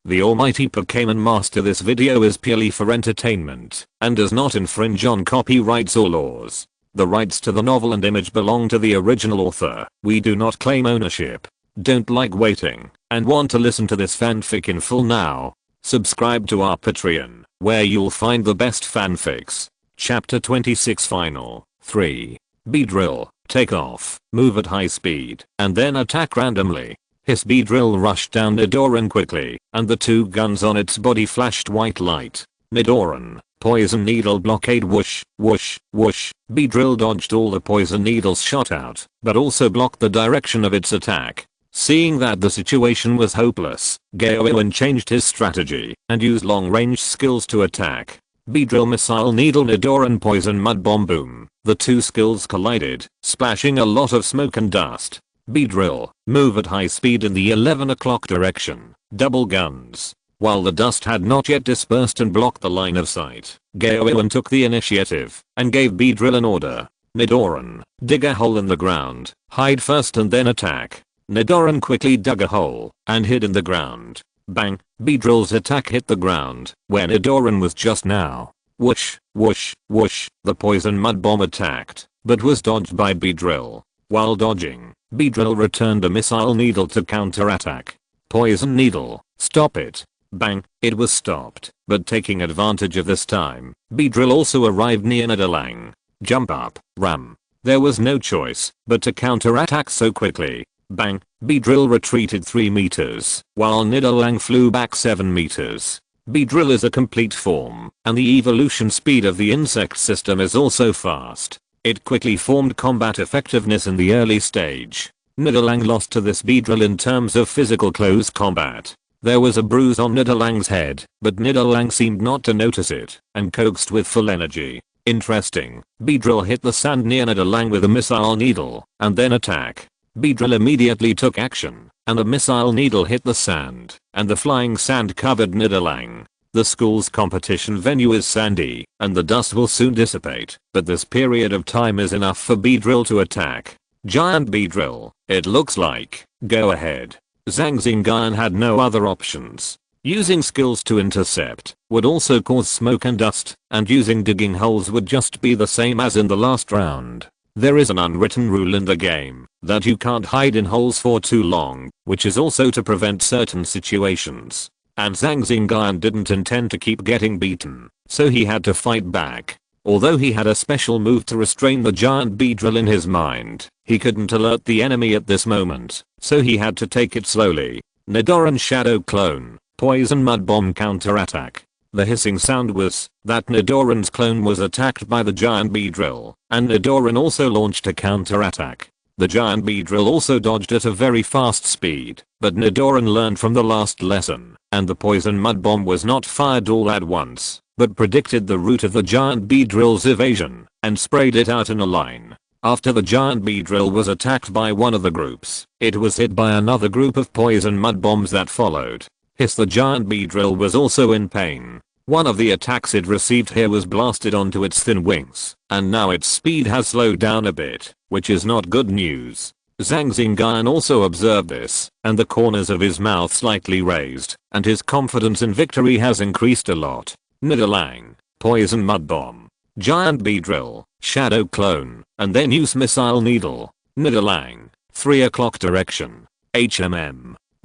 the Almighty Pokémon Master. This video is purely for entertainment and does not infringe on copyrights or laws. The rights to the novel and image belong to the original author. We do not claim ownership. Don't like waiting and want to listen to this fanfic in full now? Subscribe to our Patreon, where you'll find the best fanfics. Chapter 26 Final 3. Beedrill, take off, move at high speed, and then attack randomly. His Beedrill rushed down Nidoran quickly, and the two guns on its body flashed white light. Nidoran, poison needle blockade, whoosh, whoosh, whoosh. Beedrill dodged all the poison needles shot out, but also blocked the direction of its attack. Seeing that the situation was hopeless, Gaowen changed his strategy and used long-range skills to attack. Beedrill, missile needle, Nidoran, poison mud bomb, boom. The two skills collided, splashing a lot of smoke and dust. Beedrill, move at high speed in the 11 o'clock direction, double guns. While the dust had not yet dispersed and blocked the line of sight, Gaowen took the initiative and gave Beedrill an order. Nidoran, dig a hole in the ground, hide first and then attack. Nidoran quickly dug a hole and hid in the ground. Bang, Beedrill's attack hit the ground where Nidoran was just now. Whoosh, whoosh, whoosh. The poison mud bomb attacked, but was dodged by Beedrill. While dodging, Beedrill returned a missile needle to counterattack. Poison needle, stop it. Bang, it was stopped, but taking advantage of this time, Beedrill also arrived near Nidoran. Jump up, ram. There was no choice but to counterattack so quickly. Bang, Beedrill retreated 3 meters, while Nidoran flew back 7 meters. Beedrill is a complete form, and the evolution speed of the insect system is also fast. It quickly formed combat effectiveness in the early stage. Nidoran lost to this Beedrill in terms of physical close combat. There was a bruise on Nidoran's head, but Nidoran seemed not to notice it, and coaxed with full energy. Interesting, Beedrill hit the sand near Nidoran with a missile needle, and then attack. Beedrill immediately took action, and a missile needle hit the sand, and the flying sand covered Nidoran. The school's competition venue is sandy, and the dust will soon dissipate, but this period of time is enough for Beedrill to attack. Giant Beedrill, it looks like. Go ahead. Zhang Xingyun had no other options. Using skills to intercept would also cause smoke and dust, and using digging holes would just be the same as in the last round. There is an unwritten rule in the game that you can't hide in holes for too long, which is also to prevent certain situations. And Zhang Xingyun didn't intend to keep getting beaten, so he had to fight back. Although he had a special move to restrain the giant Beedrill in his mind, he couldn't alert the enemy at this moment, so he had to take it slowly. Nidoran Shadow Clone, Poison Mud Bomb counterattack. The hissing sound was that Nidoran's clone was attacked by the giant Beedrill, and Nidoran also launched a counterattack. The giant Beedrill also dodged at a very fast speed, but Nidoran learned from the last lesson, and the poison mud bomb was not fired all at once, but predicted the route of the giant Beedrill's evasion, and sprayed it out in a line. After the giant Beedrill was attacked by one of the groups, it was hit by another group of poison mud bombs that followed. The giant Beedrill was also in pain. One of the attacks it received here was blasted onto its thin wings, and now its speed has slowed down a bit, which is not good news. Zhang Xingyun also observed this, and the corners of his mouth slightly raised, and his confidence in victory has increased a lot. Nidoran, poison mud bomb. Giant Beedrill, shadow clone, and then use missile needle. Nidoran, 3 o'clock direction.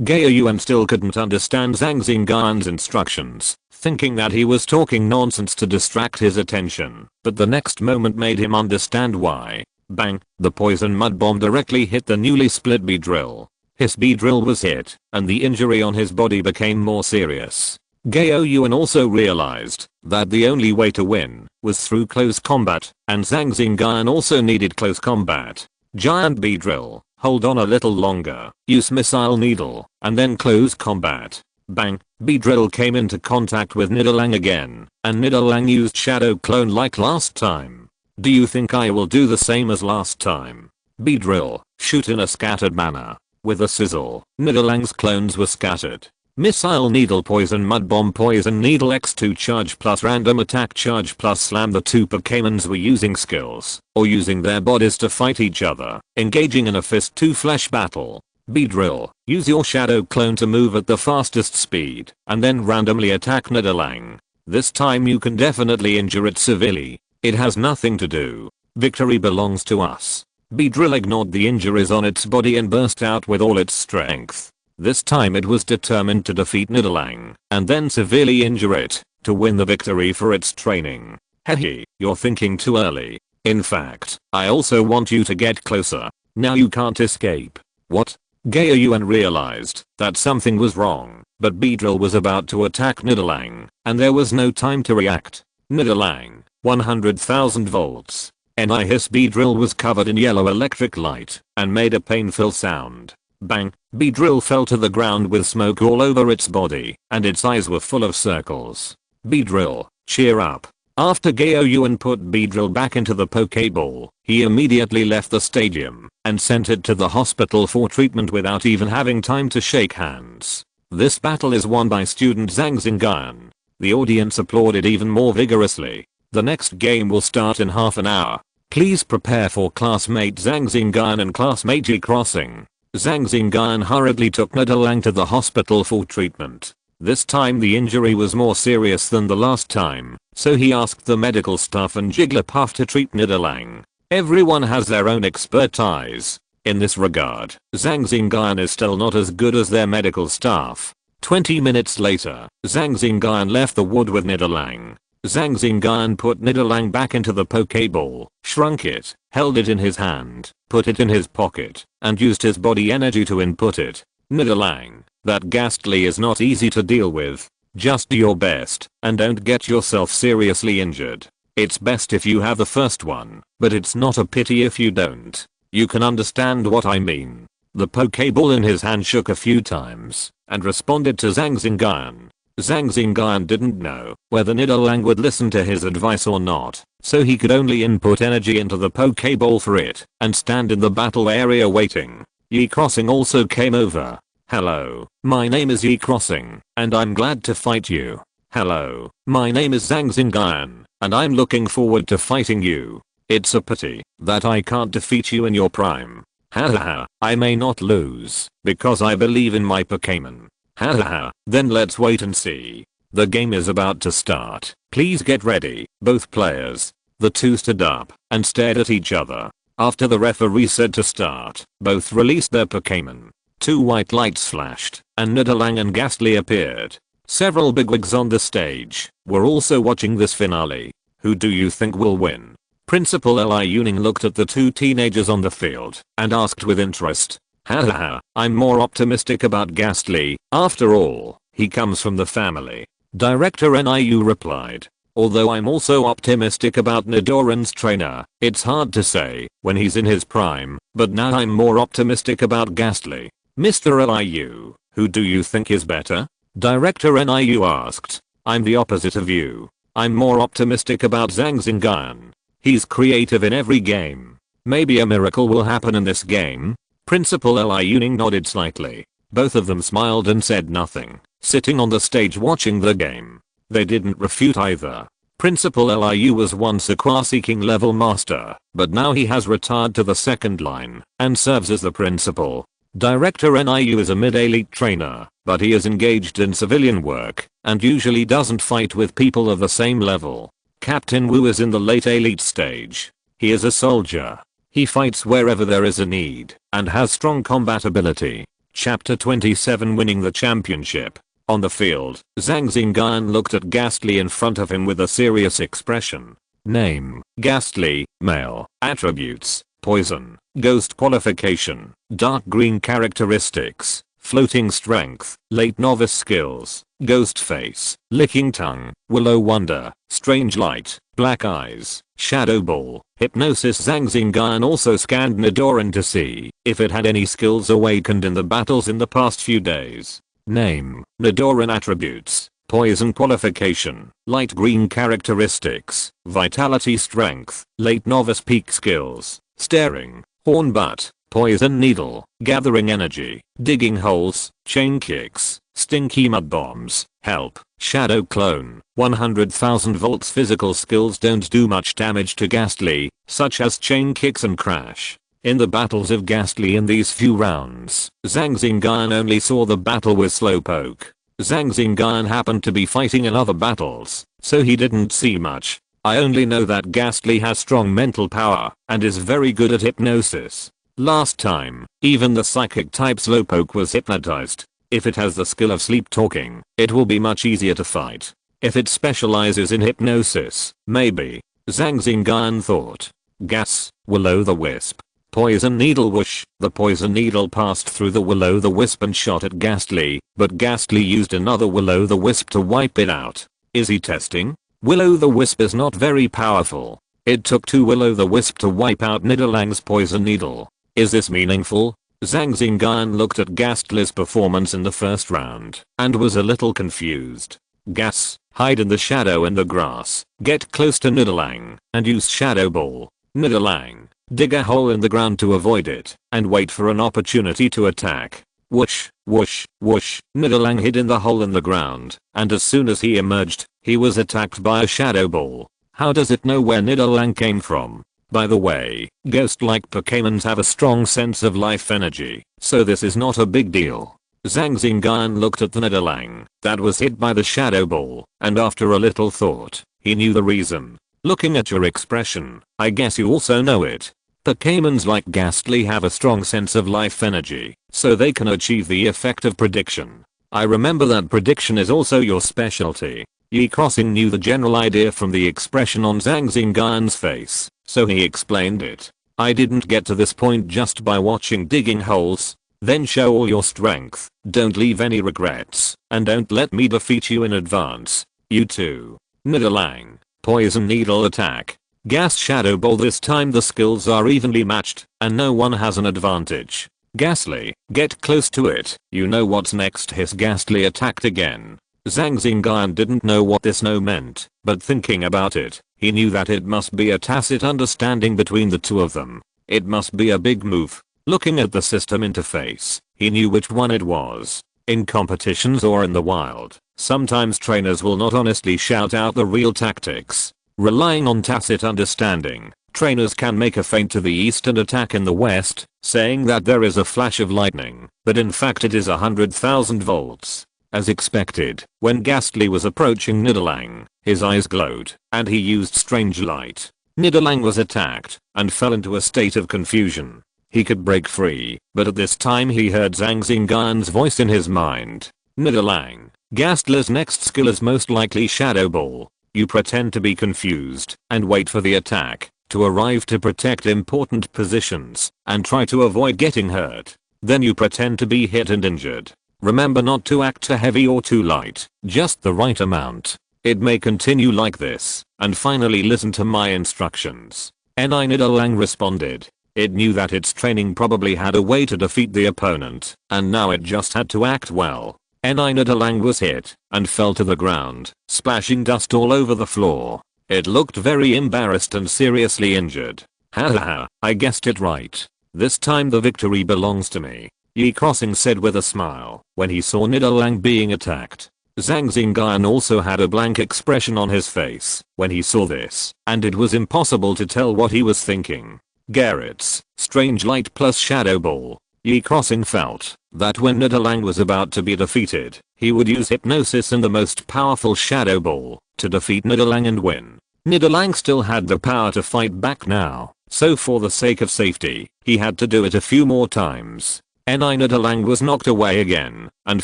Gaowen still couldn't understand Zhang Xingyun's instructions, thinking that he was talking nonsense to distract his attention, but the next moment made him understand why. Bang, the poison mud bomb directly hit the newly split Beedrill. His Beedrill was hit, and the injury on his body became more serious. Gaowen also realized that the only way to win was through close combat, and Zhang Xingyun also needed close combat. Giant Beedrill, hold on a little longer, use missile needle, and then close combat. Bang, Beedrill came into contact with Nidoran again, and Nidoran used shadow clone like last time. Do you think I will do the same as last time? Beedrill, shoot in a scattered manner. With a sizzle, Nidoran's clones were scattered. Missile needle, poison mud bomb, poison needle, X2 charge plus random attack charge plus slam. The two Pokémons were using skills or using their bodies to fight each other, engaging in a fist to flesh battle. Beedrill, use your shadow clone to move at the fastest speed, and then randomly attack Nidalang. This time you can definitely injure it severely. It has nothing to do. Victory belongs to us. Beedrill ignored the injuries on its body and burst out with all its strength. This time it was determined to defeat Nidalang, and then severely injure it, to win the victory for its training. Hehe, you're thinking too early. In fact, I also want you to get closer. Now you can't escape. What? Gaoyuan realized that something was wrong, but Beedrill was about to attack Nidalang, and there was no time to react. Nidalang, 100,000 volts. His Beedrill was covered in yellow electric light, and made a painful sound. Bang, Beedrill fell to the ground with smoke all over its body, and its eyes were full of circles. Beedrill, cheer up. After Gaoyuan put Beedrill back into the Pokeball, he immediately left the stadium and sent it to the hospital for treatment without even having time to shake hands. This battle is won by student Zhang Xingyun. The audience applauded even more vigorously. The next game will start in half an hour. Please prepare for classmate Zhang Xingyun and classmate G Crossing. Zhang Xingyun hurriedly took Nidalang to the hospital for treatment. This time the injury was more serious than the last time, so he asked the medical staff and Jigglypuff to treat Nidalang. Everyone has their own expertise. In this regard, Zhang Xingyun is still not as good as their medical staff. 20 minutes later, Zhang Xingyun left the wood with Nidalang. Zhang Xingyun put Nidalang back into the Pokeball, shrunk it, held it in his hand, put it in his pocket, and used his body energy to input it. Nidalang, that Ghastly is not easy to deal with. Just do your best, and don't get yourself seriously injured. It's best if you have the first one, but it's not a pity if you don't. You can understand what I mean. The Pokeball in his hand shook a few times, and responded to Zhang Xingyun. Zhang Xingyun didn't know whether Nidalang would listen to his advice or not, so he could only input energy into the Pokeball for it, and stand in the battle area waiting. Yi Crossing also came over. Hello, my name is Yi Crossing, and I'm glad to fight you. Hello, my name is Zhang Xingyun, and I'm looking forward to fighting you. It's a pity that I can't defeat you in your prime. Hahaha, I may not lose, because I believe in my Pokémon. Hahaha, then let's wait and see. The game is about to start. Please get ready, both players. The two stood up and stared at each other. After the referee said to start, both released their Pokémon. Two white lights flashed, and Nidalang and Ghastly appeared. Several bigwigs on the stage were also watching this finale. Who do you think will win? Principal Li Yuning looked at the two teenagers on the field and asked with interest. Hahaha, I'm more optimistic about Ghastly. After all, he comes from the family. Director Niu replied. Although I'm also optimistic about Nidoran's trainer, it's hard to say when he's in his prime, but now I'm more optimistic about Ghastly. Mr. Liu, who do you think is better? Director Niu asked. I'm the opposite of you. I'm more optimistic about Zhang Xingyun. He's creative in every game. Maybe a miracle will happen in this game? Principal Li Yuning nodded slightly. Both of them smiled and said nothing, sitting on the stage watching the game. They didn't refute either. Principal Liu was once a Quasi-King level master, but now he has retired to the second line and serves as the principal. Director Niu is a mid-elite trainer, but he is engaged in civilian work and usually doesn't fight with people of the same level. Captain Wu is in the late elite stage. He is a soldier. He fights wherever there is a need and has strong combat ability. Chapter 27 Winning the Championship. On the field, Zhang Xingyun looked at Ghastly in front of him with a serious expression. Name, Ghastly, male, attributes, poison, ghost qualification, dark green characteristics, floating strength, late novice skills, ghost face, licking tongue, willow wonder, strange light, black eyes, shadow ball, hypnosis. Zhang Xingyun also scanned Nidoran to see if it had any skills awakened in the battles in the past few days. Name, Nidoran attributes, poison qualification, light green characteristics, vitality strength, late novice peak skills, staring, horn butt, poison needle, gathering energy, digging holes, chain kicks, stinky mud bombs, help, shadow clone, 100,000 volts. Physical skills don't do much damage to Ghastly, such as chain kicks and crash. In the battles of Ghastly in these few rounds, Zhang Xingyun only saw the battle with Slowpoke. Zhang Xingyun happened to be fighting in other battles, so he didn't see much. I only know that Ghastly has strong mental power and is very good at hypnosis. Last time, even the psychic type Slowpoke was hypnotized. If it has the skill of sleep talking, it will be much easier to fight. If it specializes in hypnosis, maybe. Zhang Xingyun thought. Gas, will-o'-the-wisp. Poison needle whoosh. The poison needle passed through the will-o'-the-wisp and shot at Ghastly, but Ghastly used another will-o'-the-wisp to wipe it out. Is he testing? Will-o'-the-wisp is not very powerful. It took 2 will-o'-the-wisp to wipe out Nidalang's poison needle. Is this meaningful? Zhang Xingyun looked at Ghastly's performance in the first round and was a little confused. Gas, hide in the shadow in the grass, get close to Nidalang, and use Shadow Ball. Nidalang, dig a hole in the ground to avoid it, and wait for an opportunity to attack. Whoosh, whoosh, whoosh. Nidalang hid in the hole in the ground, and as soon as he emerged, he was attacked by a Shadow Ball. How does it know where Nidalang came from? By the way, ghost-like Pokémons have a strong sense of life energy, so this is not a big deal. Zhang Xingyun looked at the Nidalang that was hit by the Shadow Ball, and after a little thought, he knew the reason. Looking at your expression, I guess you also know it. Pokémons like Ghastly have a strong sense of life energy, so they can achieve the effect of prediction. I remember that prediction is also your specialty. Yi Crossing knew the general idea from the expression on Zhang Xingyun's face, so he explained it. I didn't get to this point just by watching digging holes. Then show all your strength, don't leave any regrets, and don't let me defeat you in advance. You too. Nidalang, poison needle attack. Gas Shadow Ball. This time the skills are evenly matched, and no one has an advantage. Ghastly, get close to it. You know what's next. His Ghastly attacked again. Zhang Xingyun didn't know what this no meant, but thinking about it, he knew that it must be a tacit understanding between the two of them. It must be a big move. Looking at the system interface, he knew which one it was. In competitions or in the wild, sometimes trainers will not honestly shout out the real tactics. Relying on tacit understanding, trainers can make a feint to the east and attack in the west, saying that there is a flash of lightning, but in fact it is 100,000 volts. As expected, when Ghastly was approaching Nidalang, his eyes glowed, and he used strange light. Nidalang was attacked, and fell into a state of confusion. He could break free, but at this time he heard Zhang Xingyun's voice in his mind. Nidalang, Ghastly's next skill is most likely Shadow Ball. You pretend to be confused, and wait for the attack to arrive to protect important positions, and try to avoid getting hurt. Then you pretend to be hit and injured. Remember not to act too heavy or too light, just the right amount. It may continue like this, and finally listen to my instructions. Nidalang responded. It knew that its training probably had a way to defeat the opponent, and now it just had to act well. Nidalang was hit, and fell to the ground, splashing dust all over the floor. It looked very embarrassed and seriously injured. Haha, I guessed it right. This time the victory belongs to me, Yi Crossing said with a smile when he saw Nidalang being attacked. Zhang Xingyun also had a blank expression on his face when he saw this, and it was impossible to tell what he was thinking. Garrett's strange light plus Shadow Ball. Yi Crossing felt that when Nidalang was about to be defeated, he would use hypnosis and the most powerful Shadow Ball to defeat Nidalang and win. Nidalang still had the power to fight back now, so for the sake of safety, he had to do it a few more times. Nidalang was knocked away again and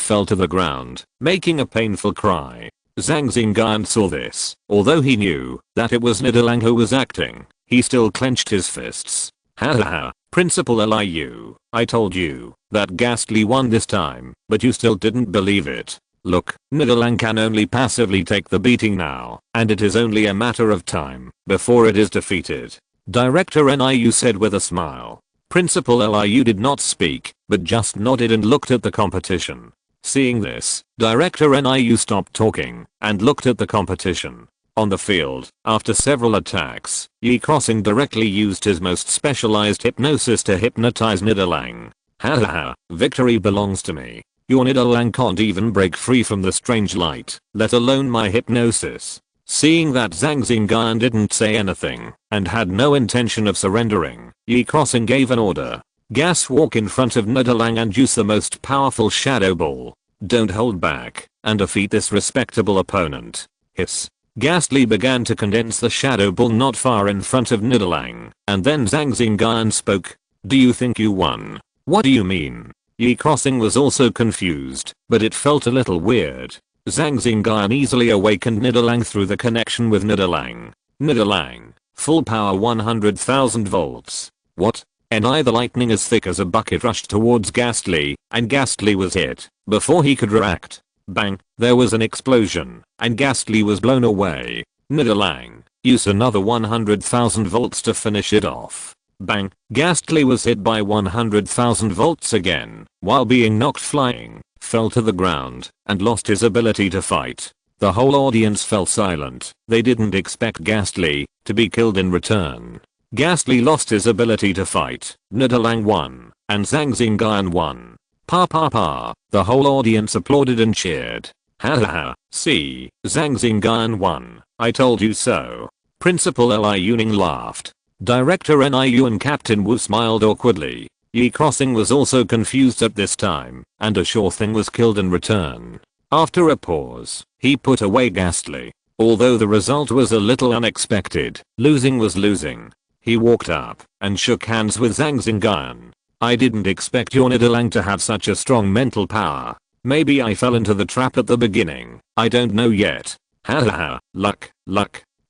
fell to the ground, making a painful cry. Zhang Xingyun saw this. Although he knew that it was Nidalang who was acting, he still clenched his fists. Hahaha, Principal Liu, I told you that Ghastly won this time, but you still didn't believe it. Look, Nidalang can only passively take the beating now, and it is only a matter of time before it is defeated. Director Liu said with a smile. Principal Liu did not speak, but just nodded and looked at the competition. Seeing this, Director Liu stopped talking and looked at the competition. On the field, after several attacks, Yi Crossing directly used his most specialized hypnosis to hypnotize Nidalang. Hahaha, victory belongs to me. Your Nidalang can't even break free from the strange light, let alone my hypnosis. Seeing that Zhang Xingyun didn't say anything and had no intention of surrendering, Yi Crossing gave an order. Gas walk in front of Nidalang and use the most powerful Shadow Ball. Don't hold back and defeat this respectable opponent. Hiss. Ghastly began to condense the Shadow Ball not far in front of Nidalang, and then Zhang Xingyun spoke. Do you think you won? What do you mean? Yi Crossing was also confused, but it felt a little weird. Zhang Xingyun easily awakened Nidalang through the connection with Nidalang. Nidalang, full power 100,000 volts. What? And the lightning as thick as a bucket rushed towards Ghastly, and Ghastly was hit. Before he could react, bang, there was an explosion, and Ghastly was blown away. Nidalang, use another 100,000 volts to finish it off. Bang, Ghastly was hit by 100,000 volts again, while being knocked flying, fell to the ground, and lost his ability to fight. The whole audience fell silent. They didn't expect Ghastly to be killed in return. Ghastly lost his ability to fight. Nidalang won, and Zhang Xingyun won. Pa pa pa. The whole audience applauded and cheered. Ha ha ha. See, Zhang Xingyun won. I told you so. Principal Li Yuning laughed. Director Niu and Captain Wu smiled awkwardly. Yi Crossing was also confused at this time, and a sure thing was killed in return. After a pause, he put away Ghastly. Although the result was a little unexpected, losing was losing. He walked up and shook hands with Zhang Xingyun. I didn't expect your Nidalang to have such a strong mental power. Maybe I fell into the trap at the beginning. I don't know yet. Ha ha ha. Luck.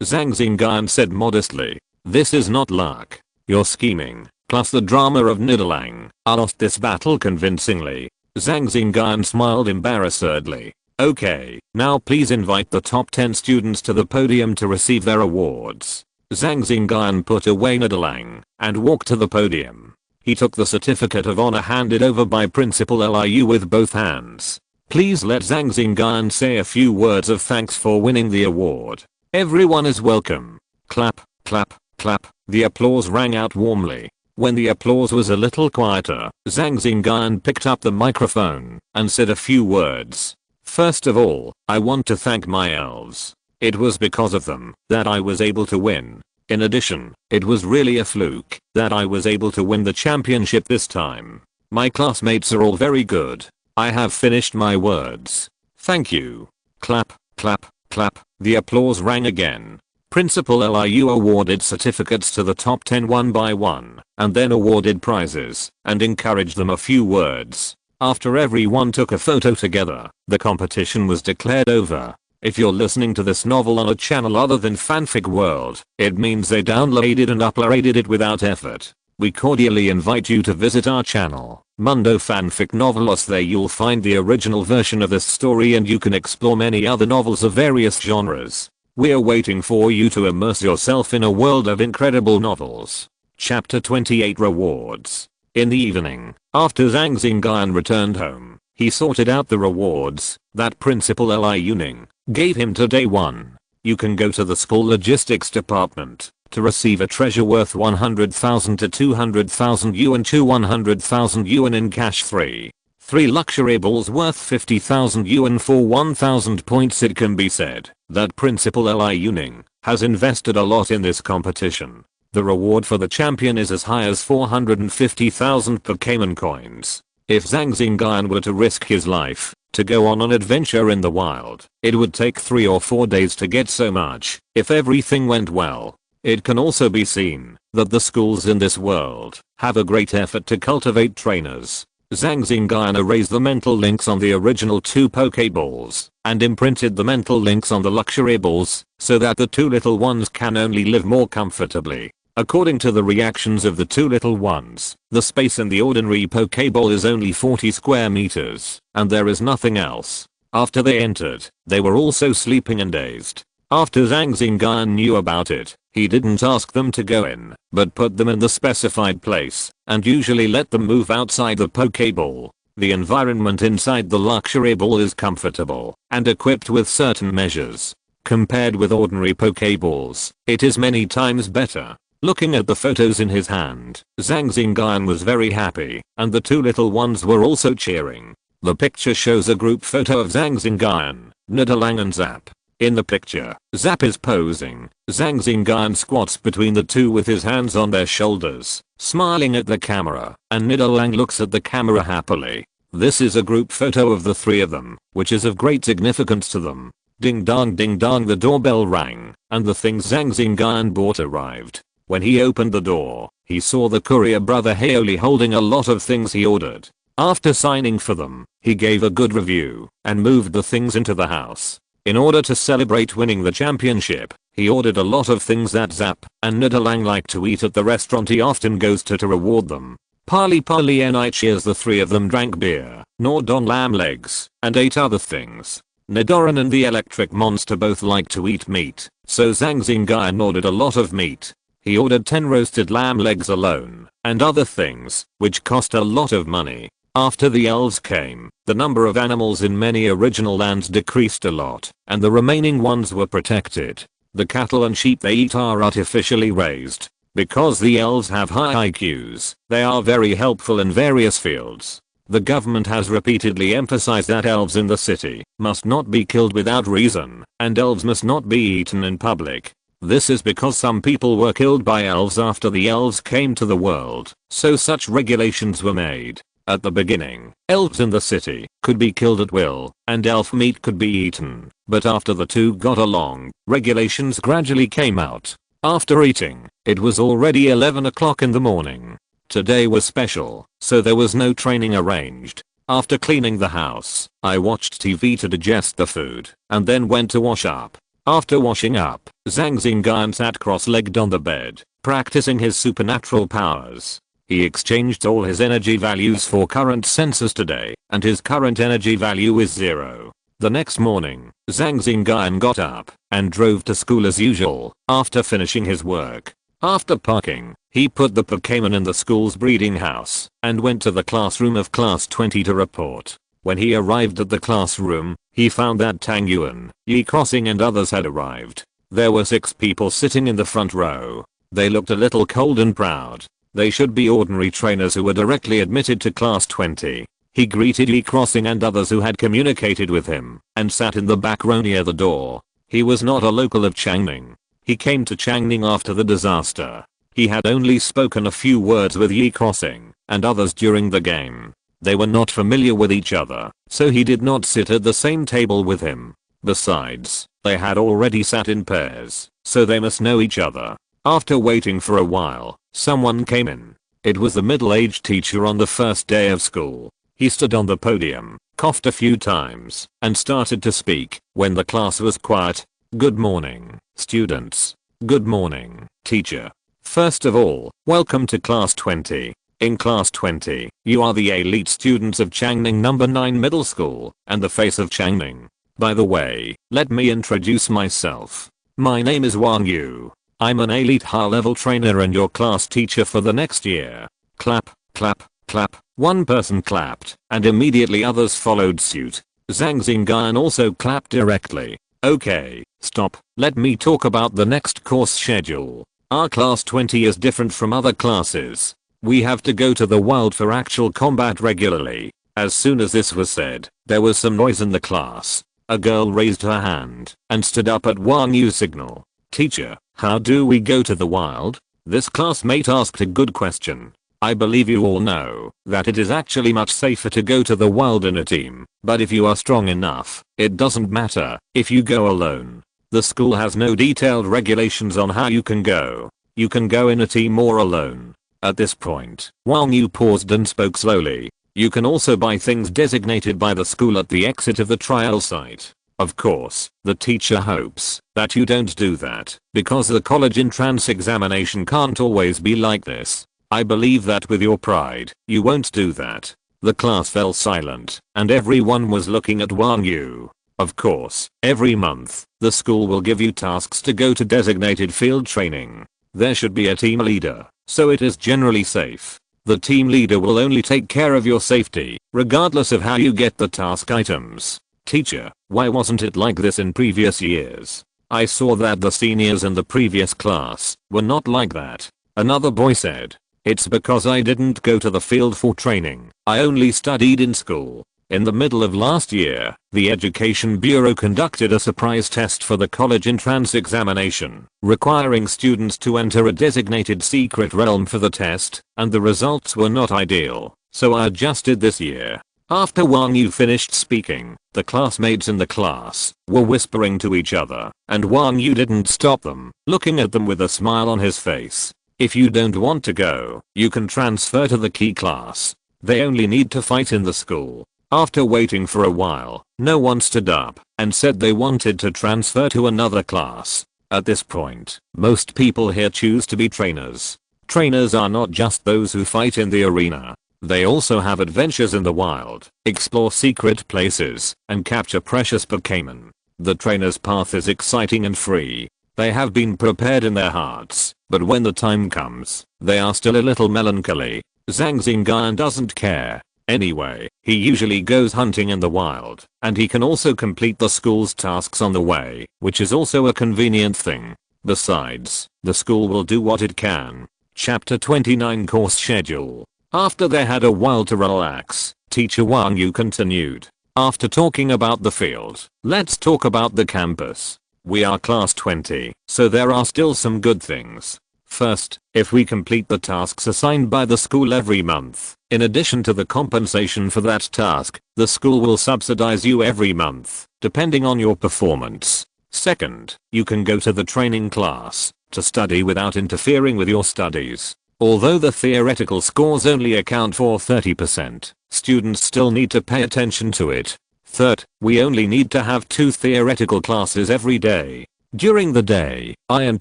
Zhang Xingyun said modestly. This is not luck. Your scheming, plus the drama of Nidalang. I lost this battle convincingly. Zhang Xingyun smiled embarrassedly. Okay, now please invite the top 10 students to the podium to receive their awards. Zhang Xingyun put away Nidalang and walked to the podium. He took the certificate of honor handed over by Principal Liu with both hands. Please let Zhang Xingyun say a few words of thanks for winning the award. Everyone is welcome. Clap, clap, clap. The applause rang out warmly. When the applause was a little quieter, Zhang Xingyun picked up the microphone and said a few words. First of all, I want to thank my elves. It was because of them that I was able to win. In addition, it was really a fluke that I was able to win the championship this time. My classmates are all very good. I have finished my words. Thank you. Clap, clap, clap. The applause rang again. Principal Liu awarded certificates to the top 10 one by one, and then awarded prizes and encouraged them a few words. After everyone took a photo together, the competition was declared over. If you're listening to this novel on a channel other than Fanfic World, it means they downloaded and uploaded it without effort. We cordially invite you to visit our channel, Mundo Fanfic Novelos. There you'll find the original version of this story and you can explore many other novels of various genres. We're waiting for you to immerse yourself in a world of incredible novels. Chapter 28 Rewards. In the evening, after Zhang Xingyun returned home, he sorted out the rewards that Principal Li Yuning gave him to day 1. You can go to the school logistics department to receive a treasure worth 100,000 to 200,000 yuan to 100,000 yuan in cash. 3 luxury balls worth 50,000 yuan for 1,000 points. It can be said that Principal Li Yuning has invested a lot in this competition. The reward for the champion is as high as 450,000 Pokémon coins. If Zhang Xingyun were to risk his life to go on an adventure in the wild, it would take 3 or 4 days to get so much if everything went well. It can also be seen that the schools in this world have a great effort to cultivate trainers. Zhang Xingyun erased the mental links on the original 2 Pokeballs and imprinted the mental links on the luxury balls so that the 2 little ones can only live more comfortably. According to the reactions of the 2 little ones, the space in the ordinary Pokeball is only 40 square meters, and there is nothing else. After they entered, they were also sleeping and dazed. After Zhang Xingyun knew about it, he didn't ask them to go in, but put them in the specified place, and usually let them move outside the Pokeball. The environment inside the luxury ball is comfortable and equipped with certain measures. Compared with ordinary Pokeballs, it is many times better. Looking at the photos in his hand, Zhang Xingyun was very happy, and the 2 little ones were also cheering. The picture shows a group photo of Zhang Xingyun, Nidalang and Zap. In the picture, Zap is posing. Zhang Xingyun squats between the two with his hands on their shoulders, smiling at the camera, and Nidalang looks at the camera happily. This is a group photo of the three of them, which is of great significance to them. Ding dong, the doorbell rang, and the things Zhang Xingyun bought arrived. When he opened the door, he saw the courier brother Haoli holding a lot of things he ordered. After signing for them, he gave a good review, and moved the things into the house. In order to celebrate winning the championship, he ordered a lot of things that Zap and Nidalang like to eat at the restaurant he often goes to reward them. Parley and cheers. The three of them drank beer, gnawed on lamb legs, and ate other things. Nidoran and the electric monster both like to eat meat, so Zhang Xingyun ordered a lot of meat. He ordered 10 roasted lamb legs alone, and other things, which cost a lot of money. After the elves came, the number of animals in many original lands decreased a lot, and the remaining ones were protected. The cattle and sheep they eat are artificially raised. Because the elves have high IQs, they are very helpful in various fields. The government has repeatedly emphasized that elves in the city must not be killed without reason, and elves must not be eaten in public. This is because some people were killed by elves after the elves came to the world, so such regulations were made. At the beginning, elves in the city could be killed at will, and elf meat could be eaten, but after the two got along, regulations gradually came out. After eating, it was already 11 o'clock in the morning. Today was special, so there was no training arranged. After cleaning the house, I watched TV to digest the food, and then went to wash up. After washing up, Zhang Xingyun sat cross-legged on the bed, practicing his supernatural powers. He exchanged all his energy values for current census today, and his current energy value is 0. The next morning, Zhang Xingyun got up and drove to school as usual after finishing his work. After parking, he put the Pokémon in the school's breeding house and went to the classroom of class 20 to report. When he arrived at the classroom, he found that Zhang Yuan, Yi Crossing and others had arrived. There were 6 people sitting in the front row. They looked a little cold and proud. They should be ordinary trainers who were directly admitted to class 20. He greeted Yi Crossing and others who had communicated with him, and sat in the back row near the door. He was not a local of Changning. He came to Changning after the disaster. He had only spoken a few words with Yi Crossing and others during the game. They were not familiar with each other, so he did not sit at the same table with him. Besides, they had already sat in pairs, so they must know each other. After waiting for a while, someone came in. It was the middle-aged teacher on the first day of school. He stood on the podium, coughed a few times, and started to speak. When the class was quiet, "Good morning, students. Good morning, teacher. First of all, welcome to class 20. In class 20, you are the elite students of Changning number 9 middle school, and the face of Changning. By the way, let me introduce myself. My name is Wang Yu. I'm an elite high-level trainer and your class teacher for the next year." Clap, clap, clap. One person clapped, and immediately others followed suit. Zhang Xingyun also clapped directly. "Okay, stop. Let me talk about the next course schedule. Our class 20 is different from other classes. We have to go to the wild for actual combat regularly." As soon as this was said, there was some noise in the class. A girl raised her hand and stood up at Wang Yu's signal. "Teacher, how do we go to the wild?" This classmate asked a good question. I believe you all know that it is actually much safer to go to the wild in a team, but if you are strong enough, it doesn't matter if you go alone. The school has no detailed regulations on how you can go. You can go in a team or alone. At this point, Wang Yu paused and spoke slowly. You can also buy things designated by the school at the exit of the trial site. Of course, the teacher hopes that you don't do that, because the college entrance examination can't always be like this. I believe that with your pride, you won't do that. The class fell silent, and everyone was looking at Wang Yu. Of course, every month, the school will give you tasks to go to designated field training. There should be a team leader, so it is generally safe. The team leader will only take care of your safety, regardless of how you get the task items. Teacher, why wasn't it like this in previous years? I saw that the seniors in the previous class were not like that. Another boy said. It's because I didn't go to the field for training. I only studied in school. In the middle of last year, the Education Bureau conducted a surprise test for the college entrance examination, requiring students to enter a designated secret realm for the test, and the results were not ideal, so I adjusted this year. After Wang Yu finished speaking, the classmates in the class were whispering to each other, and Wang Yu didn't stop them, looking at them with a smile on his face. If you don't want to go, you can transfer to the key class. They only need to fight in the school. After waiting for a while, no one stood up and said they wanted to transfer to another class. At this point, most people here choose to be trainers. Trainers are not just those who fight in the arena. They also have adventures in the wild, explore secret places, and capture precious Pokémon. The trainer's path is exciting and free. They have been prepared in their hearts, but when the time comes, they are still a little melancholy. Zhang Xingyun doesn't care. Anyway, he usually goes hunting in the wild, and he can also complete the school's tasks on the way, which is also a convenient thing. Besides, the school will do what it can. Chapter 29 Course Schedule. After they had a while to relax, Teacher Wang Yu continued. After talking about the field, let's talk about the campus. We are class 20, so there are still some good things. First, if we complete the tasks assigned by the school every month, in addition to the compensation for that task, the school will subsidize you every month, depending on your performance. Second, you can go to the training class to study without interfering with your studies. Although the theoretical scores only account for 30%, students still need to pay attention to it. Third, we only need to have 2 theoretical classes every day. During the day, I and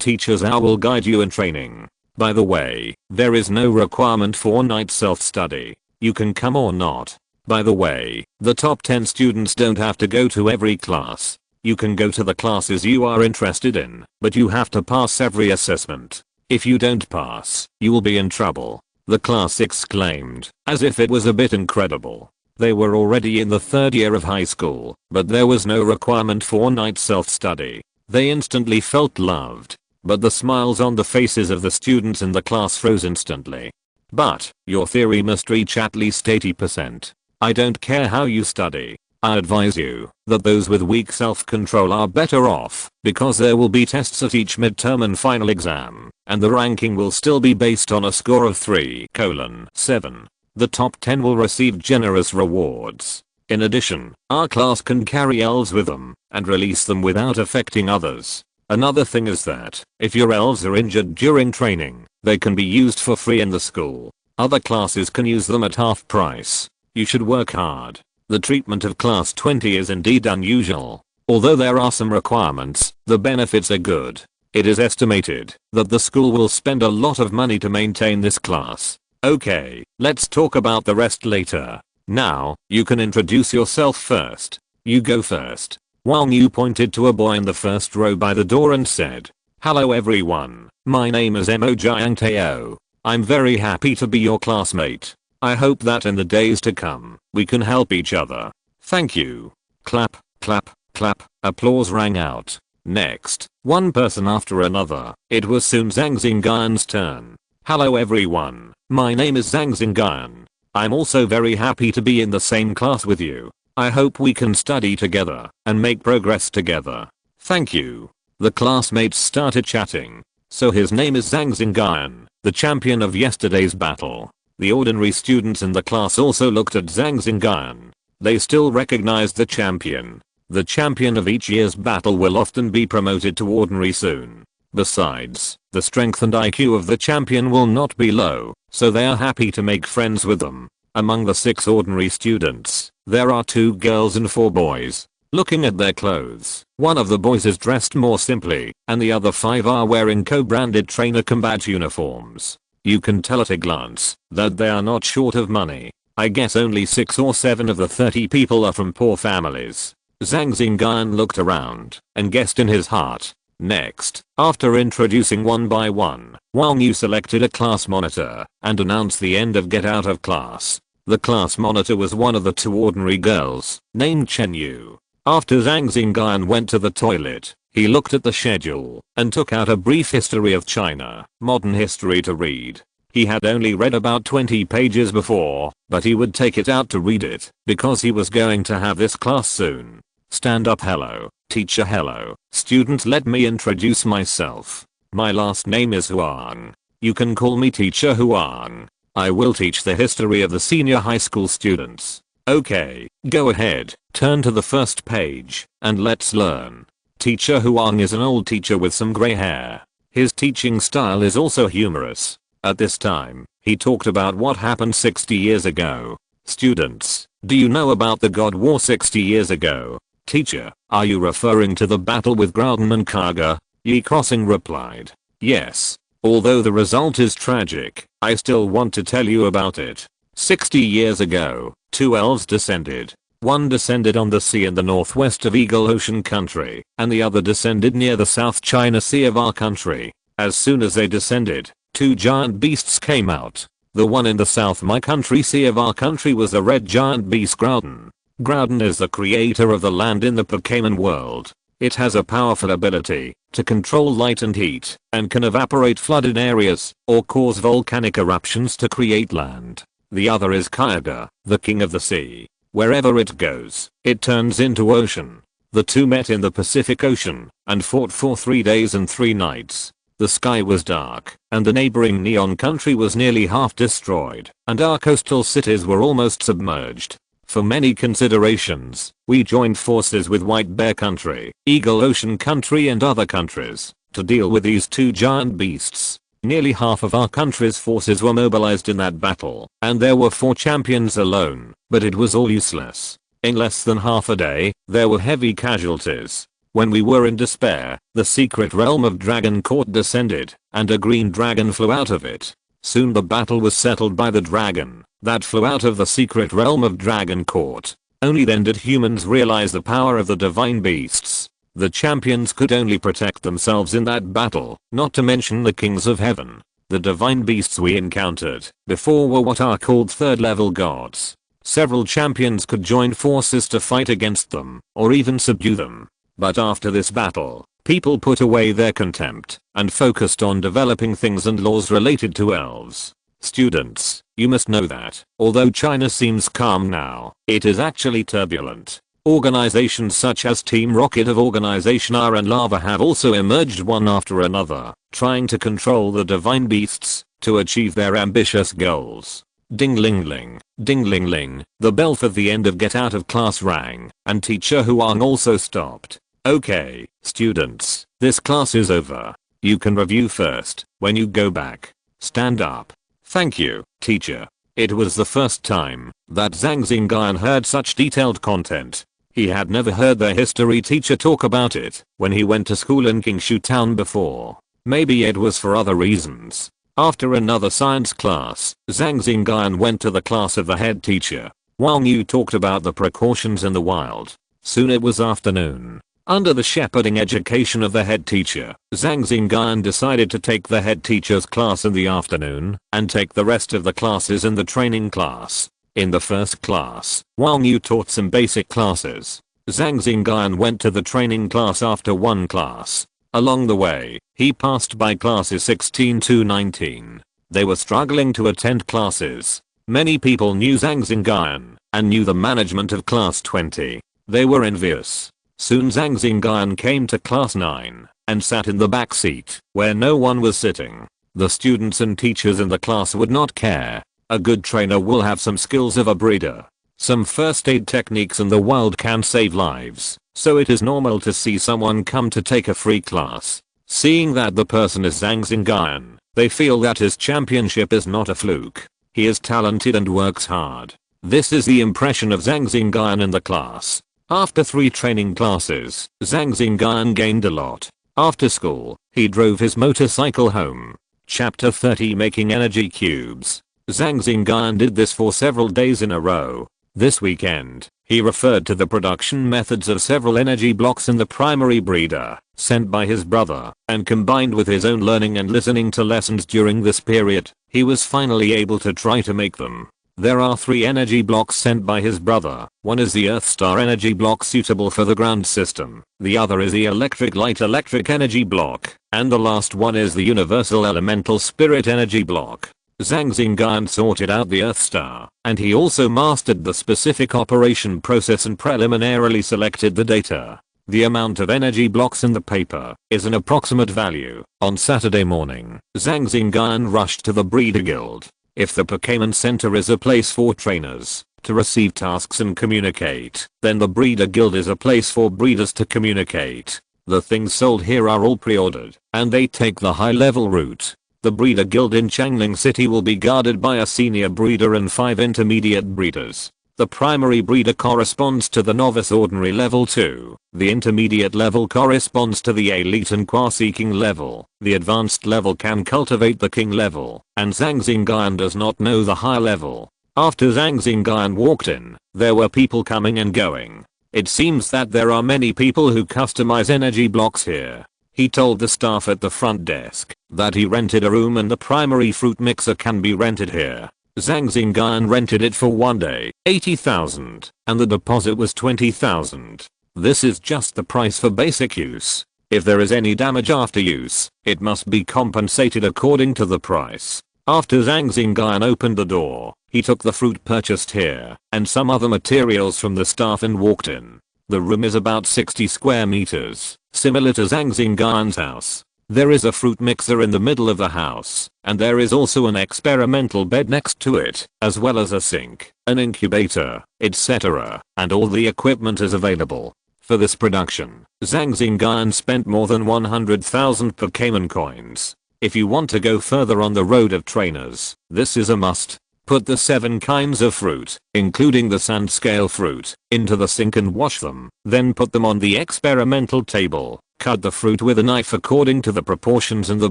Teacher Zhao will guide you in training. By the way, there is no requirement for night self-study. You can come or not. By the way, the top 10 students don't have to go to every class. You can go to the classes you are interested in, but you have to pass every assessment. If you don't pass, you will be in trouble. The class exclaimed, as if it was a bit incredible. They were already in the 3rd year of high school, but there was no requirement for night self-study. They instantly felt loved. But the smiles on the faces of the students in the class froze instantly. But, your theory must reach at least 80%. I don't care how you study. I advise you that those with weak self-control are better off, because there will be tests at each midterm and final exam, and the ranking will still be based on a score of 3:7. The top 10 will receive generous rewards. In addition, our class can carry elves with them, and release them without affecting others. Another thing is that, if your elves are injured during training, they can be used for free in the school. Other classes can use them at half price. You should work hard. The treatment of class 20 is indeed unusual. Although there are some requirements, the benefits are good. It is estimated that the school will spend a lot of money to maintain this class. Okay, let's talk about the rest later. Now, you can introduce yourself first. You go first. Wang Yu pointed to a boy in the first row by the door and said, "Hello everyone, my name is Mo Jiang Teo. I'm very happy to be your classmate. I hope that in the days to come, we can help each other. Thank you." Clap, clap, clap, applause rang out. Next, one person after another, it was soon Zhang Xingyun's turn. "Hello everyone, my name is Zhang Xingyun. I'm also very happy to be in the same class with you. I hope we can study together and make progress together. Thank you." The classmates started chatting. So his name is Zhang Xingyun, the champion of yesterday's battle. The ordinary students in the class also looked at Zhang Xingyun. They still recognized the champion. The champion of each year's battle will often be promoted to ordinary soon. Besides, the strength and IQ of the champion will not be low, so they are happy to make friends with them. Among the 6 ordinary students, there are 2 girls and 4 boys. Looking at their clothes, one of the boys is dressed more simply, and the other 5 are wearing co-branded trainer combat uniforms. You can tell at a glance that they are not short of money. I guess only 6 or 7 of the 30 people are from poor families. Zhang Xingyun looked around and guessed in his heart. Next, after introducing one by one, Wang Yu selected a class monitor and announced the end of get out of class. The class monitor was one of the 2 ordinary girls, named Chen Yu. After Zhang Xingyun went to the toilet, he looked at the schedule and took out a brief history of China, modern history to read. He had only read about 20 pages before, but he would take it out to read it, because he was going to have this class soon. Stand up. Hello, teacher. Hello, students. Let me introduce myself. My last name is Huang. You can call me Teacher Huang. I will teach the history of the senior high school students. Okay, go ahead, turn to the first page, and let's learn. Teacher Huang is an old teacher with some grey hair. His teaching style is also humorous. At this time, he talked about what happened 60 years ago. Students, do you know about the God War 60 years ago? Teacher, are you referring to the battle with Groudon and Kaga? Yi Crossing replied. Yes. Although the result is tragic, I still want to tell you about it. 60 years ago, two elves descended. One descended on the sea in the northwest of Eagle Ocean country, and the other descended near the South China Sea of our country. As soon as they descended, two giant beasts came out. The one in the South my country sea of our country was the red giant beast Groudon. Groudon is the creator of the land in the Pokémon world. It has a powerful ability to control light and heat, and can evaporate flooded areas, or cause volcanic eruptions to create land. The other is Kaga, the king of the sea. Wherever it goes, it turns into ocean. The two met in the Pacific Ocean, and fought for 3 days and 3 nights. The sky was dark, and the neighboring Neon country was nearly half destroyed, and our coastal cities were almost submerged. For many considerations, we joined forces with White Bear Country, Eagle Ocean Country and other countries to deal with these two giant beasts. Nearly half of our country's forces were mobilized in that battle, and there were 4 champions alone, but it was all useless. In less than half a day, there were heavy casualties. When we were in despair, the secret realm of Dragon Court descended, and a green dragon flew out of it. Soon the battle was settled by the dragon that flew out of the secret realm of Dragon Court. Only then did humans realize the power of the divine beasts. The champions could only protect themselves in that battle, not to mention the kings of heaven. The divine beasts we encountered before were what are called third level gods. Several champions could join forces to fight against them, or even subdue them. But after this battle, people put away their contempt, and focused on developing things and laws related to elves. Students, you must know that, although China seems calm now, it is actually turbulent. Organizations such as Team Rocket of Organization R and Lava have also emerged one after another, trying to control the divine beasts to achieve their ambitious goals. Ding ling ling, ding ling ling, the bell for the end of get out of class rang, and Teacher Huang also stopped. Okay, students, this class is over. You can review first when you go back. Stand up. Thank you, teacher. It was the first time that Zhang Xingyun heard such detailed content. He had never heard their history teacher talk about it when he went to school in Qingshu town before. Maybe it was for other reasons. After another science class, Zhang Xingyun went to the class of the head teacher. Wang Yu talked about the precautions in the wild. Soon it was afternoon. Under the shepherding education of the head teacher, Zhang Xingyun decided to take the head teacher's class in the afternoon and take the rest of the classes in the training class. In the first class, Wang Yu taught some basic classes. Zhang Xingyun went to the training class after one class. Along the way, he passed by classes 16 to 19. They were struggling to attend classes. Many people knew Zhang Xingyun and knew the management of class 20. They were envious. Soon Zhang Xingyun came to class 9 and sat in the back seat where no one was sitting. The students and teachers in the class would not care. A good trainer will have some skills of a breeder. Some first aid techniques in the wild can save lives, so it is normal to see someone come to take a free class. Seeing that the person is Zhang Xingyun, they feel that his championship is not a fluke. He is talented and works hard. This is the impression of Zhang Xingyun in the class. After 3 training classes, Zhang Xingyun gained a lot. After school, he drove his motorcycle home. Chapter 30 Making Energy Cubes. Zhang Xingyun did this for several days in a row. This weekend, he referred to the production methods of several energy blocks in the primary breeder, sent by his brother, and combined with his own learning and listening to lessons during this period, he was finally able to try to make them. There are 3 energy blocks sent by his brother. One is the Earth Star energy block suitable for the ground system. The other is the Electric Light electric energy block. And the last one is the Universal Elemental Spirit energy block. Zhang Xingyun sorted out the Earth Star, and he also mastered the specific operation process and preliminarily selected the data. The amount of energy blocks in the paper is an approximate value. On Saturday morning, Zhang Xingyun rushed to the Breeder Guild. If the Pokémon Center is a place for trainers to receive tasks and communicate, then the Breeder Guild is a place for breeders to communicate. The things sold here are all pre-ordered, and they take the high-level route. The Breeder Guild in Changling City will be guarded by a senior breeder and 5 intermediate breeders. The primary breeder corresponds to the novice ordinary level 2, the intermediate level corresponds to the elite and quasi-king level, the advanced level can cultivate the king level, and Zhang Xingyun does not know the high level. After Zhang Xingyun walked in, there were people coming and going. It seems that there are many people who customize energy blocks here. He told the staff at the front desk that he rented a room and the primary fruit mixer can be rented here. Zhang Xingyun rented it for 1 day, 80,000, and the deposit was 20,000. This is just the price for basic use. If there is any damage after use, it must be compensated according to the price. After Zhang Xingyun opened the door, he took the fruit purchased here and some other materials from the staff and walked in. The room is about 60 square meters, similar to Zhang Xingyun's house. There is a fruit mixer in the middle of the house, and there is also an experimental bed next to it, as well as a sink, an incubator, etc., and all the equipment is available. For this production, Zhang Xingyun spent more than 100,000 Pokémon coins. If you want to go further on the road of trainers, this is a must. Put the 7 kinds of fruit, including the sand scale fruit, into the sink and wash them, then put them on the experimental table. Cut the fruit with a knife according to the proportions in the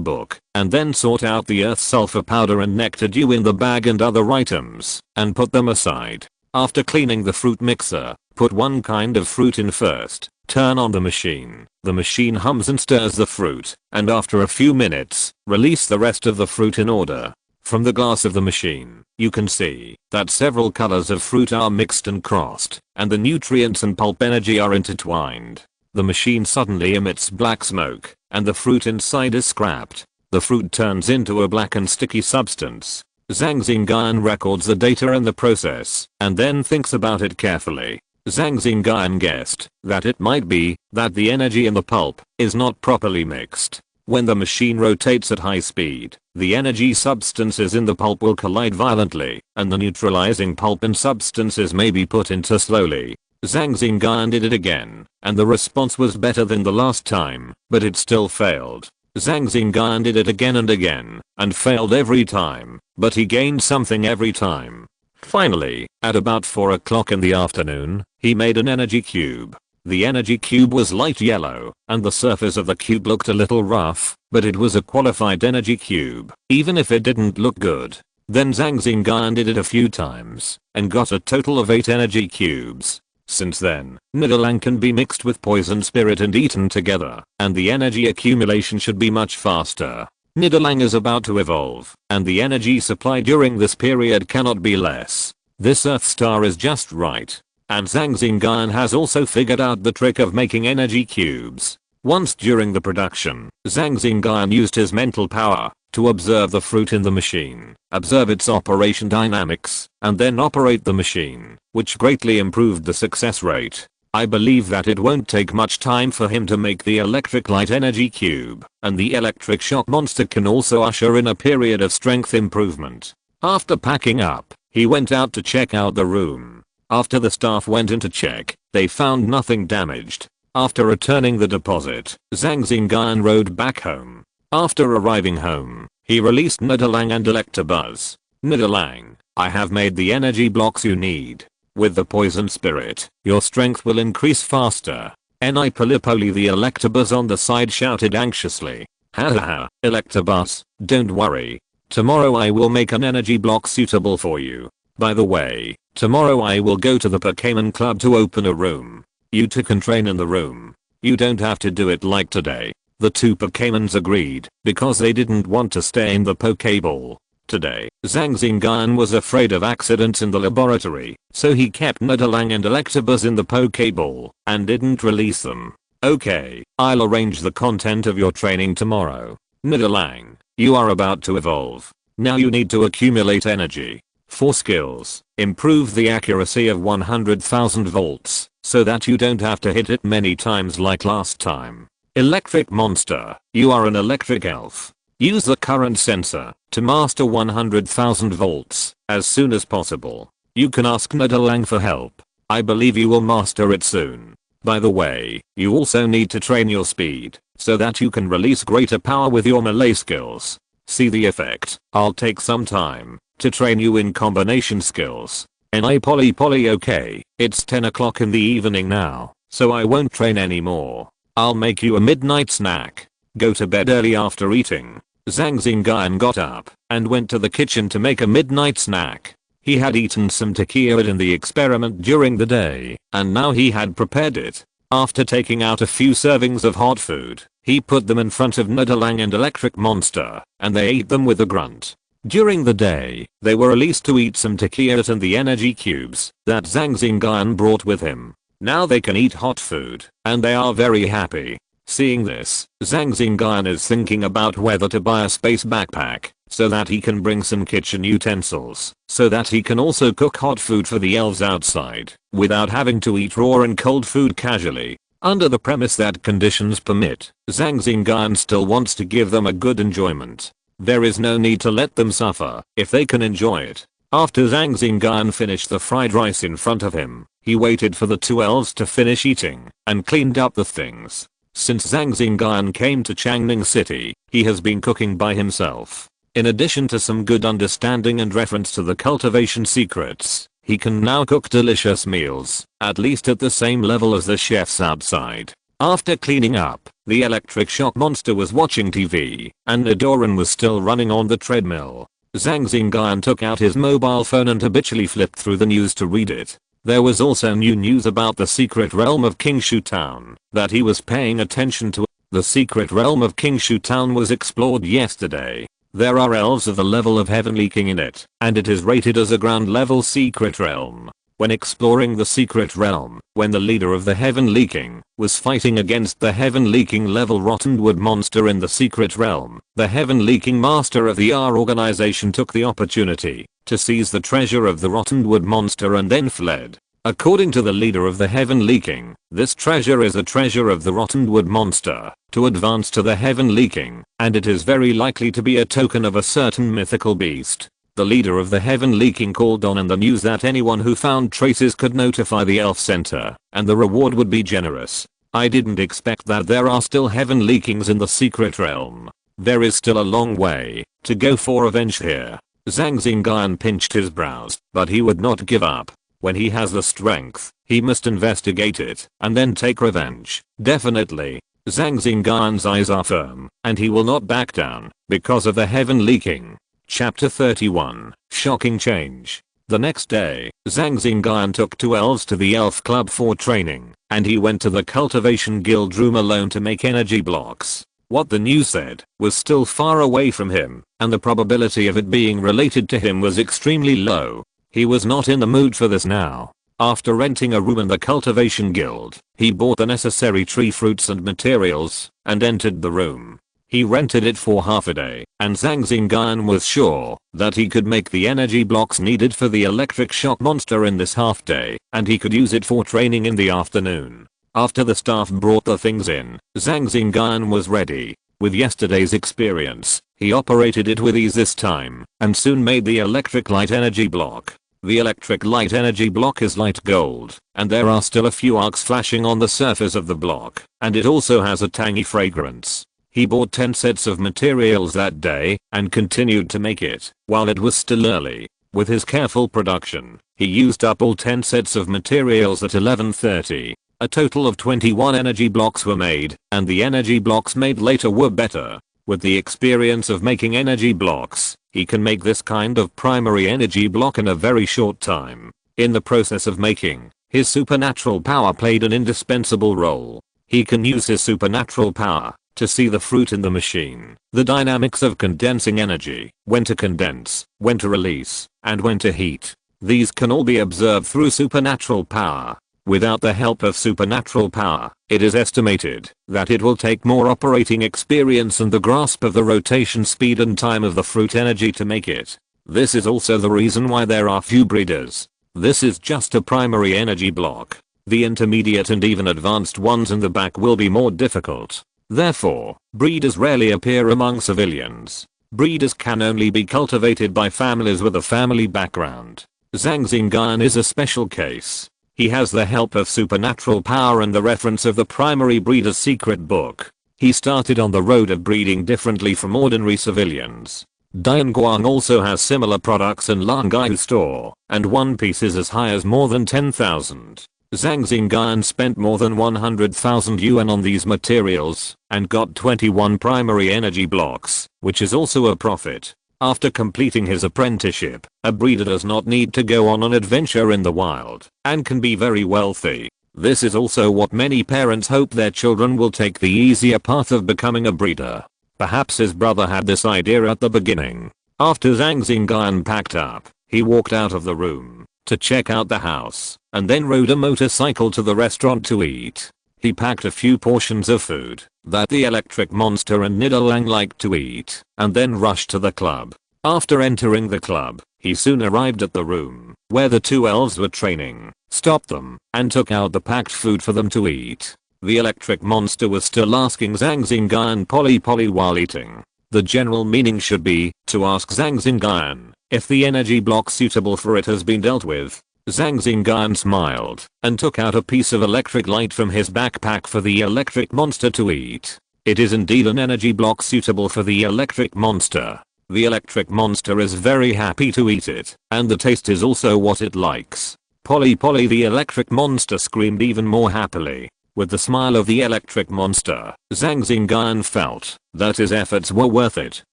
book, and then sort out the earth sulfur powder and nectar dew in the bag and other items, and put them aside. After cleaning the fruit mixer, put one kind of fruit in first, turn on the machine. The machine hums and stirs the fruit, and after a few minutes, release the rest of the fruit in order. From the glass of the machine, you can see that several colors of fruit are mixed and crossed, and the nutrients and pulp energy are intertwined. The machine suddenly emits black smoke, and the fruit inside is scrapped. The fruit turns into a black and sticky substance. Zhang Xingyun records the data and the process, and then thinks about it carefully. Zhang Xingyun guessed that it might be that the energy in the pulp is not properly mixed. When the machine rotates at high speed, the energy substances in the pulp will collide violently, and the neutralizing pulp and substances may be put into slowly. Zhang Xingyun did it again, and the response was better than the last time, but it still failed. Zhang Xingyun did it again and failed every time, but he gained something every time. Finally, at about 4 o'clock in the afternoon, he made an energy cube. The energy cube was light yellow, and the surface of the cube looked a little rough, but it was a qualified energy cube, even if it didn't look good. Then Zhang Xingyun did it a few times, and got a total of 8 energy cubes. Since then, Nidalang can be mixed with poison spirit and eaten together, and the energy accumulation should be much faster. Nidalang is about to evolve, and the energy supply during this period cannot be less. This Earth Star is just right. And Zhang Xingyun has also figured out the trick of making energy cubes. Once during the production, Zhang Xingyun used his mental power to observe the fruit in the machine, observe its operation dynamics, and then operate the machine, which greatly improved the success rate. I believe that it won't take much time for him to make the electric light energy cube, and the electric shock monster can also usher in a period of strength improvement. After packing up, he went out to check out the room. After the staff went in to check, they found nothing damaged. After returning the deposit, Zhang Xingyun rode back home. After arriving home, he released Nidalang and Electabuzz. Nidalang, I have made the energy blocks you need. With the poison spirit, your strength will increase faster. Polipoli the Electabuzz on the side shouted anxiously. Hahaha, Electabuzz, don't worry. Tomorrow I will make an energy block suitable for you. By the way, tomorrow I will go to the Pokémon Club to open a room. You two can train in the room. You don't have to do it like today. The 2 Pokémons agreed, because they didn't want to stay in the Pokéball. Today, Zhang Xingyun was afraid of accidents in the laboratory, so he kept Nidalang and Electabuzz in the Pokéball, and didn't release them. Okay, I'll arrange the content of your training tomorrow. Nidalang, you are about to evolve. Now you need to accumulate energy. 4 skills. Improve the accuracy of 100,000 volts so that you don't have to hit it many times like last time. Electric monster. You are an electric elf. Use the current sensor to master 100,000 volts as soon as possible. You can ask Nidalang for help. I believe you will master it soon. By the way, you also need to train your speed so that you can release greater power with your melee skills. See the effect. I'll take some time to train you in combination skills. Okay, it's 10 o'clock in the evening now, so I won't train anymore. I'll make you a midnight snack. Go to bed early after eating. Zhang Xingyun got up and went to the kitchen to make a midnight snack. He had eaten some tequila in the experiment during the day, and now he had prepared it. After taking out a few servings of hot food, he put them in front of Nidalang and Electric Monster, and they ate them with a grunt. During the day, they were released to eat some tequila and the energy cubes that Zhang Xingyun brought with him. Now they can eat hot food, and they are very happy. Seeing this, Zhang Xingyun is thinking about whether to buy a space backpack so that he can bring some kitchen utensils, so that he can also cook hot food for the elves outside without having to eat raw and cold food casually. Under the premise that conditions permit, Zhang Xingyun still wants to give them a good enjoyment. There is no need to let them suffer if they can enjoy it. After Zhang Xingyun finished the fried rice in front of him, he waited for the 2 elves to finish eating and cleaned up the things. Since Zhang Xingyun came to Changning City, he has been cooking by himself. In addition to some good understanding and reference to the cultivation secrets, he can now cook delicious meals, at least at the same level as the chefs outside. After cleaning up, the electric shock monster was watching TV, and Nidoran was still running on the treadmill. Zhang Xingyun took out his mobile phone and habitually flipped through the news to read it. There was also new news about the secret realm of Kingshu Town that he was paying attention to. The secret realm of Kingshu Town was explored yesterday. There are elves of the level of Heavenly King in it, and it is rated as a ground level secret realm. When exploring the secret realm, when the leader of the Heavenly King was fighting against the Heavenly King level Rottenwood monster in the secret realm, the Heavenly King master of the R organization took the opportunity to seize the treasure of the Rottenwood monster and then fled. According to the leader of the Heavenly King, this treasure is a treasure of the Rottenwood monster to advance to the Heavenly King, and it is very likely to be a token of a certain mythical beast. The leader of the Heavenly King called on in the news that anyone who found traces could notify the Elf Center, and the reward would be generous. I didn't expect that there are still Heavenly Kings in the secret realm. There is still a long way to go for avenge here. Zhang Xingyun pinched his brows, but he would not give up. When he has the strength, he must investigate it and then take revenge. Definitely. Zhang Xingyun's eyes are firm, and he will not back down because of the Heavenly King. Chapter 31. Shocking change. The next day, Zhang Xingyun took 2 elves to the elf club for training, and he went to the cultivation guild room alone to make energy blocks. What the news said was still far away from him, and the probability of it being related to him was extremely low. He was not in the mood for this now. After renting a room in the cultivation guild, he bought the necessary tree fruits and materials, and entered the room. He rented it for half a day, and Zhang Xingyun was sure that he could make the energy blocks needed for the electric shock monster in this half day, and he could use it for training in the afternoon. After the staff brought the things in, Zhang Xingyun was ready. With yesterday's experience, he operated it with ease this time, and soon made the electric light energy block. The electric light energy block is light gold, and there are still a few arcs flashing on the surface of the block, and it also has a tangy fragrance. He bought 10 sets of materials that day, and continued to make it, while it was still early. With his careful production, he used up all 10 sets of materials at 11:30. A total of 21 energy blocks were made, and the energy blocks made later were better. With the experience of making energy blocks, he can make this kind of primary energy block in a very short time. In the process of making, his supernatural power played an indispensable role. He can use his supernatural power to see the fruit in the machine, the dynamics of condensing energy, when to condense, when to release, and when to heat. These can all be observed through supernatural power. Without the help of supernatural power, it is estimated that it will take more operating experience and the grasp of the rotation speed and time of the fruit energy to make it. This is also the reason why there are few breeders. This is just a primary energy block. The intermediate and even advanced ones in the back will be more difficult. Therefore, breeders rarely appear among civilians. Breeders can only be cultivated by families with a family background. Zhang Xingyun is a special case. He has the help of supernatural power and the reference of the primary breeder's secret book. He started on the road of breeding differently from ordinary civilians. Dianguang also has similar products in Langaihu store, and one piece is as high as more than 10,000. Zhang Xingyun spent more than 100,000 yuan on these materials, and got 21 primary energy blocks, which is also a profit. After completing his apprenticeship, a breeder does not need to go on an adventure in the wild, and can be very wealthy. This is also what many parents hope their children will take the easier path of becoming a breeder. Perhaps his brother had this idea at the beginning. After Zhang Xingyun packed up, he walked out of the room to check out the house, and then rode a motorcycle to the restaurant to eat. He packed a few portions of food that the electric monster and Nidalang liked to eat, and then rushed to the club. After entering the club, he soon arrived at the room where the two elves were training, stopped them, and took out the packed food for them to eat. The electric monster was still asking Zhang Xingyun poly while eating. The general meaning should be to ask Zhang Xingyun if the energy block suitable for it has been dealt with. Zhang Xingyun smiled and took out a piece of electric light from his backpack for the electric monster to eat. It is indeed an energy block suitable for the electric monster. The electric monster is very happy to eat it, and the taste is also what it likes. Poly the electric monster screamed even more happily. With the smile of the electric monster, Zhang Xingyun felt that his efforts were worth it.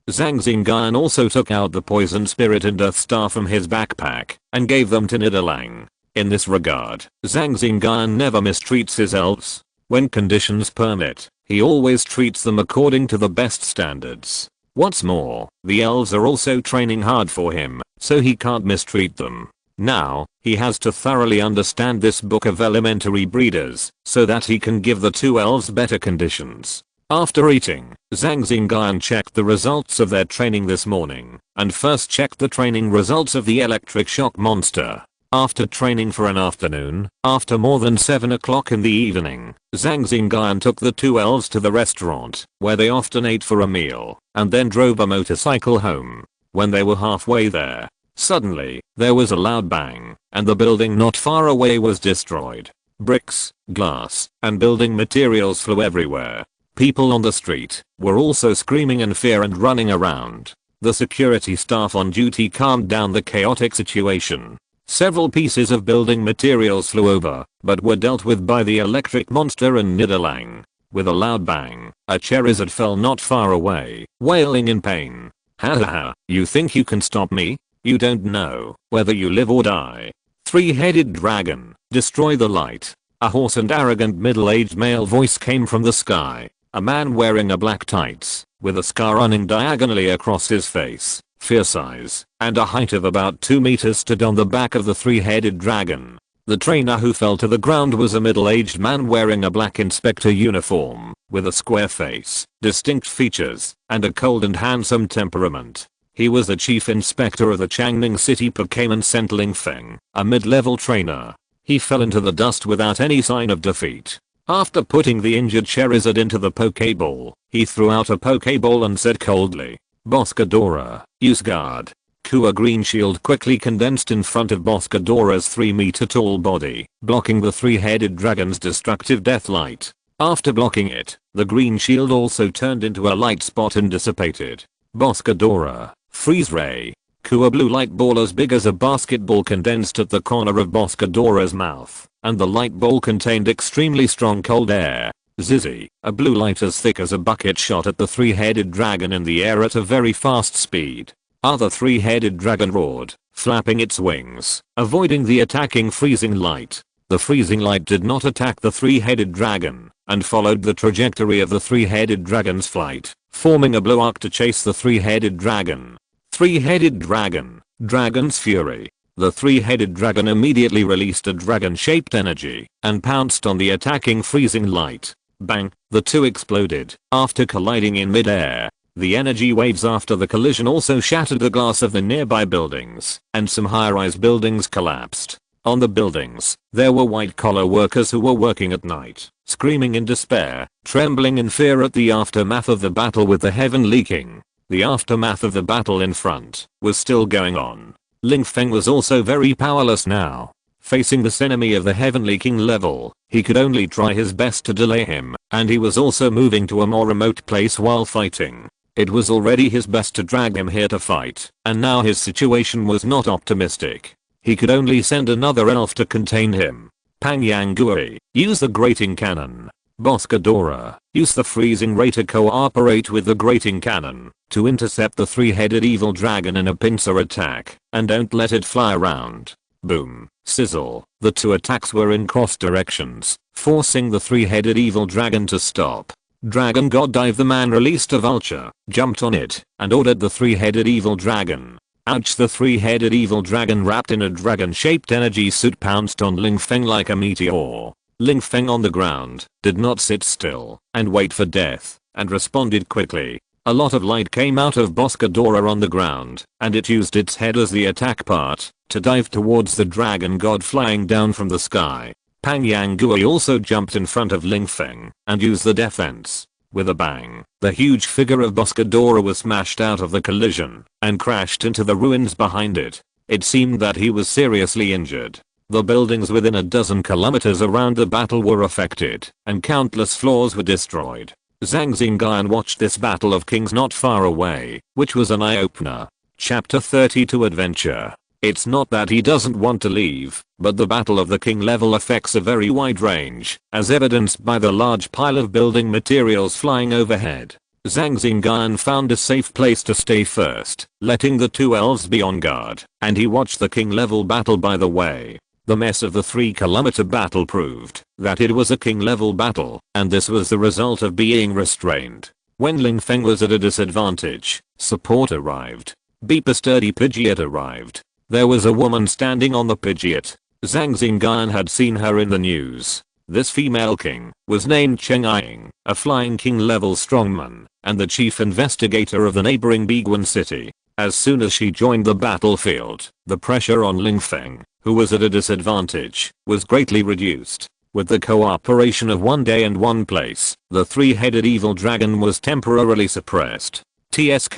Zhang Xingyun also took out the poison spirit and earth star from his backpack and gave them to Nidalang. In this regard, Zhang Xingyun never mistreats his elves. When conditions permit, he always treats them according to the best standards. What's more, the elves are also training hard for him, so he can't mistreat them. Now, he has to thoroughly understand this book of elementary breeders, so that he can give the two elves better conditions. After eating, Zhang Xingyun checked the results of their training this morning, and first checked the training results of the electric shock monster. After training for an afternoon, after more than 7 o'clock in the evening, Zhang Xingyun took the two elves to the restaurant, where they often ate for a meal, and then drove a motorcycle home. When they were halfway there, suddenly, there was a loud bang, and the building not far away was destroyed. Bricks, glass, and building materials flew everywhere. People on the street were also screaming in fear and running around. The security staff on duty calmed down the chaotic situation. Several pieces of building materials flew over, but were dealt with by the electric monster and Nidalang. With a loud bang, a Charizard fell not far away, wailing in pain. Ha ha ha, you think you can stop me? You don't know whether you live or die. Three-headed dragon, destroy the light. A hoarse and arrogant middle-aged male voice came from the sky. A man wearing a black tights, with a scar running diagonally across his face, fierce eyes, and a height of about 2 meters stood on the back of the three-headed dragon. The trainer who fell to the ground was a middle-aged man wearing a black inspector uniform, with a square face, distinct features, and a cold and handsome temperament. He was the chief inspector of the Changning City Pokémon Center Lingfeng, a mid-level trainer. He fell into the dust without any sign of defeat. After putting the injured Charizard into the Pokéball, he threw out a Pokéball and said coldly, Boscadora, use guard. Kua Green Shield quickly condensed in front of Boscadora's 3-meter tall body, blocking the three-headed dragon's destructive death light. After blocking it, the Green Shield also turned into a light spot and dissipated. Boscadora, freeze ray. Kua blue light ball as big as a basketball condensed at the corner of Boscadora's mouth, and the light ball contained extremely strong cold air. Zizzy, a blue light as thick as a bucket shot at the three-headed dragon in the air at a very fast speed. Other three-headed dragon roared, flapping its wings, avoiding the attacking freezing light. The freezing light did not attack the three-headed dragon, and followed the trajectory of the three-headed dragon's flight, forming a blue arc to chase the three-headed dragon. Three-headed dragon, Dragon's Fury. The three-headed dragon immediately released a dragon-shaped energy and pounced on the attacking freezing light. Bang! The two exploded after colliding in mid-air. The energy waves after the collision also shattered the glass of the nearby buildings, and some high-rise buildings collapsed. On the buildings, there were white-collar workers who were working at night, screaming in despair, trembling in fear at the aftermath of the battle with the heaven leaking. The aftermath of the battle in front was still going on. Ling Feng was also very powerless now. Facing this enemy of the heaven leaking level, he could only try his best to delay him, and he was also moving to a more remote place while fighting. It was already his best to drag him here to fight, and now his situation was not optimistic. He could only send another elf to contain him. Pang Yang, use the grating cannon. Boscadora, use the freezing ray to cooperate with the grating cannon to intercept the three-headed evil dragon in a pincer attack, and don't let it fly around. Boom, sizzle, the two attacks were in cross directions, forcing the three-headed evil dragon to stop. Dragon God Dive. The man released a vulture, jumped on it, and ordered the three-headed evil dragon. Ouch! The three-headed evil dragon wrapped in a dragon-shaped energy suit pounced on Ling Feng like a meteor. Ling Feng on the ground did not sit still and wait for death, and responded quickly. A lot of light came out of Boscadora on the ground, and it used its head as the attack part to dive towards the dragon god flying down from the sky. Pang Yang also jumped in front of Ling Feng and used the defense. With a bang, the huge figure of Boscadora was smashed out of the collision and crashed into the ruins behind it. It seemed that he was seriously injured. The buildings within a dozen kilometers around the battle were affected, and countless floors were destroyed. Zhang Xingyun watched this battle of kings not far away, which was an eye-opener. Chapter 32 Adventure. It's not that he doesn't want to leave, but the battle of the king level affects a very wide range, as evidenced by the large pile of building materials flying overhead. Zhang Xingyun found a safe place to stay first, letting the two elves be on guard, and he watched the king level battle. By the way, the mess of the 3-kilometer battle proved that it was a king level battle, and this was the result of being restrained. When Ling Feng was at a disadvantage, support arrived. Beep! A sturdy Pidgeot arrived. There was a woman standing on the Pidgeot. Zhang Xingyun had seen her in the news. This female king was named Cheng Ying, a flying king level strongman, and the chief investigator of the neighboring Biguan city. As soon as she joined the battlefield, the pressure on Ling Feng, who was at a disadvantage, was greatly reduced. With the cooperation of one day and one place, the three-headed evil dragon was temporarily suppressed. TSK.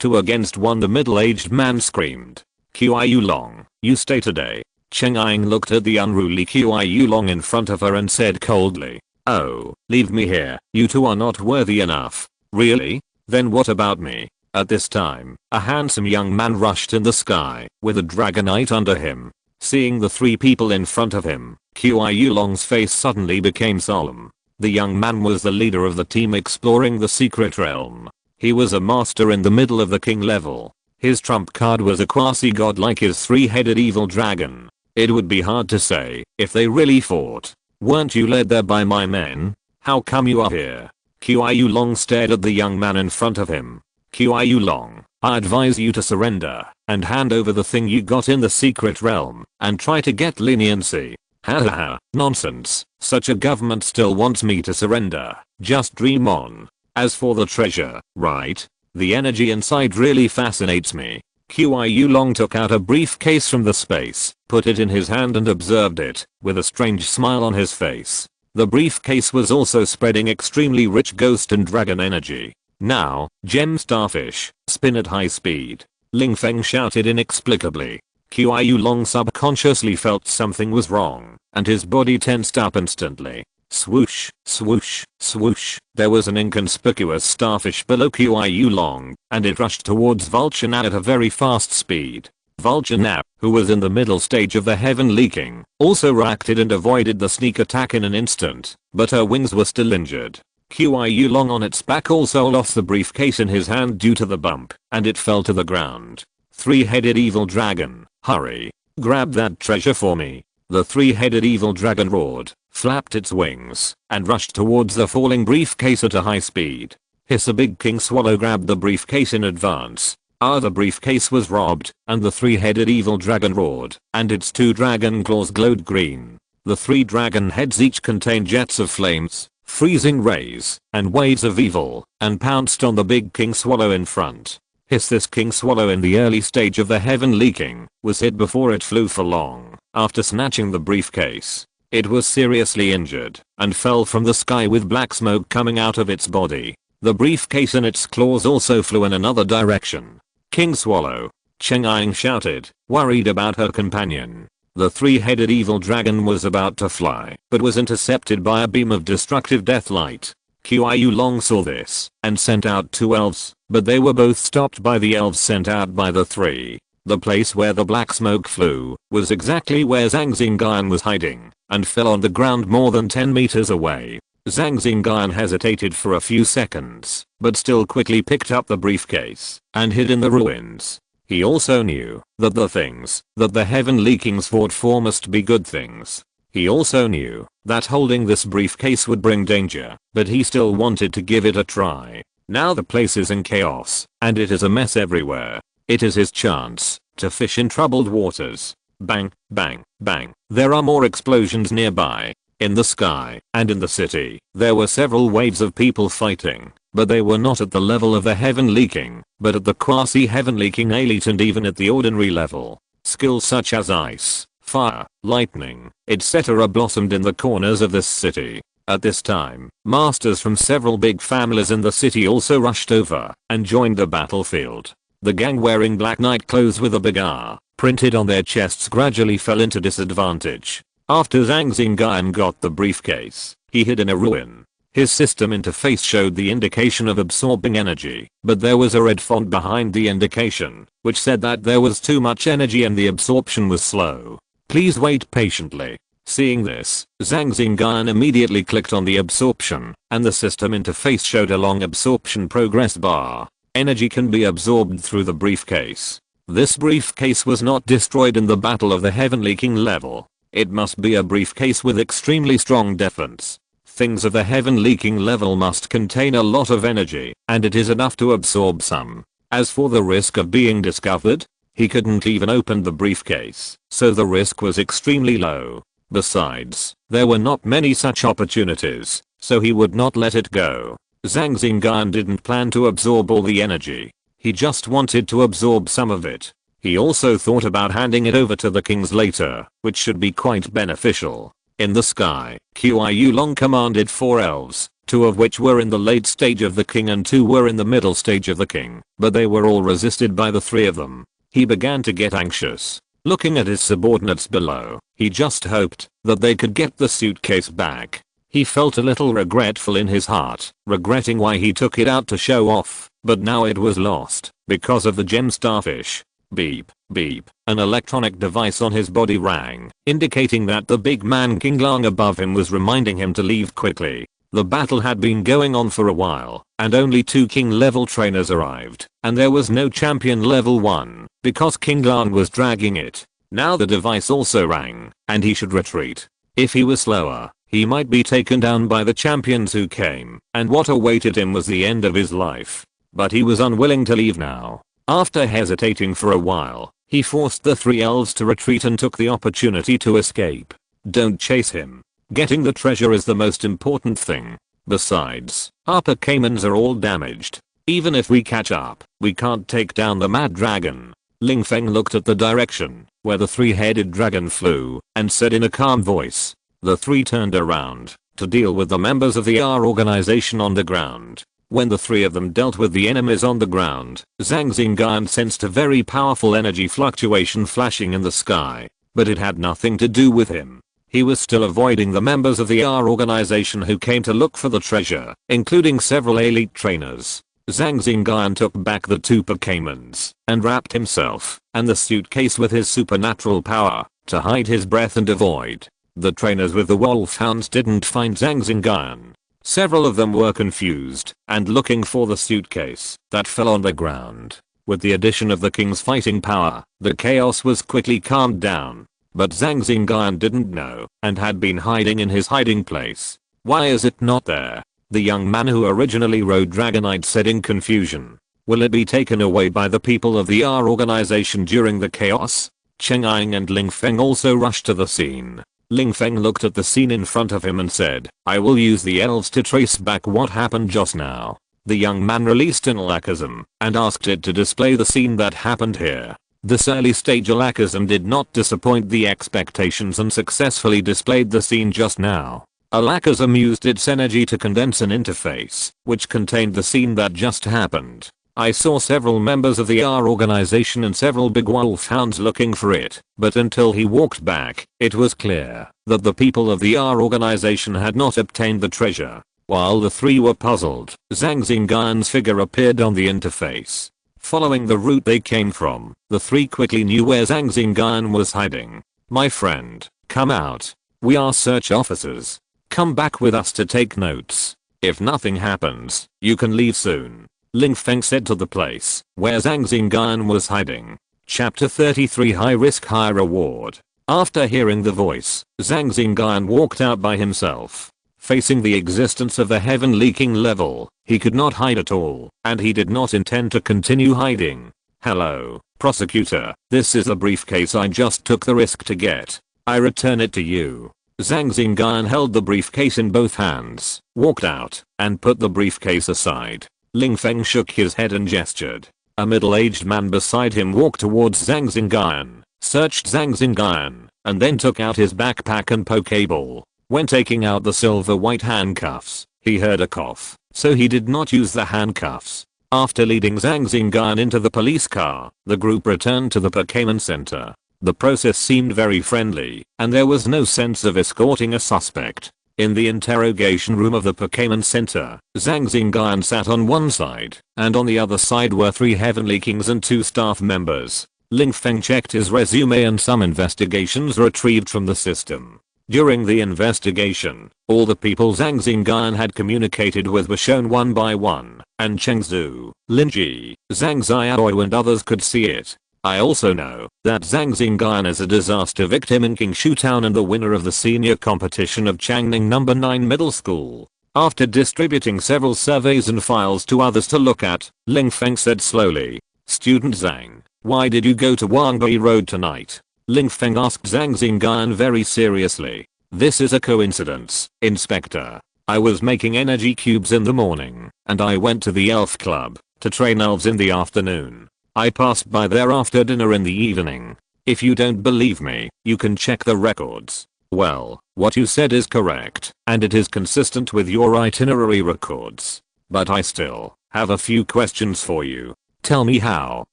2 against 1. The middle-aged man screamed. Qiu Long, you stay today. Cheng Ying looked at the unruly Qiu Long in front of her and said coldly, "Oh, leave me here. You two are not worthy enough." "Really? Then what about me?" At this time, a handsome young man rushed in the sky with a dragonite under him. Seeing the three people in front of him, Qiu Long's face suddenly became solemn. The young man was the leader of the team exploring the secret realm. He was a master in the middle of the king level. His trump card was a quasi-god like his three-headed evil dragon. It would be hard to say if they really fought. "Weren't you led there by my men? How come you are here?" Qiu Long stared at the young man in front of him. "Qiu Long, I advise you to surrender and hand over the thing you got in the secret realm and try to get leniency." "Ha ha ha, nonsense. Such a government still wants me to surrender. Just dream on. As for the treasure, right? The energy inside really fascinates me." Qiu Long took out a briefcase from the space, put it in his hand and observed it, with a strange smile on his face. The briefcase was also spreading extremely rich ghost and dragon energy. "Now, gem starfish, spin at high speed." Ling Feng shouted inexplicably. Qiu Long subconsciously felt something was wrong, and his body tensed up instantly. Swoosh, swoosh, swoosh. There was an inconspicuous starfish below Qiu Long, and it rushed towards Vulture at a very fast speed. Vulture, who was in the middle stage of the heaven leaking, also reacted and avoided the sneak attack in an instant, but her wings were still injured. Qiu Long on its back also lost the briefcase in his hand due to the bump, and it fell to the ground. "Three-headed evil dragon, hurry. Grab that treasure for me." The three-headed evil dragon roared, flapped its wings, and rushed towards the falling briefcase at a high speed. Hiss! A big king swallow grabbed the briefcase in advance. The briefcase was robbed, and the three-headed evil dragon roared, and its two dragon claws glowed green. The three dragon heads each contained jets of flames, freezing rays, and waves of evil, and pounced on the big king swallow in front. This king swallow in the early stage of the heavenly king was hit before it flew for long. After snatching the briefcase, it was seriously injured and fell from the sky with black smoke coming out of its body. The briefcase and its claws also flew in another direction. King Swallow, Zhang Xingyun shouted, worried about her companion. The three-headed evil dragon was about to fly, but was intercepted by a beam of destructive death light. Qiu Long saw this and sent out two elves, but they were both stopped by the elves sent out by the three. The place where the black smoke flew was exactly where Zhang Xingyun was hiding and fell on the ground more than 10 meters away. Zhang Xingyun hesitated for a few seconds, but still quickly picked up the briefcase and hid in the ruins. He also knew that the things that the heavenly kings fought for must be good things. He also knew that holding this briefcase would bring danger, but he still wanted to give it a try. Now the place is in chaos, and it is a mess everywhere. It is his chance to fish in troubled waters. Bang, bang, bang. There are more explosions nearby. In the sky and in the city, there were several waves of people fighting, but they were not at the level of the heavenly king, but at the quasi-heavenly king elite and even at the ordinary level. Skills such as ice, fire, lightning, etc. blossomed in the corners of this city. At this time, masters from several big families in the city also rushed over and joined the battlefield. The gang wearing black knight clothes with a big R printed on their chests gradually fell into disadvantage. After Zhang Xingyun got the briefcase, he hid in a ruin. His system interface showed the indication of absorbing energy, but there was a red font behind the indication, which said that there was too much energy and the absorption was slow. Please wait patiently. Seeing this, Zhang Xingyun immediately clicked on the absorption, and the system interface showed a long absorption progress bar. Energy can be absorbed through the briefcase. This briefcase was not destroyed in the Battle of the Heavenly King level. It must be a briefcase with extremely strong defense. Things of the Heavenly King level must contain a lot of energy, and it is enough to absorb some. As for the risk of being discovered, he couldn't even open the briefcase, so the risk was extremely low. Besides, there were not many such opportunities, so he would not let it go. Zhang Xingyun didn't plan to absorb all the energy. He just wanted to absorb some of it. He also thought about handing it over to the kings later, which should be quite beneficial. In the sky, Qiu Long commanded 4 elves, 2 of which were in the late stage of the king and 2 were in the middle stage of the king, but they were all resisted by the 3 of them. He began to get anxious. Looking at his subordinates below, he just hoped that they could get the suitcase back. He felt a little regretful in his heart, regretting why he took it out to show off, but now it was lost because of the gem starfish. Beep, beep, an electronic device on his body rang, indicating that the big man King Long above him was reminding him to leave quickly. The battle had been going on for a while, and only 2 king level trainers arrived, and there was no champion level 1, because King Long was dragging it. Now the device also rang, and he should retreat. If he was slower, he might be taken down by the champions who came, and what awaited him was the end of his life. But he was unwilling to leave now. After hesitating for a while, he forced the 3 elves to retreat and took the opportunity to escape. Don't chase him. Getting the treasure is the most important thing. Besides, our Pokémons are all damaged. Even if we catch up, we can't take down the mad dragon. Ling Feng looked at the direction where the 3-headed dragon flew and said in a calm voice. The 3 turned around to deal with the members of the R organization on the ground. When the 3 of them dealt with the enemies on the ground, Zhang Xingyun sensed a very powerful energy fluctuation flashing in the sky, but it had nothing to do with him. He was still avoiding the members of the R organization who came to look for the treasure, including several elite trainers. Zhang Xingyun took back the 2 Pokémons and wrapped himself and the suitcase with his supernatural power to hide his breath and avoid. The trainers with the wolfhounds didn't find Zhang Xingyun. Several of them were confused and looking for the suitcase that fell on the ground. With the addition of the king's fighting power, the chaos was quickly calmed down. But Zhang Xingyun didn't know and had been hiding in his hiding place. Why is it not there? The young man who originally rode Dragonite said in confusion. Will it be taken away by the people of the R organization during the chaos? Cheng Ying and Ling Feng also rushed to the scene. Ling Feng looked at the scene in front of him and said, I will use the elves to trace back what happened just now. The young man released an awakens and asked it to display the scene that happened here. This early stage awakens did not disappoint the expectations and successfully displayed the scene just now. Awakens used its energy to condense an interface, which contained the scene that just happened. I saw several members of the R organization and several big wolfhounds looking for it, but until he walked back, it was clear that the people of the R organization had not obtained the treasure. While the three were puzzled, Zhang Xingyun's figure appeared on the interface. Following the route they came from, the three quickly knew where Zhang Xingyun was hiding. My friend, come out. We are search officers. Come back with us to take notes. If nothing happens, you can leave soon. Ling Feng said to the place where Zhang Xingyun was hiding. Chapter 33 High Risk High Reward. After hearing the voice, Zhang Xingyun walked out by himself. Facing the existence of the heaven leaking level, he could not hide at all, and he did not intend to continue hiding. Hello, prosecutor, this is the briefcase I just took the risk to get. I return it to you. Zhang Xingyun held the briefcase in both hands, walked out, and put the briefcase aside. Ling Feng shook his head and gestured. A middle-aged man beside him walked towards Zhang Xingyun, searched Zhang Xingyun, and then took out his backpack and Pokeball. When taking out the silver white handcuffs, he heard a cough, so he did not use the handcuffs. After leading Zhang Xingyun into the police car, the group returned to the Pokémon Center. The process seemed very friendly, and there was no sense of escorting a suspect. In the interrogation room of the Pokémon Center, Zhang Xingyun sat on one side, and on the other side were 3 Heavenly Kings and 2 staff members. Ling Feng checked his resume and some investigations retrieved from the system. During the investigation, all the people Zhang Xingyun had communicated with were shown one by one, and Chengzu, Linji, Zhang Xiaoyu and others could see it. I also know that Zhang Xingyun is a disaster victim in Qingshu Town and the winner of the senior competition of Changning No. 9 Middle School. After distributing several surveys and files to others to look at, Ling Feng said slowly, Student Zhang, why did you go to Wangbei Road tonight? Ling Feng asked Zhang Xingyun very seriously. This is a coincidence, Inspector. I was making energy cubes in the morning, and I went to the elf club to train elves in the afternoon. I passed by there after dinner in the evening. If you don't believe me, you can check the records. Well, what you said is correct, and it is consistent with your itinerary records. But I still have a few questions for you. Tell me, how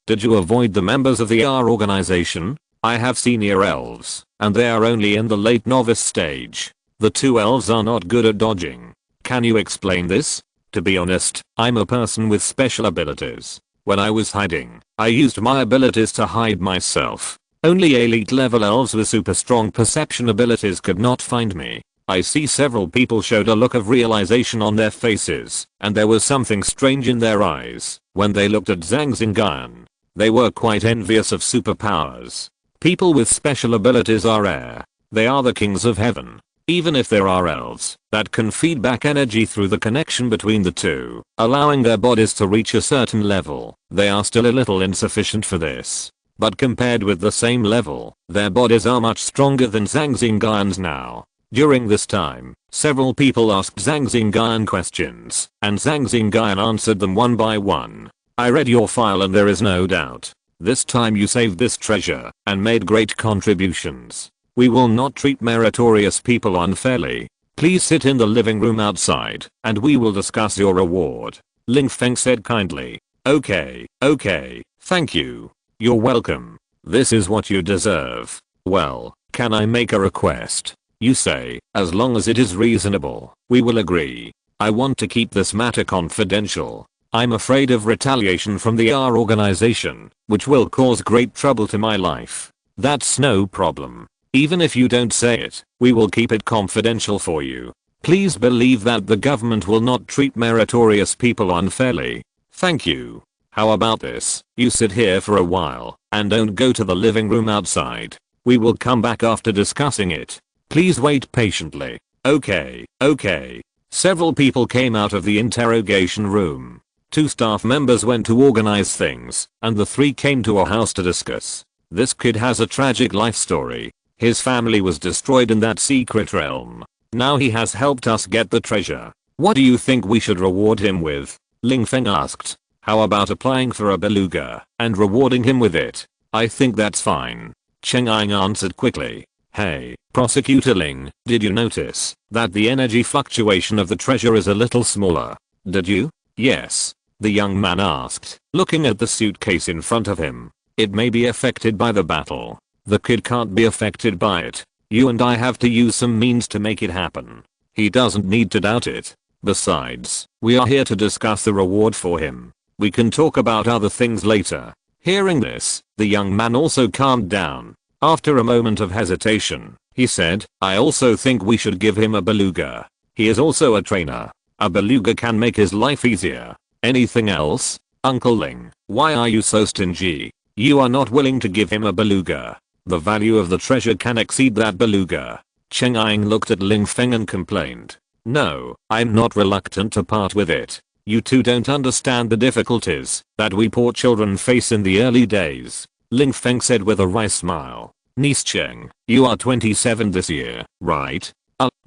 did you avoid the members of the R organization? I have senior elves, and they are only in the late novice stage. The 2 elves are not good at dodging. Can you explain this? To be honest, I'm a person with special abilities. When I was hiding, I used my abilities to hide myself. Only elite level elves with super strong perception abilities could not find me. I see several people showed a look of realization on their faces, and there was something strange in their eyes when they looked at Zhang Xingyun. They were quite envious of superpowers. People with special abilities are rare. They are the kings of heaven. Even if there are elves that can feed back energy through the connection between the two, allowing their bodies to reach a certain level, they are still a little insufficient for this. But compared with the same level, their bodies are much stronger than Zhang Xingyun's now. During this time, several people asked Zhang Xingyun questions, and Zhang Xingyun answered them one by one. I read your file and there is no doubt. This time you saved this treasure and made great contributions. We will not treat meritorious people unfairly. Please sit in the living room outside, and we will discuss your reward. Ling Feng said kindly. Okay, thank you. You're welcome. This is what you deserve. Well, can I make a request? You say, as long as it is reasonable, we will agree. I want to keep this matter confidential. I'm afraid of retaliation from the R organization, which will cause great trouble to my life. That's no problem. Even if you don't say it, we will keep it confidential for you. Please believe that the government will not treat meritorious people unfairly. Thank you. How about this? You sit here for a while, and don't go to the living room outside. We will come back after discussing it. Please wait patiently. Okay. Several people came out of the interrogation room. 2 staff members went to organize things, and the 3 came to a house to discuss. This kid has a tragic life story. His family was destroyed in that secret realm. Now he has helped us get the treasure. What do you think we should reward him with? Ling Feng asked. How about applying for a beluga and rewarding him with it? I think that's fine. Cheng Ying answered quickly. Hey, Prosecutor Ling, did you notice that the energy fluctuation of the treasure is a little smaller? Did you? Yes. The young man asked, looking at the suitcase in front of him. It may be affected by the battle. The kid can't be affected by it. You and I have to use some means to make it happen. He doesn't need to doubt it. Besides, we are here to discuss the reward for him. We can talk about other things later. Hearing this, the young man also calmed down. After a moment of hesitation, he said, I also think we should give him a beluga. He is also a trainer. A beluga can make his life easier. Anything else? Uncle Ling, why are you so stingy? You are not willing to give him a beluga. The value of the treasure can exceed that beluga. Cheng Ying looked at Ling Feng and complained. No, I'm not reluctant to part with it. You two don't understand the difficulties that we poor children face in the early days. Ling Feng said with a wry smile. Niece Cheng, you are 27 this year, right?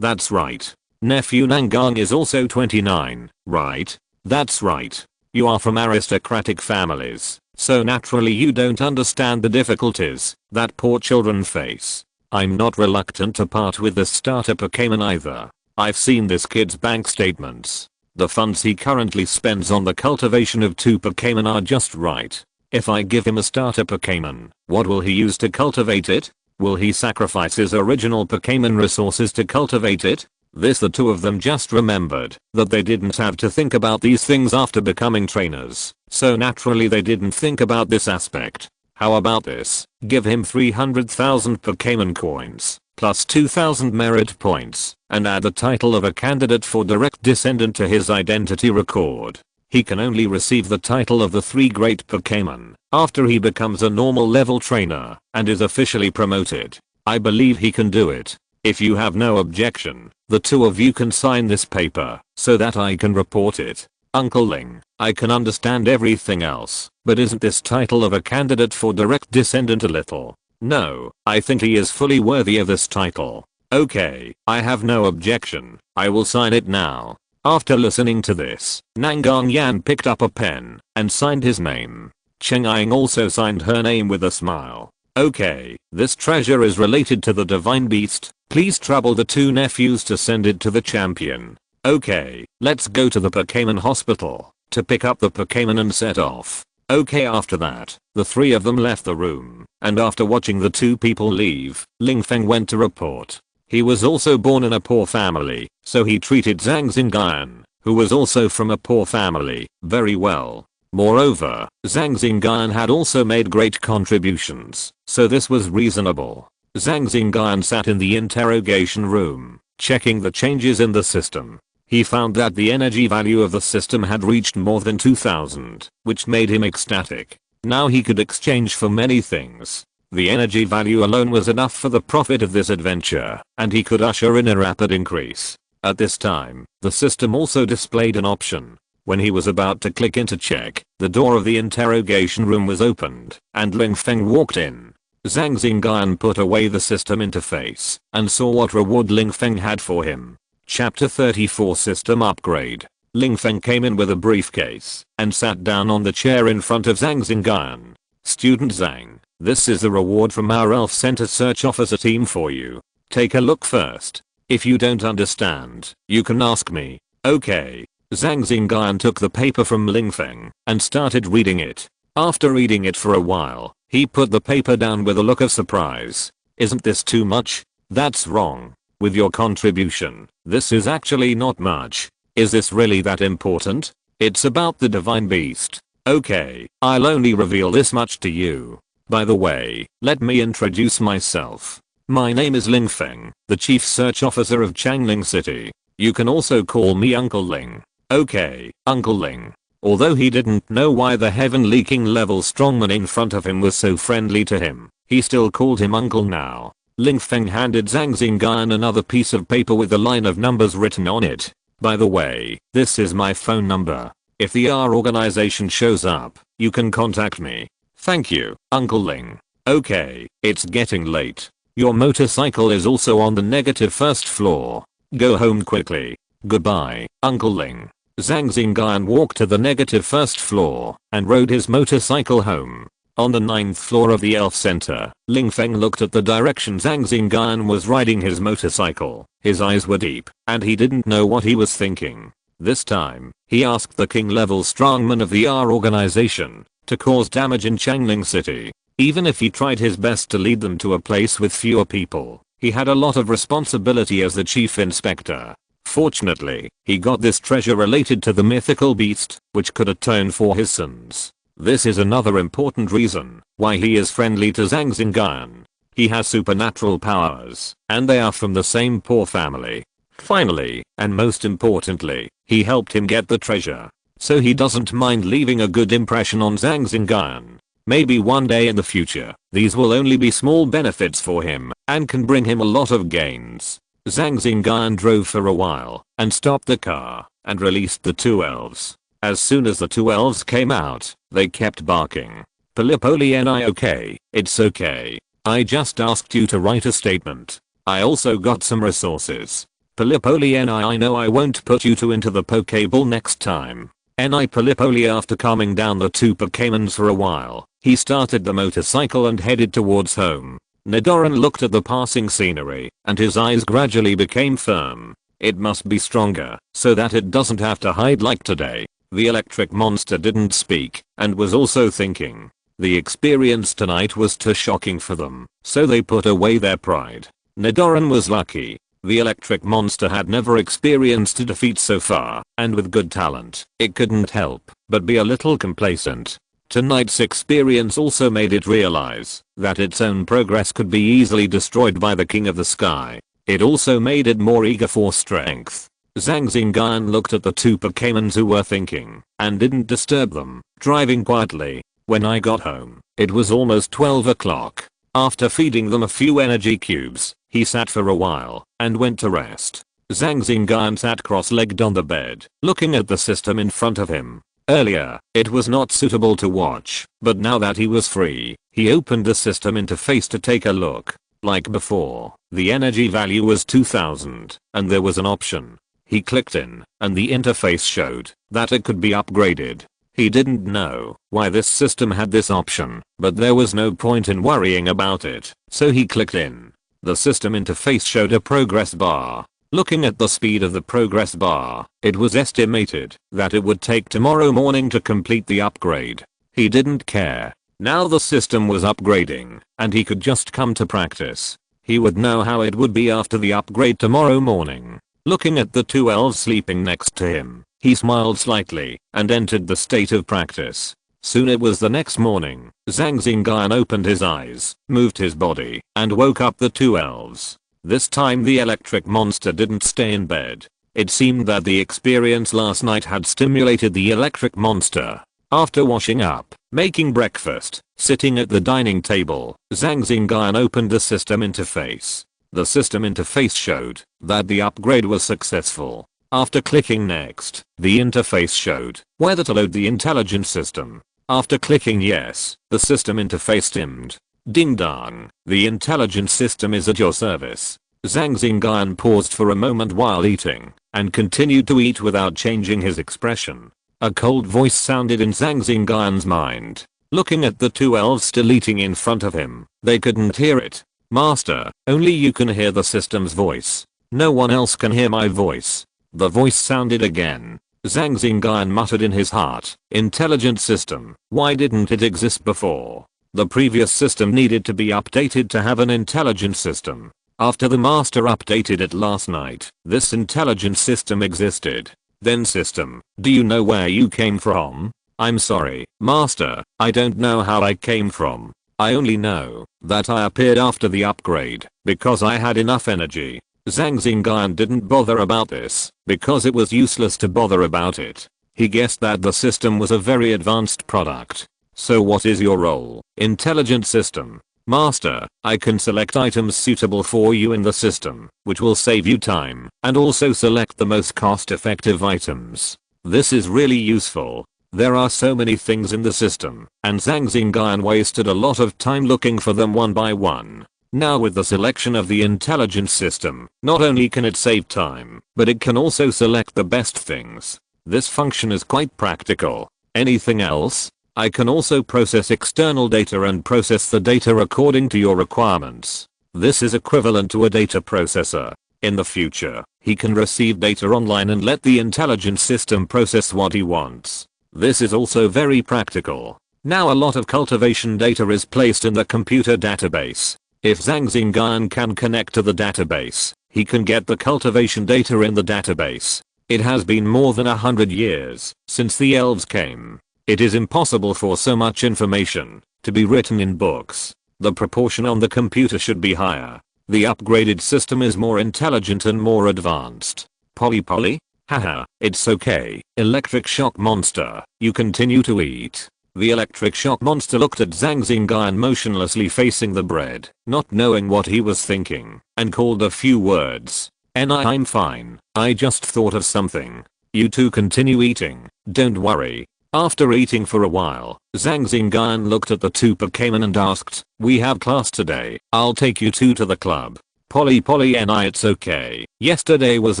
That's right. Nephew Nangang is also 29, right? That's right. You are from aristocratic families, so naturally you don't understand the difficulties that poor children face. I'm not reluctant to part with the starter Pokémon either. I've seen this kid's bank statements. The funds he currently spends on the cultivation of 2 Pokémon are just right. If I give him a starter Pokémon, what will he use to cultivate it? Will he sacrifice his original Pokémon resources to cultivate it? The 2 of them just remembered that they didn't have to think about these things after becoming trainers, so naturally they didn't think about this aspect. How about this? Give him 300,000 Pokémon coins, plus 2,000 merit points, and add the title of a candidate for direct descendant to his identity record. He can only receive the title of the 3 great Pokémon after he becomes a normal level trainer and is officially promoted. I believe he can do it. If you have no objection, the 2 of you can sign this paper so that I can report it. Uncle Ling, I can understand everything else, but isn't this title of a candidate for direct descendant a little? No, I think he is fully worthy of this title. Okay, I have no objection. I will sign it now. After listening to this, Nangang Yan picked up a pen and signed his name. Cheng Ying also signed her name with a smile. Okay, this treasure is related to the divine beast. Please trouble the 2 nephews to send it to the champion. Okay, let's go to the Pokémon hospital to pick up the Pokémon and set off. Okay, after that, the 3 of them left the room, and after watching the 2 people leave, Ling Feng went to report. He was also born in a poor family, so he treated Zhang Xingyun, who was also from a poor family, very well. Moreover, Zhang Xingyun had also made great contributions, so this was reasonable. Zhang Xingyun sat in the interrogation room, checking the changes in the system. He found that the energy value of the system had reached more than 2,000, which made him ecstatic. Now he could exchange for many things. The energy value alone was enough for the profit of this adventure, and he could usher in a rapid increase. At this time, the system also displayed an option. When he was about to click into check, the door of the interrogation room was opened, and Ling Feng walked in. Zhang Xingyun put away the system interface and saw what reward Ling Feng had for him. Chapter 34 System Upgrade. Ling Feng came in with a briefcase and sat down on the chair in front of Zhang Xingyun. Student Zhang, this is the reward from our Elf Center Search Officer team for you. Take a look first. If you don't understand, you can ask me. Okay. Zhang Xingyun took the paper from Ling Feng and started reading it. After reading it for a while, he put the paper down with a look of surprise. Isn't this too much? That's wrong. With your contribution, this is actually not much. Is this really that important? It's about the divine beast. Okay, I'll only reveal this much to you. By the way, let me introduce myself. My name is Ling Feng, the Chief Search Officer of Changling City. You can also call me Uncle Ling. Okay, Uncle Ling. Although he didn't know why the heavenly king level strongman in front of him was so friendly to him, he still called him Uncle now. Ling Feng handed Zhang Xingyun another piece of paper with a line of numbers written on it. By the way, this is my phone number. If the R organization shows up, you can contact me. Thank you, Uncle Ling. Okay, it's getting late. Your motorcycle is also on the negative first floor. Go home quickly. Goodbye, Uncle Ling. Zhang Xingyun walked to the negative first floor and rode his motorcycle home. On the 9th floor of the Elf Center, Ling Feng looked at the direction Zhang Xingyun was riding his motorcycle. His eyes were deep, and he didn't know what he was thinking. This time, he asked the king-level strongman of the R organization to cause damage in Changling City. Even if he tried his best to lead them to a place with fewer people, he had a lot of responsibility as the chief inspector. Fortunately, he got this treasure related to the mythical beast, which could atone for his sins. This is another important reason why he is friendly to Zhang Xingyun. He has supernatural powers, and they are from the same poor family. Finally, and most importantly, he helped him get the treasure. So he doesn't mind leaving a good impression on Zhang Xingyun. Maybe one day in the future, these will only be small benefits for him, and can bring him a lot of gains. Zhang Xingyun drove for a while, and stopped the car, and released the two elves. As soon as the two elves came out, they kept barking. Palipolini okay, it's okay. I just asked you to write a statement. I also got some resources. Palipolini I know I won't put you two into the Pokeball next time. Ni Palipoli after calming down the two Pokemons for a while, he started the motorcycle and headed towards home. Nidoran looked at the passing scenery, and his eyes gradually became firm. It must be stronger, so that it doesn't have to hide like today. The electric monster didn't speak, and was also thinking. The experience tonight was too shocking for them, so they put away their pride. Nidoran was lucky. The electric monster had never experienced a defeat so far, and with good talent, it couldn't help but be a little complacent. Tonight's experience also made it realize that its own progress could be easily destroyed by the King of the Sky. It also made it more eager for strength. Zhang Xingyun looked at the two Pokemons who were thinking, and didn't disturb them, driving quietly. When I got home, it was almost 12 o'clock. After feeding them a few energy cubes, he sat for a while, and went to rest. Zhang Xingyun sat cross-legged on the bed, looking at the system in front of him. Earlier, it was not suitable to watch, but now that he was free, he opened the system interface to take a look. Like before, the energy value was 2000, and there was an option. He clicked in, and the interface showed that it could be upgraded. He didn't know why this system had this option, but there was no point in worrying about it, so he clicked in. The system interface showed a progress bar. Looking at the speed of the progress bar, it was estimated that it would take tomorrow morning to complete the upgrade. He didn't care. Now the system was upgrading, and he could just come to practice. He would know how it would be after the upgrade tomorrow morning. Looking at the two elves sleeping next to him, he smiled slightly and entered the state of practice. Soon it was the next morning. Zhang Xingyun opened his eyes, moved his body, and woke up the two elves. This time the electric monster didn't stay in bed. It seemed that the experience last night had stimulated the electric monster. After washing up, making breakfast, sitting at the dining table, Zhang Xingyun opened the system interface. The system interface showed that the upgrade was successful. After clicking next, the interface showed whether to load the intelligence system. After clicking yes, the system interface dimmed. Ding dong, the intelligence system is at your service. Zhang Xingyun paused for a moment while eating, and continued to eat without changing his expression. A cold voice sounded in Zhang Xingyun's mind. Looking at the two elves still eating in front of him, they couldn't hear it. Master, only you can hear the system's voice. No one else can hear my voice. The voice sounded again. Zhang Xingyun muttered in his heart, intelligent system, why didn't it exist before? The previous system needed to be updated to have an intelligent system. After the master updated it last night, this intelligent system existed. Then system, do you know where you came from? I'm sorry, master, I don't know how I came from. I only know that I appeared after the upgrade because I had enough energy. Zhang Xingyun didn't bother about this because it was useless to bother about it. He guessed that the system was a very advanced product. So what is your role? Intelligent system. Master, I can select items suitable for you in the system, which will save you time, and also select the most cost-effective items. This is really useful. There are so many things in the system, and Zhang Xingyun wasted a lot of time looking for them one by one. Now with the selection of the intelligence system, not only can it save time, but it can also select the best things. This function is quite practical. Anything else? I can also process external data and process the data according to your requirements. This is equivalent to a data processor. In the future, he can receive data online and let the intelligence system process what he wants. This is also very practical. Now a lot of cultivation data is placed in the computer database. If Zhang Xingyun can connect to the database, he can get the cultivation data in the database. It has been more than 100 years since the elves came. It is impossible for so much information to be written in books. The proportion on the computer should be higher. The upgraded system is more intelligent and more advanced. Polly? Haha, it's okay. Electric shock monster, you continue to eat. The electric shock monster looked at Zhang Xingyun motionlessly facing the bread, not knowing what he was thinking, and called a few words. I'm fine, I just thought of something. You two continue eating, don't worry. After eating for a while, Zhang Xingyun looked at the two Pokémon and asked, we have class today, I'll take you two to the club. Polly it's okay, yesterday was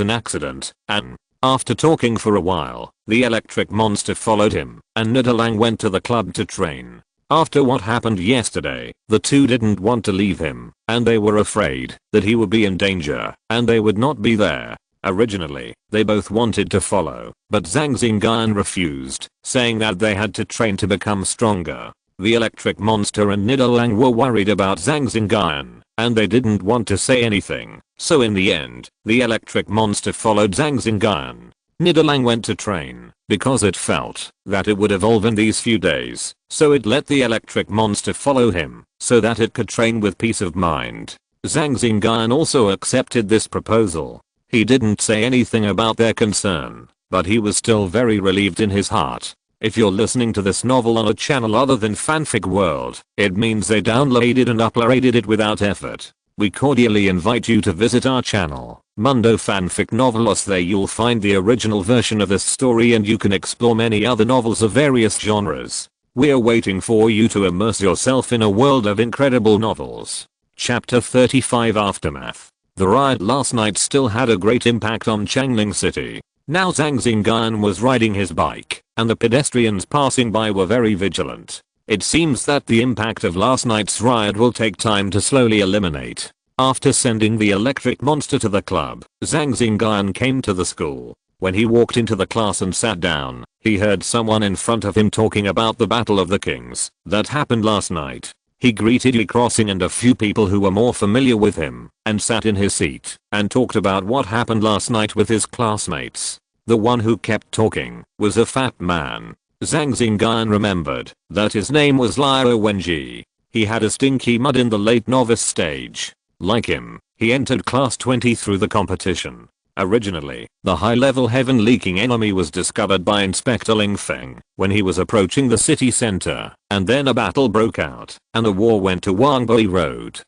an accident, and after talking for a while, the electric monster followed him, and Nidalang went to the club to train. After what happened yesterday, the two didn't want to leave him, and they were afraid that he would be in danger, and they would not be there. Originally, they both wanted to follow, but Zhang Xingyun refused, saying that they had to train to become stronger. The electric monster and Nidalang were worried about Zhang Xingyun, and they didn't want to say anything, so in the end, the electric monster followed Zhang Xingyun. Nidalang went to train, because it felt that it would evolve in these few days, so it let the electric monster follow him, so that it could train with peace of mind. Zhang Xingyun also accepted this proposal. He didn't say anything about their concern, but he was still very relieved in his heart. If you're listening to this novel on a channel other than Fanfic World, it means they downloaded and uploaded it without effort. We cordially invite you to visit our channel, Mundo Fanfic Novelos. There you'll find the original version of this story and you can explore many other novels of various genres. We're waiting for you to immerse yourself in a world of incredible novels. Chapter 35 Aftermath. The riot last night still had a great impact on Changling City. Now Zhang Xingyun was riding his bike, and the pedestrians passing by were very vigilant. It seems that the impact of last night's riot will take time to slowly eliminate. After sending the electric monster to the club, Zhang Xingyun came to the school. When he walked into the class and sat down, he heard someone in front of him talking about the Battle of the Kings that happened last night. He greeted Yi Crossing and a few people who were more familiar with him, and sat in his seat, and talked about what happened last night with his classmates. The one who kept talking was a fat man. Zhang Xingyun remembered that his name was Liao Wenji. He had a stinky mud in the late novice stage. Like him, he entered class 20 through the competition. Originally, the high-level heaven-leaking enemy was discovered by Inspector Ling Feng when he was approaching the city center, and then a battle broke out, and a war went to Wangbei Road.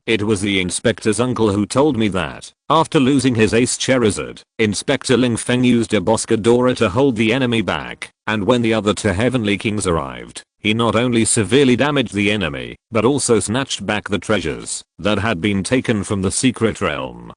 It was the inspector's uncle who told me that, after losing his ace Charizard, Inspector Ling Feng used a Boscadora to hold the enemy back, and when the other two Heavenly Kings arrived, he not only severely damaged the enemy, but also snatched back the treasures that had been taken from the secret realm.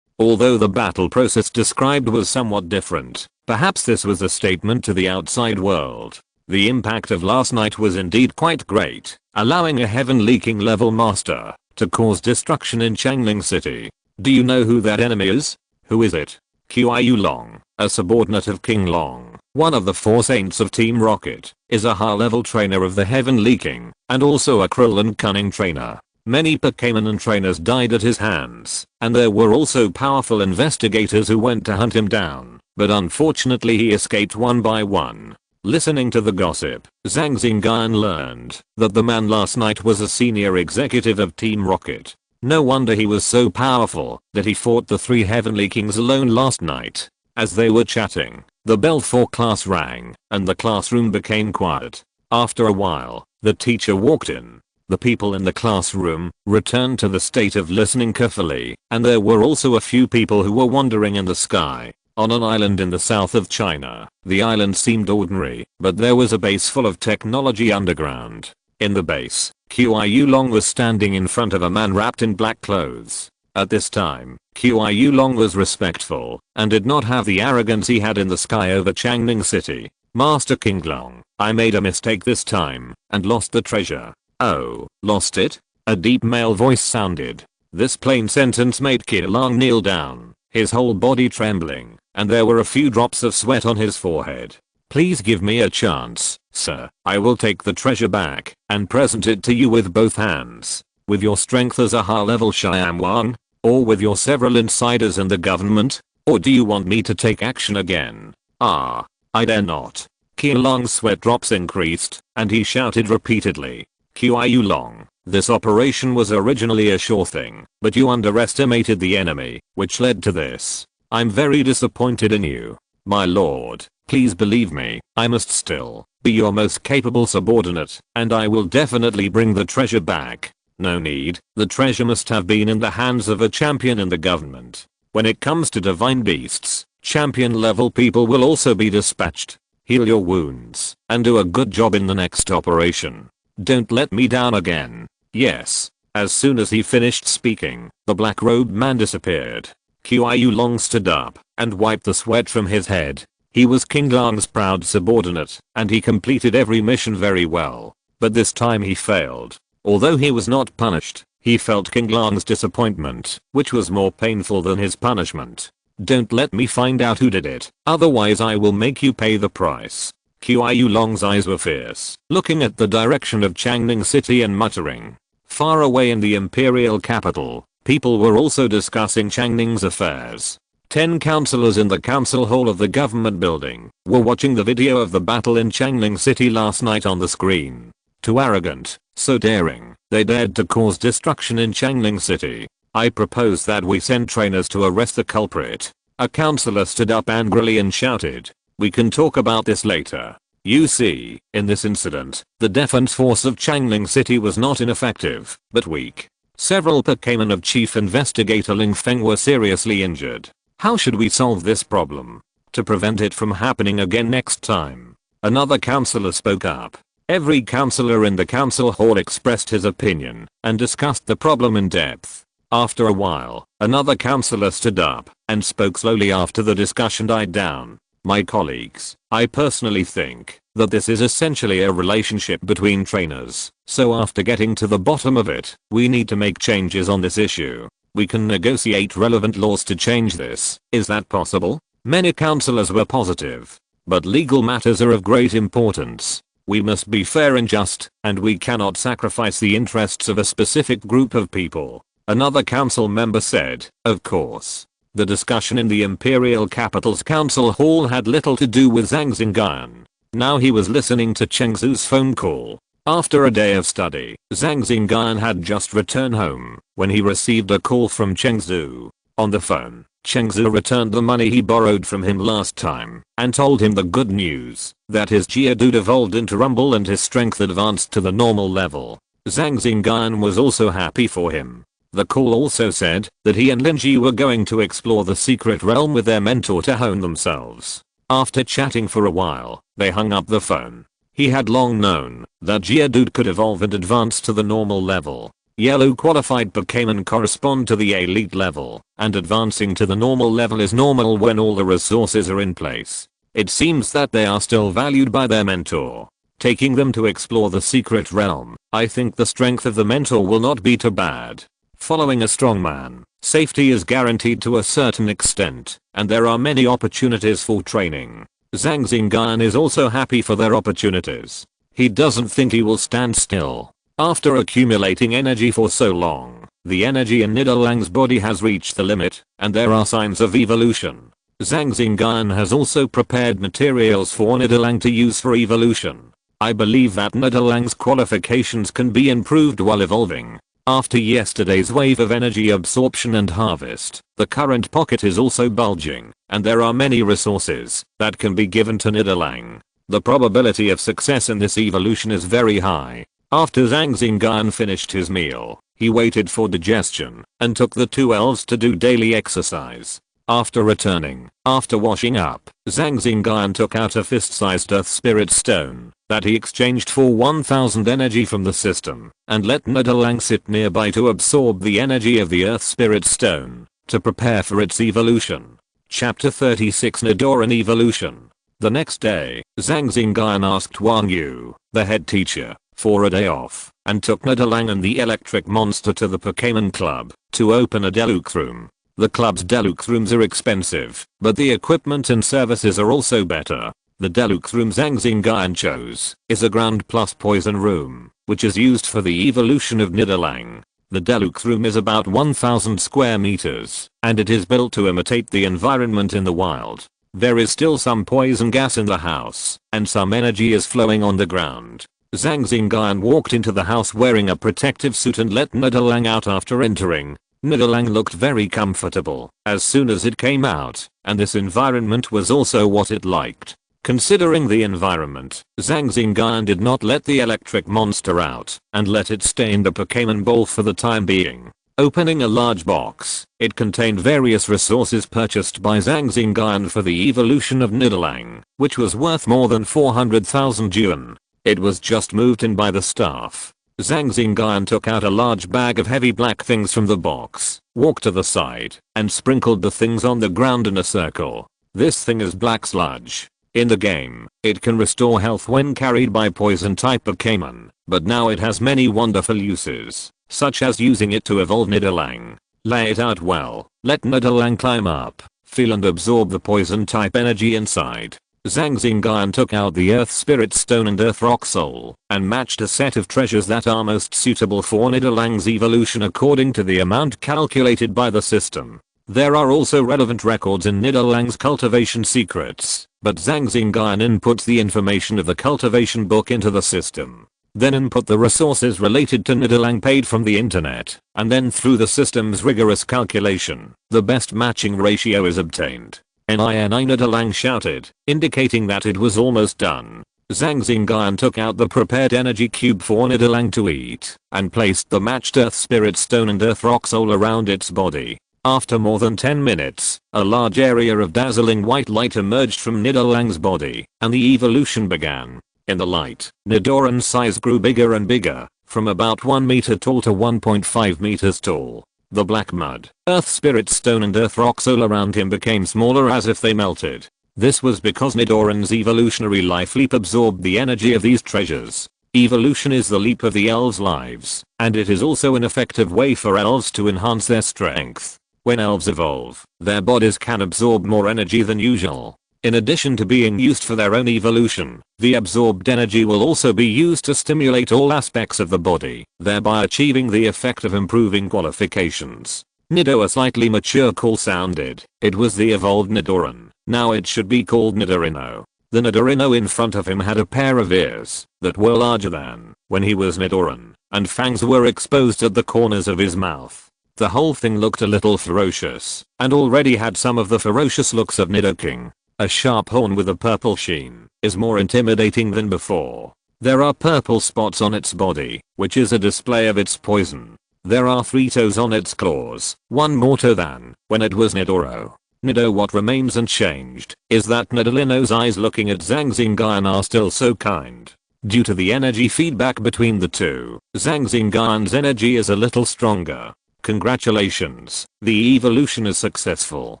Although the battle process described was somewhat different, perhaps this was a statement to the outside world. The impact of last night was indeed quite great, allowing a Heavenly King level master to cause destruction in Changling City. Do you know who that enemy is? Who is it? Qiu Long, a subordinate of King Long, one of the 4 saints of Team Rocket, is a high-level trainer of the Heavenly King, and also a cruel and cunning trainer. Many Pokémon and trainers died at his hands, and there were also powerful investigators who went to hunt him down, but unfortunately he escaped one by one. Listening to the gossip, Zhang Xingyun learned that the man last night was a senior executive of Team Rocket. No wonder he was so powerful that he fought the 3 Heavenly Kings alone last night. As they were chatting, the bell for class rang, and the classroom became quiet. After a while, the teacher walked in. The people in the classroom returned to the state of listening carefully, and there were also a few people who were wandering in the sky. on an island in the south of China. The island seemed ordinary, but there was a base full of technology underground. In the base, Qiu Long was standing in front of a man wrapped in black clothes. At this time, Qiu Long was respectful and did not have the arrogance he had in the sky over Changning City. Master King Long, I made a mistake this time and lost the treasure. Oh, lost it? A deep male voice sounded. This plain sentence made Qiu Long kneel down, his whole body trembling, and there were a few drops of sweat on his forehead. Please give me a chance, sir. I will take the treasure back and present it to you with both hands. With your strength as a high-level Xian Wang, or with your several insiders in the government, or do you want me to take action again? I dare not. Qiu Long's sweat drops increased, and he shouted repeatedly. Qiu Long, this operation was originally a sure thing, but you underestimated the enemy, which led to this. I'm very disappointed in you. My lord, please believe me, I must still be your most capable subordinate, and I will definitely bring the treasure back. No need, the treasure must have been in the hands of a champion in the government. When it comes to divine beasts, champion level people will also be dispatched. Heal your wounds, and do a good job in the next operation. Don't let me down again. Yes. As soon as he finished speaking, the black-robed man disappeared. Qiu Long stood up and wiped the sweat from his head. He was King Long's proud subordinate, and he completed every mission very well. But this time he failed. Although he was not punished, he felt King Long's disappointment, which was more painful than his punishment. Don't let me find out who did it, otherwise I will make you pay the price. Qiu Long's eyes were fierce, looking at the direction of Changning City and muttering. Far away in the imperial capital, people were also discussing Changning's affairs. 10 councillors in the council hall of the government building were watching the video of the battle in Changning City last night on the screen. Too arrogant, so daring, they dared to cause destruction in Changning City. I propose that we send trainers to arrest the culprit. A councillor stood up angrily and shouted. We can talk about this later. You see, in this incident, the defense force of Changning City was not ineffective, but weak. Several Pokémon of Chief Investigator Ling Feng were seriously injured. How should we solve this problem? To prevent it from happening again next time. Another councillor spoke up. Every councillor in the council hall expressed his opinion and discussed the problem in depth. After a while, another councillor stood up and spoke slowly after the discussion died down. My colleagues, I personally think that this is essentially a relationship between trainers, so after getting to the bottom of it, we need to make changes on this issue. We can negotiate relevant laws to change this. Is that possible? Many councillors were positive. But legal matters are of great importance. We must be fair and just, and we cannot sacrifice the interests of a specific group of people. Another council member said, of course. The discussion in the Imperial Capital's council hall had little to do with Zhang Xingyun. Now he was listening to Cheng Zhu's phone call. After a day of study, Zhang Xingyun had just returned home when he received a call from Cheng Zhu. On the phone, Cheng Zhu returned the money he borrowed from him last time and told him the good news that his Geodude evolved into Rumble and his strength advanced to the normal level. Zhang Xingyun was also happy for him. The call also said that he and Linji were going to explore the secret realm with their mentor to hone themselves. After chatting for a while, they hung up the phone. He had long known that Geodude could evolve and advance to the normal level. Yellow qualified Pokémon correspond to the elite level, and advancing to the normal level is normal when all the resources are in place. It seems that they are still valued by their mentor. Taking them to explore the secret realm, I think the strength of the mentor will not be too bad. Following a strong man, safety is guaranteed to a certain extent, and there are many opportunities for training. Zhang Xingyun is also happy for their opportunities. He doesn't think he will stand still. After accumulating energy for so long, the energy in Nidalang's body has reached the limit, and there are signs of evolution. Zhang Xingyun has also prepared materials for Nidalang to use for evolution. I believe that Nidalang's qualifications can be improved while evolving. After yesterday's wave of energy absorption and harvest, the current pocket is also bulging, and there are many resources that can be given to Nidalang. The probability of success in this evolution is very high. After Zhang Xingyun finished his meal, he waited for digestion and took the 2 elves to do daily exercise. After returning, after washing up, Zhang Xingyun took out a fist-sized Earth Spirit Stone that he exchanged for 1000 energy from the system and let Nidalang sit nearby to absorb the energy of the Earth Spirit Stone to prepare for its evolution. Chapter 36 Nidoran Evolution. The next day, Zhang Xingyun asked Wang Yu, the head teacher, for a day off and took Nidalang and the electric monster to the Pokémon Club to open a Deluxe room. The club's Deluxe rooms are expensive, but the equipment and services are also better. The Deluxe room Zhang Xingyun chose is a Ground Plus Poison room, which is used for the evolution of Nidalang. The Deluxe room is about 1000 square meters, and it is built to imitate the environment in the wild. There is still some poison gas in the house, and some energy is flowing on the ground. Zhang Xingyun walked into the house wearing a protective suit and let Nidalang out after entering. Nidalang looked very comfortable as soon as it came out, and this environment was also what it liked. Considering the environment, Zhang Xingyun did not let the electric monster out and let it stay in the Pokémon Ball for the time being. Opening a large box, it contained various resources purchased by Zhang Xingyun for the evolution of Nidalang, which was worth more than 400,000 yuan. It was just moved in by the staff. Zhang Xingyun took out a large bag of heavy black things from the box, walked to the side, and sprinkled the things on the ground in a circle. This thing is black sludge. In the game, it can restore health when carried by poison type Pokémon, but now it has many wonderful uses, such as using it to evolve Nidalang. Lay it out well, let Nidalang climb up, feel and absorb the poison type energy inside. Zhang Xingyun took out the Earth Spirit Stone and Earth Rock Soul and matched a set of treasures that are most suitable for Nidalang's evolution according to the amount calculated by the system. There are also relevant records in Nidalang's cultivation secrets, but Zhang Xingyun inputs the information of the cultivation book into the system. Then input the resources related to Nidalang paid from the internet, and then through the system's rigorous calculation, the best matching ratio is obtained. NINI Nidalang shouted, indicating that it was almost done. Zhang Xingyun took out the prepared energy cube for Nidalang to eat, and placed the matched Earth Spirit Stone and Earth Rock Soul around its body. After more than 10 minutes, a large area of dazzling white light emerged from Nidalang's body, and the evolution began. In the light, Nidoran's size grew bigger and bigger, from about 1 meter tall to 1.5 meters tall. The black mud, Earth Spirit Stone and Earth Rock Soul around him became smaller as if they melted. This was because Nidoran's evolutionary life leap absorbed the energy of these treasures. Evolution is the leap of the elves' lives, and it is also an effective way for elves to enhance their strength. When elves evolve, their bodies can absorb more energy than usual. In addition to being used for their own evolution, the absorbed energy will also be used to stimulate all aspects of the body, thereby achieving the effect of improving qualifications. Nido, a slightly mature call sounded. It was the evolved Nidoran. Now it should be called Nidorino. The Nidorino in front of him had a pair of ears that were larger than when he was Nidoran, and fangs were exposed at the corners of his mouth. The whole thing looked a little ferocious, and already had some of the ferocious looks of Nidoking. A sharp horn with a purple sheen is more intimidating than before. There are purple spots on its body, which is a display of its poison. There are 3 toes on its claws, 1 more toe than when it was Nidoro. Nido, what remains unchanged is that Nidorino's eyes looking at Zhang Xingyun are still so kind. Due to the energy feedback between the two, Zhang Xingyun's energy is a little stronger. Congratulations, the evolution is successful.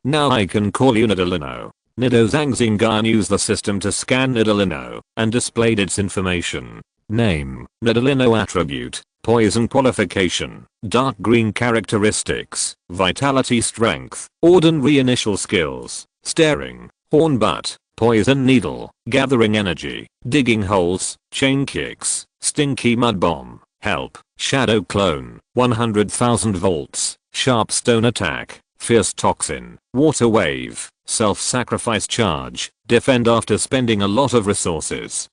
Now I can call you Nidorino. Nido. Zhang Xingyun used the system to scan Nidorino and displayed its information. Name, Nidorino. Attribute, poison. Qualification, dark green. Characteristics, vitality, strength. Ordinary. Initial skills, staring, horn butt, poison needle, gathering energy, digging holes, chain kicks, stinky mud bomb, help, shadow clone, 100,000 volts, sharp stone attack, fierce toxin, water wave, self-sacrifice charge, defend after spending a lot of resources.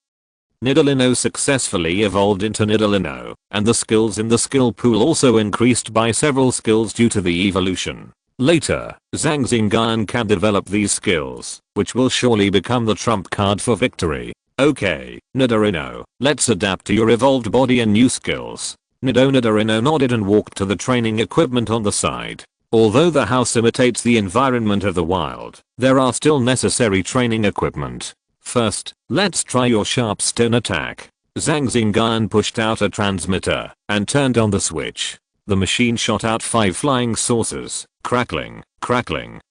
Nidorino successfully evolved into Nidorino, and the skills in the skill pool also increased by several skills due to the evolution. Later, Zhang Xingyun can develop these skills, which will surely become the trump card for victory. Okay, Nidorino, let's adapt to your evolved body and new skills. Nidorino nodded and walked to the training equipment on the side. Although the house imitates the environment of the wild, there are still necessary training equipment. First, let's try your sharp stone attack. Zhang Xingyun pushed out a transmitter and turned on the switch. The machine shot out 5 flying saucers, crackling,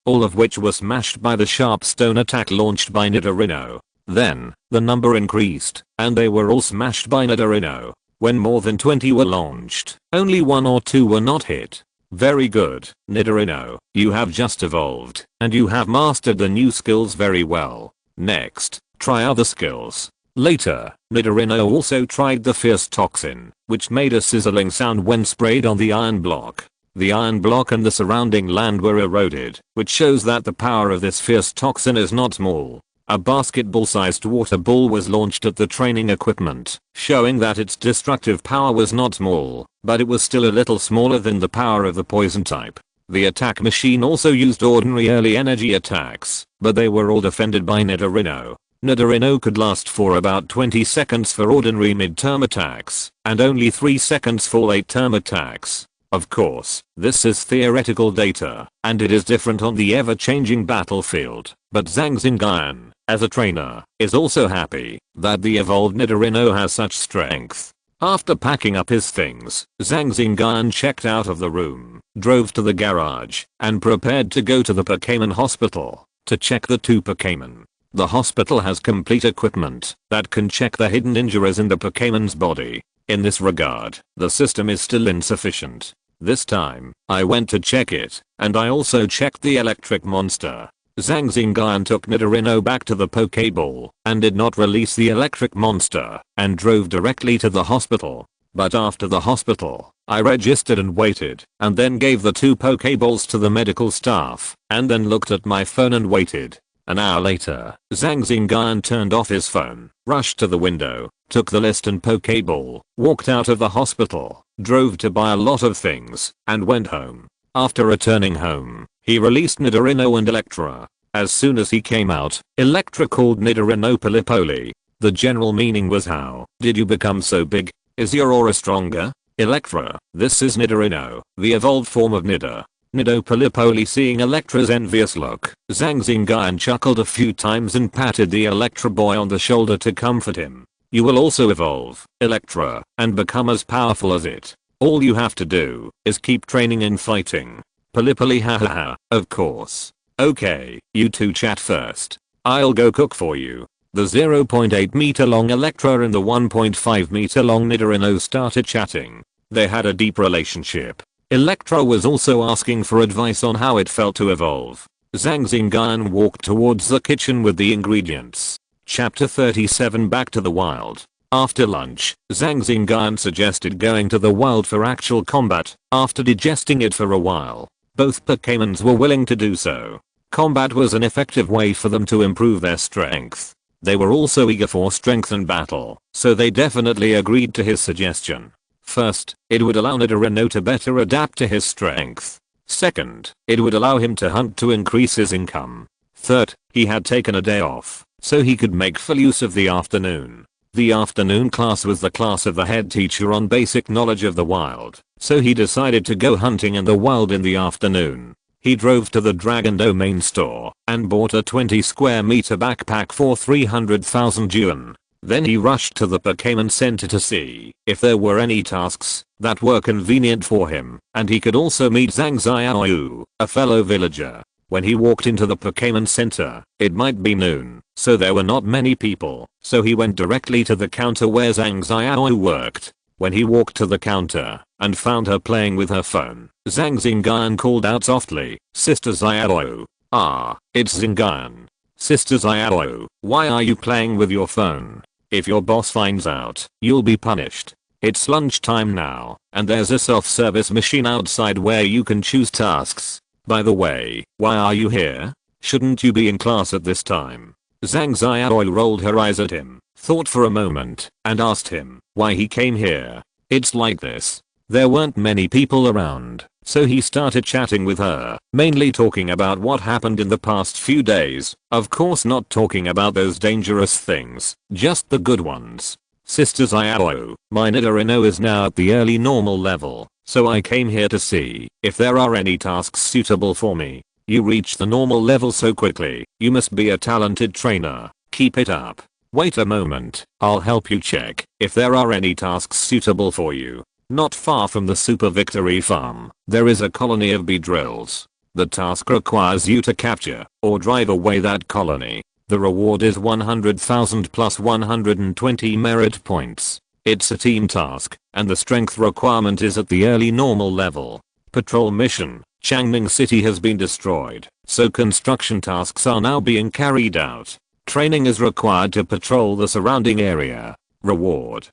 all of which were smashed by the sharp stone attack launched by Nidorino. Then, the number increased, and they were all smashed by Nidorino. When more than 20 were launched, only 1 or 2 were not hit. Very good, Nidorino, you have just evolved, and you have mastered the new skills very well. Next, try other skills. Later, Nidorino also tried the fierce toxin, which made a sizzling sound when sprayed on the iron block. The iron block and the surrounding land were eroded, which shows that the power of this fierce toxin is not small. A basketball-sized water ball was launched at the training equipment, showing that its destructive power was not small, but it was still a little smaller than the power of the poison type. The attack machine also used ordinary early energy attacks, but they were all defended by Nidorino. Nidorino could last for about 20 seconds for ordinary mid-term attacks, and only 3 seconds for late-term attacks. Of course, this is theoretical data, and it is different on the ever-changing battlefield, but Zhang Xingyun, as a trainer, is also happy that the evolved Nidorino has such strength. After packing up his things, Zhang Xingyun checked out of the room, drove to the garage, and prepared to go to the Pokémon hospital to check the 2 Pokémon. The hospital has complete equipment that can check the hidden injuries in the Pokémon's body. In this regard, the system is still insufficient. This time, I went to check it, and I also checked the electric monster. Zhang Xingyun took Nidorino back to the Pokéball and did not release the electric monster and drove directly to the hospital. But after the hospital, I registered and waited, and then gave the 2 Pokéballs to the medical staff, and then looked at my phone and waited. An hour later, Zhang Xingyun turned off his phone, rushed to the window, took the list and Pokéball, walked out of the hospital, drove to buy a lot of things, and went home. After returning home, he released Nidorino and Electra. As soon as he came out, Electra called Nidorino Pilipoli. The general meaning was, how did you become so big? Is your aura stronger? Electra, this is Nidorino, the evolved form of Nida. Nido Pilipoli, seeing Electra's envious look, Zhang Xingyun chuckled a few times and patted the Electra boy on the shoulder to comfort him. You will also evolve, Electra, and become as powerful as it. All you have to do is keep training and fighting. Pilipoli, hahaha, of course. Okay, you 2 chat first. I'll go cook for you. The 0.8 meter long Electra and the 1.5 meter long Nidorino started chatting. They had a deep relationship. Electra was also asking for advice on how it felt to evolve. Zhang Xingyun walked towards the kitchen with the ingredients. Chapter 37, Back to the Wild. After lunch, Zhang Xingyun suggested going to the wild for actual combat. After digesting it for a while, both Pokémons were willing to do so. Combat was an effective way for them to improve their strength. They were also eager for strength and battle, so they definitely agreed to his suggestion. First, it would allow Nidorino to better adapt to his strength. Second, it would allow him to hunt to increase his income. Third, he had taken a day off, so he could make full use of the afternoon. The afternoon class was the class of the head teacher on basic knowledge of the wild, so he decided to go hunting in the wild in the afternoon. He drove to the Dragon Domain store and bought a 20 square meter backpack for 300,000 yuan. Then he rushed to the Pokémon Center to see if there were any tasks that were convenient for him, and he could also meet Zhang Xiaoyu, a fellow villager. When he walked into the Pokémon Center, it might be noon, so there were not many people, so he went directly to the counter where Zhang Xiaoyu worked. When he walked to the counter and found her playing with her phone, Zhang Xingyun called out softly, "Sister Xiaoyu." "Ah, it's Xingyun. Sister Xiaoyu, why are you playing with your phone? If your boss finds out, you'll be punished. It's lunchtime now, and there's a self-service machine outside where you can choose tasks. By the way, why are you here? Shouldn't you be in class at this time?" Zhang Xiaoyu rolled her eyes at him, thought for a moment, and asked him why he came here. It's like this. There weren't many people around, so he started chatting with her, mainly talking about what happened in the past few days, of course not talking about those dangerous things, just the good ones. "Sister Xiaoyu, my Nidorino is now at the early normal level, so I came here to see if there are any tasks suitable for me. You reached the normal level so quickly. You must be a talented trainer. Keep it up. Wait a moment. I'll help you check if there are any tasks suitable for you. Not far from the Super Victory Farm, there is a colony of beedrills. The task requires you to capture or drive away that colony. The reward is 100,000 plus 120 merit points. It's a team task, and the strength requirement is at the early normal level. Patrol mission. Changning City has been destroyed, so construction tasks are now being carried out. Training is required to patrol the surrounding area. Reward: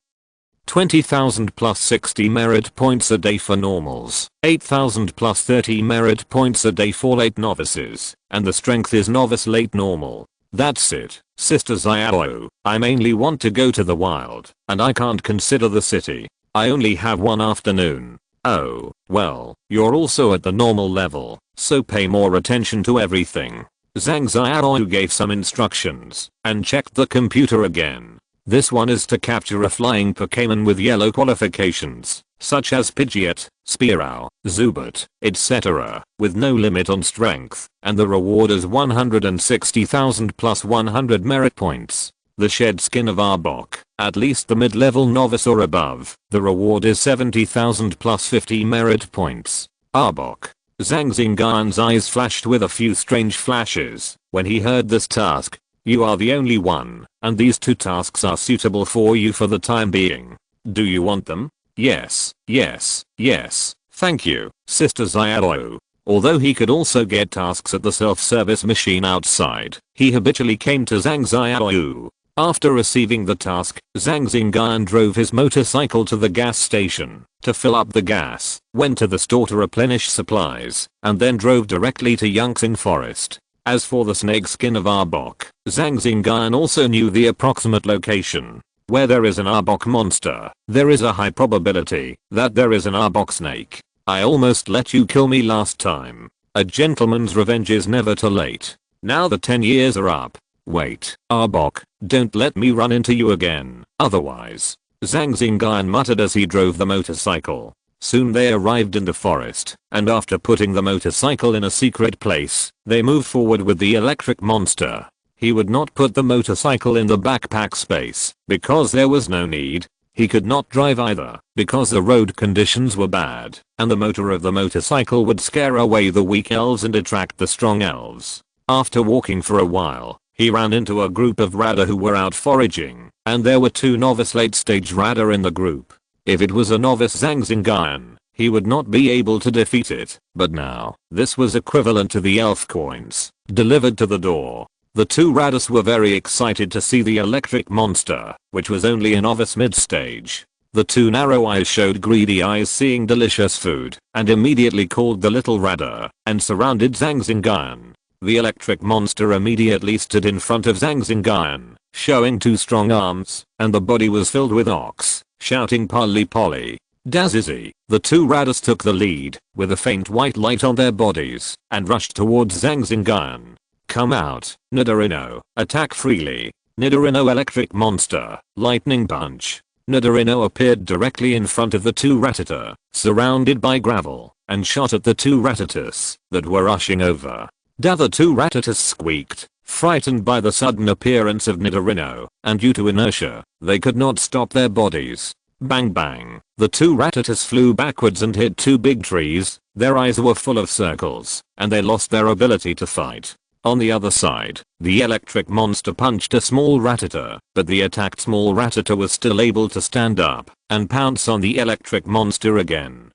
20,000 plus 60 merit points a day for normals, 8,000 plus 30 merit points a day for late novices, and the strength is novice late normal. That's it, Sister Xiao. I mainly want to go to the wild, and I can't consider the city. I only have one afternoon. Oh, well, you're also at the normal level, so pay more attention to everything. Zhang Xingyun gave some instructions and checked the computer again. This one is to capture a flying Pokémon with yellow qualifications, such as Pidgeot, Spearow, Zubat, etc., with no limit on strength, and the reward is 160,000 plus 100 merit points. The shed skin of Arbok, at least the mid-level novice or above. The reward is 70,000 plus 50 merit points. Arbok. Zhang Xingyun's eyes flashed with a few strange flashes when he heard this task. You are the only one, and these two tasks are suitable for you for the time being. Do you want them? Yes, yes, yes. Thank you, Sister Xiao. Although he could also get tasks at the self-service machine outside, he habitually came to Zhang Xiao. After receiving the task, Zhang Xingyun drove his motorcycle to the gas station to fill up the gas, went to the store to replenish supplies, and then drove directly to Yangtze Forest. As for the snake skin of Arbok, Zhang Xingyun also knew the approximate location. Where there is an Arbok monster, there is a high probability that there is an Arbok snake. I almost let you kill me last time. A gentleman's revenge is never too late. Now the 10 years are up. Wait, Arbok, don't let me run into you again, otherwise. Zhang Xingyun muttered as he drove the motorcycle. Soon they arrived in the forest, and after putting the motorcycle in a secret place, they moved forward with the electric monster. He would not put the motorcycle in the backpack space, because there was no need. He could not drive either, because the road conditions were bad, and the motor of the motorcycle would scare away the weak elves and attract the strong elves. After walking for a while, he ran into a group of Radar who were out foraging, and there were 2 novice late stage Radar in the group. If it was a novice Zhang Xingyun, he would not be able to defeat it, but now, this was equivalent to the elf coins, delivered to the door. The 2 Radars were very excited to see the electric monster, which was only a novice mid-stage. The 2 narrow eyes showed greedy eyes seeing delicious food, and immediately called the little Radar, and surrounded Zhang Xingyun. The electric monster immediately stood in front of Zhang Xingyun, showing 2 strong arms, and the body was filled with ox, shouting Polly Polly, Dazizi. The 2 Radars took the lead, with a faint white light on their bodies, and rushed towards Zhang Xingyun. Come out, Nidorino, attack freely. Nidorino electric monster, lightning punch. Nidorino appeared directly in front of the 2 Rattata, surrounded by gravel, and shot at the 2 Rattatas that were rushing over. The 2 Rattatas squeaked, frightened by the sudden appearance of Nidorino, and due to inertia, they could not stop their bodies. Bang bang, the 2 Rattatas flew backwards and hit 2 big trees. Their eyes were full of circles, and they lost their ability to fight. On the other side, the electric monster punched a small Rattata, but the attacked small Rattata was still able to stand up and pounce on the electric monster again.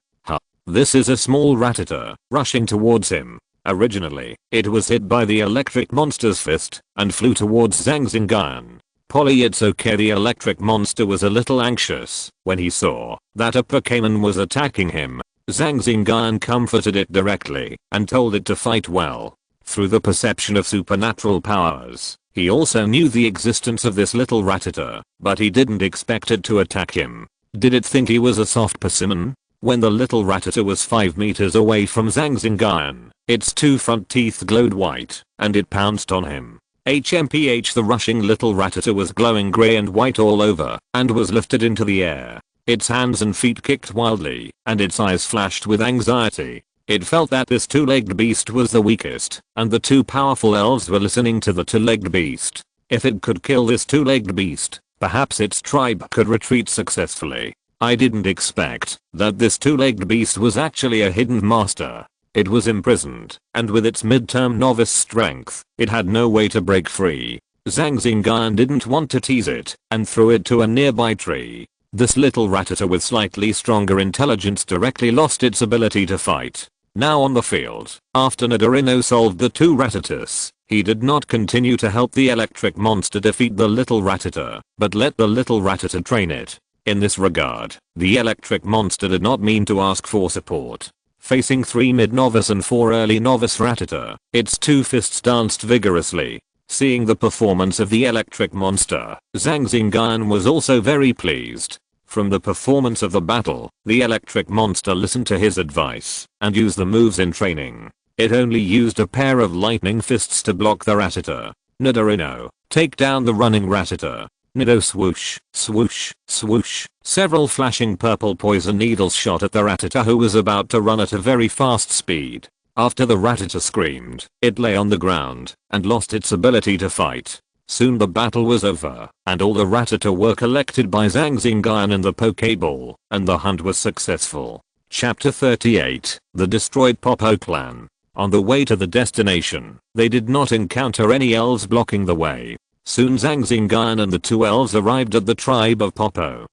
This is a small Rattata, rushing towards him. Originally, it was hit by the electric monster's fist and flew towards Zhang Xingyun. Polly, it's okay. The electric monster was a little anxious when he saw that a Pokémon was attacking him. Zhang Xingyun comforted it directly and told it to fight well. Through the perception of supernatural powers, he also knew the existence of this little Rattata, but he didn't expect it to attack him. Did it think he was a soft persimmon? When the little Rattata was 5 meters away from Zhang Xingyun, its 2 front teeth glowed white, and it pounced on him. HMPH, the rushing little Rattata was glowing grey and white all over, and was lifted into the air. Its hands and feet kicked wildly, and its eyes flashed with anxiety. It felt that this two-legged beast was the weakest, and the two powerful elves were listening to the two-legged beast. If it could kill this two-legged beast, perhaps its tribe could retreat successfully. I didn't expect that this two-legged beast was actually a hidden master. It was imprisoned, and with its midterm novice strength, it had no way to break free. Zhang Xingyun didn't want to tease it, and threw it to a nearby tree. This little Rattata with slightly stronger intelligence directly lost its ability to fight. Now on the field, after Nidorino solved the two Rattatas, he did not continue to help the electric monster defeat the little Rattata, but let the little Rattata train it. In this regard, the electric monster did not mean to ask for support. Facing 3 mid-novice and 4 early novice Rattata, its two fists danced vigorously. Seeing the performance of the electric monster, Zhang Xingyun was also very pleased. From the performance of the battle, the electric monster listened to his advice and used the moves in training. It only used a pair of lightning fists to block the Rattata. Nidorino, take down the running Rattata. Nido swoosh, swoosh, swoosh. Several flashing purple poison needles shot at the Rattata who was about to run at a very fast speed. After the Rattata screamed, it lay on the ground and lost its ability to fight. Soon the battle was over, and all the Rattata were collected by Zhang Xingyun in the Pokeball, and the hunt was successful. Chapter 38, The Destroyed Popo Clan. On the way to the destination, they did not encounter any elves blocking the way. Soon Zhang Xingyun and the two elves arrived at the tribe of Popo.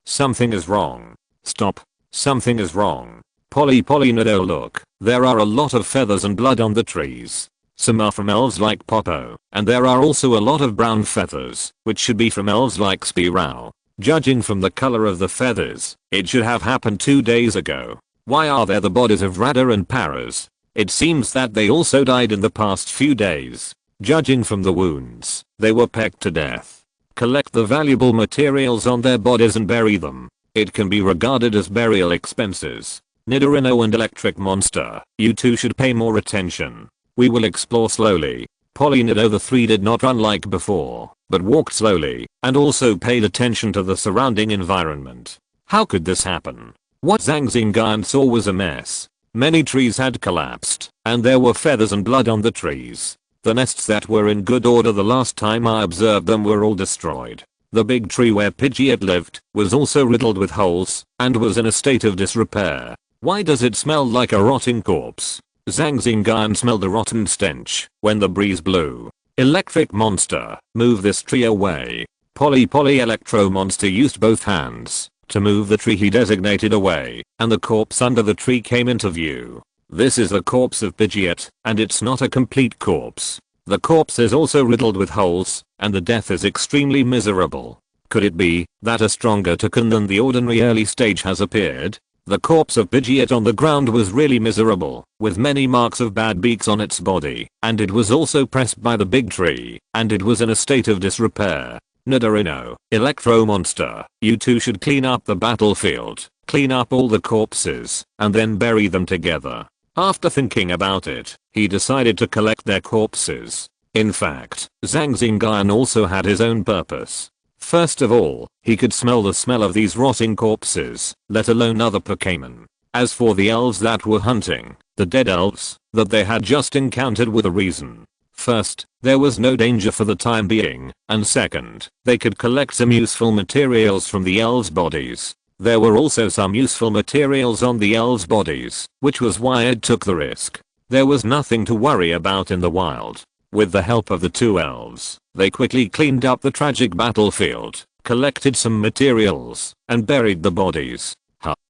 Something is wrong. Stop. Something is wrong. Polly Nido, look, there are a lot of feathers and blood on the trees. Some are from elves like Popo, and there are also a lot of brown feathers, which should be from elves like Spearow. Judging from the color of the feathers, it should have happened 2 days ago. Why are there the bodies of Radha and Paras? It seems that they also died in the past few days. Judging from the wounds, they were pecked to death. Collect the valuable materials on their bodies and bury them. It can be regarded as burial expenses. Nidorino and Electric Monster, you two should pay more attention. We will explore slowly. Nido, the three did not run like before, but walked slowly, and also paid attention to the surrounding environment. How could this happen? What Zhang Xingyun saw was a mess. Many trees had collapsed, and there were feathers and blood on the trees. The nests that were in good order the last time I observed them were all destroyed. The big tree where Pidgeot lived was also riddled with holes, and was in a state of disrepair. Why does it smell like a rotting corpse? Zhang Xingyun smelled a rotten stench when the breeze blew. Electric Monster, move this tree away. Polly Electro Monster used both hands to move the tree he designated away, and the corpse under the tree came into view. This is the corpse of Pidgeot, and it's not a complete corpse. The corpse is also riddled with holes, and the death is extremely miserable. Could it be that a stronger token than the ordinary early stage has appeared? The corpse of Pidgeot on the ground was really miserable, with many marks of bad beaks on its body, and it was also pressed by the big tree, and it was in a state of disrepair. Nidorino, Electro Monster, you two should clean up the battlefield, clean up all the corpses, and then bury them together. After thinking about it, he decided to collect their corpses. In fact, Zhang Xingyun also had his own purpose. First of all, he could smell the smell of these rotting corpses, let alone other Pokémon. As for the elves that were hunting, the dead elves that they had just encountered with a reason. First, there was no danger for the time being, and second, they could collect some useful materials from the elves' bodies. There were also some useful materials on the elves' bodies, which was why Ed took the risk. There was nothing to worry about in the wild. With the help of the two elves, they quickly cleaned up the tragic battlefield, collected some materials, and buried the bodies.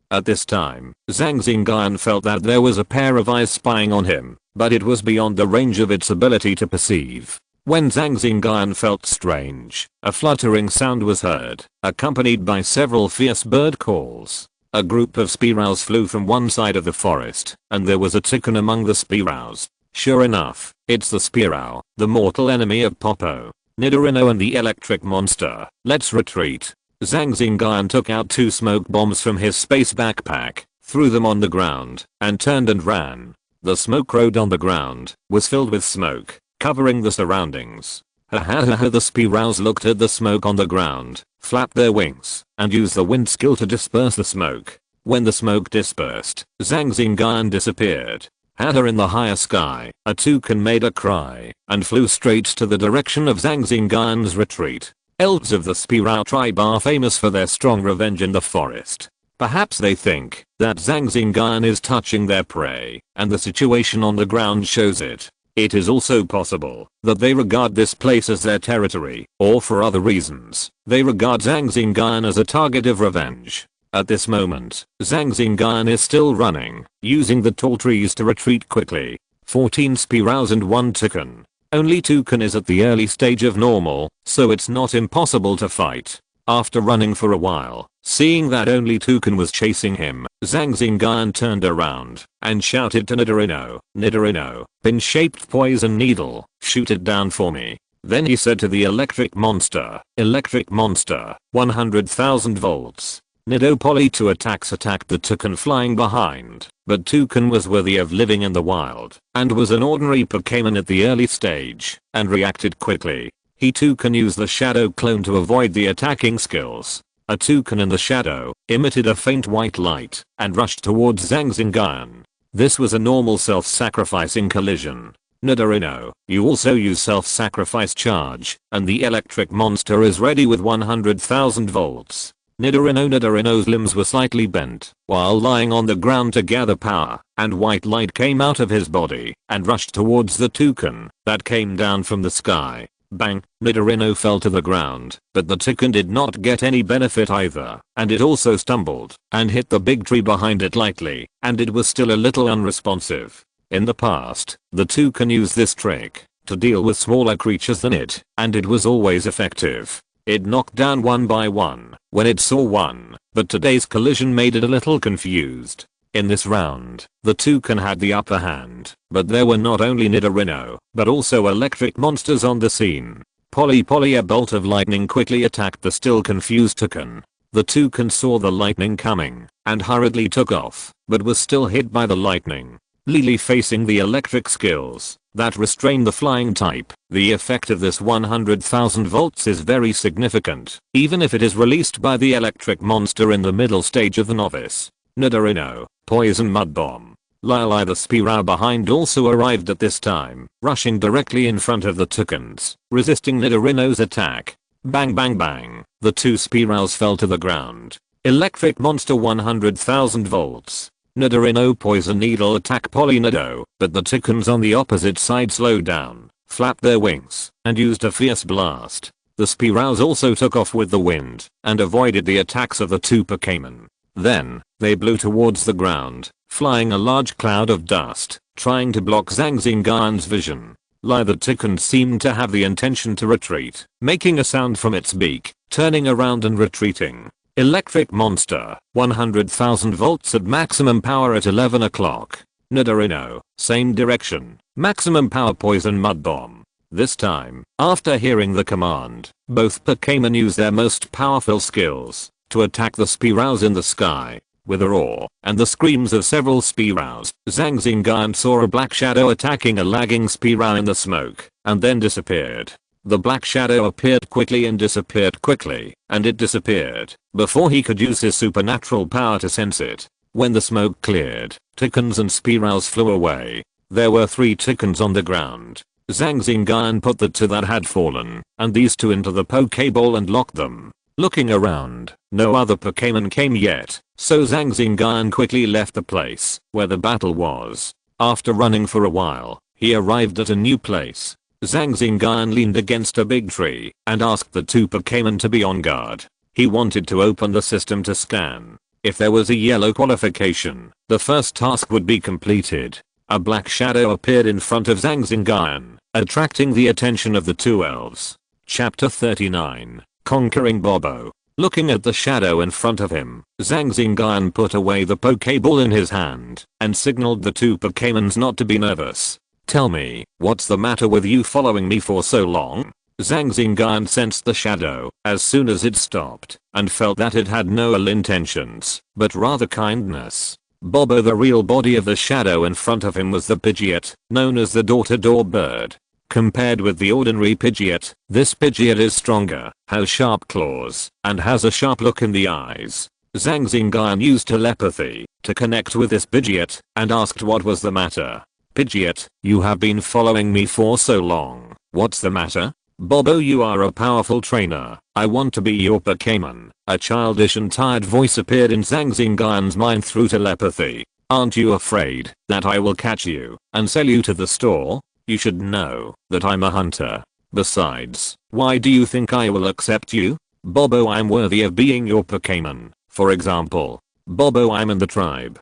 At this time, Zhang Xingyun felt that there was a pair of eyes spying on him, but it was beyond the range of its ability to perceive. When Zhang Xingyun felt strange, a fluttering sound was heard, accompanied by several fierce bird calls. A group of Spearows flew from one side of the forest, and there was a tickle among the Spearows. Sure enough, it's the Spearow, the mortal enemy of Popo. Nidorino and the Electric Monster, let's retreat. Zhang Xingyun took out 2 smoke bombs from his space backpack, threw them on the ground, and turned and ran. The smoke road on the ground was filled with smoke, covering the surroundings. Ha. The Spearows looked at the smoke on the ground, flapped their wings, and used the wind skill to disperse the smoke. When the smoke dispersed, Zhang Xingyun disappeared. In the higher sky, a toucan made a cry and flew straight to the direction of Zhang Xingyun's retreat. Elves of the Spearow tribe are famous for their strong revenge in the forest. Perhaps they think that Zhang Xingyun is touching their prey, and the situation on the ground shows it. It is also possible that they regard this place as their territory, or for other reasons, they regard Zhang Xingyun as a target of revenge. At this moment, Zhang Xingyun is still running, using the tall trees to retreat quickly. 14 Spearows and 1 toucan. Only toucan is at the early stage of normal, so it's not impossible to fight. After running for a while, seeing that only toucan was chasing him, Zhang Xingyun turned around and shouted to Nidorino, "Nidorino, pin-shaped poison needle, shoot it down for me." Then he said to the electric monster, "Electric monster, 100,000 volts. Nido Poly 2 attacks attacked the toucan flying behind, but toucan was worthy of living in the wild, and was an ordinary Pokémon at the early stage, and reacted quickly. He too can use the shadow clone to avoid the attacking skills. A toucan in the shadow emitted a faint white light and rushed towards Zhang Xingyun. This was a normal self-sacrificing collision. Nidorino, you also use self-sacrifice charge, and the electric monster is ready with 100,000 volts. Nidorino's limbs were slightly bent while lying on the ground to gather power, and white light came out of his body and rushed towards the toucan that came down from the sky. Bang! Nidorino fell to the ground, but the toucan did not get any benefit either, and it also stumbled and hit the big tree behind it lightly, and it was still a little unresponsive. In the past, the toucan used this trick to deal with smaller creatures than it, and it was always effective. It knocked down one by one when it saw one, but today's collision made it a little confused. In this round, the toucan had the upper hand, but there were not only Nidorino, but also electric monsters on the scene. Poly, a bolt of lightning quickly attacked the still confused toucan. The toucan saw the lightning coming and hurriedly took off, but was still hit by the lightning. Lily facing the electric skills that restrain the flying type, the effect of this 100,000 volts is very significant, even if it is released by the electric monster in the middle stage of the novice. Nidorino, poison mud bomb. Lili the Spearow behind also arrived at this time, rushing directly in front of the toucans, resisting Nidorino's attack. Bang bang bang, the 2 Spearows fell to the ground. Electric monster 100,000 volts. Nidorino poison needle attack Nido, but the toucans on the opposite side slowed down, flapped their wings, and used a fierce blast. The Spearows also took off with the wind, and avoided the attacks of the 2 Pokémon. Then, they blew towards the ground, flying a large cloud of dust, trying to block Zhang Xingyun's vision. The toucan seemed to have the intention to retreat, making a sound from its beak, turning around and retreating. Electric monster, 100,000 volts at maximum power at 11 o'clock. Nidorino, same direction, maximum power poison mud bomb. This time, after hearing the command, both Pokémon use their most powerful skills to attack the Spearows in the sky. With a roar and the screams of several Spearows, Zhang Xingyun saw a black shadow attacking a lagging Spearow in the smoke, and then disappeared. The black shadow appeared quickly and disappeared quickly, and it disappeared before he could use his supernatural power to sense it. When the smoke cleared, toucans and Spearows flew away. There were 3 toucans on the ground. Zhang Xingyun put the 2 that had fallen, and these 2 into the Pokéball and locked them. Looking around, no other Pokémon came yet, so Zhang Xingyun quickly left the place where the battle was. After running for a while, he arrived at a new place. Zhang Xingyun leaned against a big tree and asked the 2 Pokémon to be on guard. He wanted to open the system to scan. If there was a yellow qualification, the first task would be completed. A black shadow appeared in front of Zhang Xingyun, attracting the attention of the 2 elves. Chapter 39, Conquering Bobo. Looking at the shadow in front of him, Zhang Xingyun put away the Pokéball in his hand and signaled the 2 Pokémons not to be nervous. "Tell me, what's the matter with you following me for so long?" Zhang Xingyun sensed the shadow as soon as it stopped and felt that it had no ill intentions, but rather kindness. Bobo, the real body of the shadow in front of him, was the Pidgeot, known as the door-to-door bird. Compared with the ordinary Pidgeot, this Pidgeot is stronger, has sharp claws, and has a sharp look in the eyes. Zhang Xingyun used telepathy to connect with this Pidgeot and asked what was the matter. Pidgeot, you have been following me for so long. What's the matter? Bobo, you are a powerful trainer. I want to be your Pokémon. A childish and tired voice appeared in Zhang Xingyun's mind through telepathy. Aren't you afraid that I will catch you and sell you to the store? You should know that I'm a hunter. Besides, why do you think I will accept you? Bobo, I'm worthy of being your Pokémon. For example, Bobo, I'm in the tribe.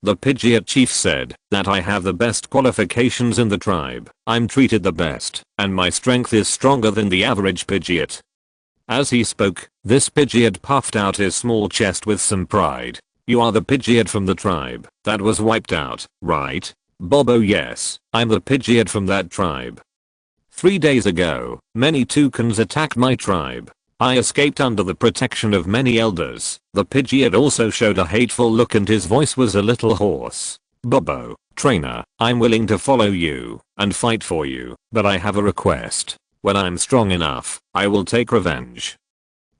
The Pidgeot chief said that I have the best qualifications in the tribe. I'm treated the best, and my strength is stronger than the average Pidgeot. As he spoke, this Pidgeot puffed out his small chest with some pride. You are the Pidgeot from the tribe that was wiped out, right? Bobo, yes, I'm the Pidgeot from that tribe. 3 days ago, many toucans attacked my tribe. I escaped under the protection of many elders. The Pidgeot also showed a hateful look and his voice was a little hoarse. Bobo, trainer, I'm willing to follow you and fight for you, but I have a request. When I'm strong enough, I will take revenge.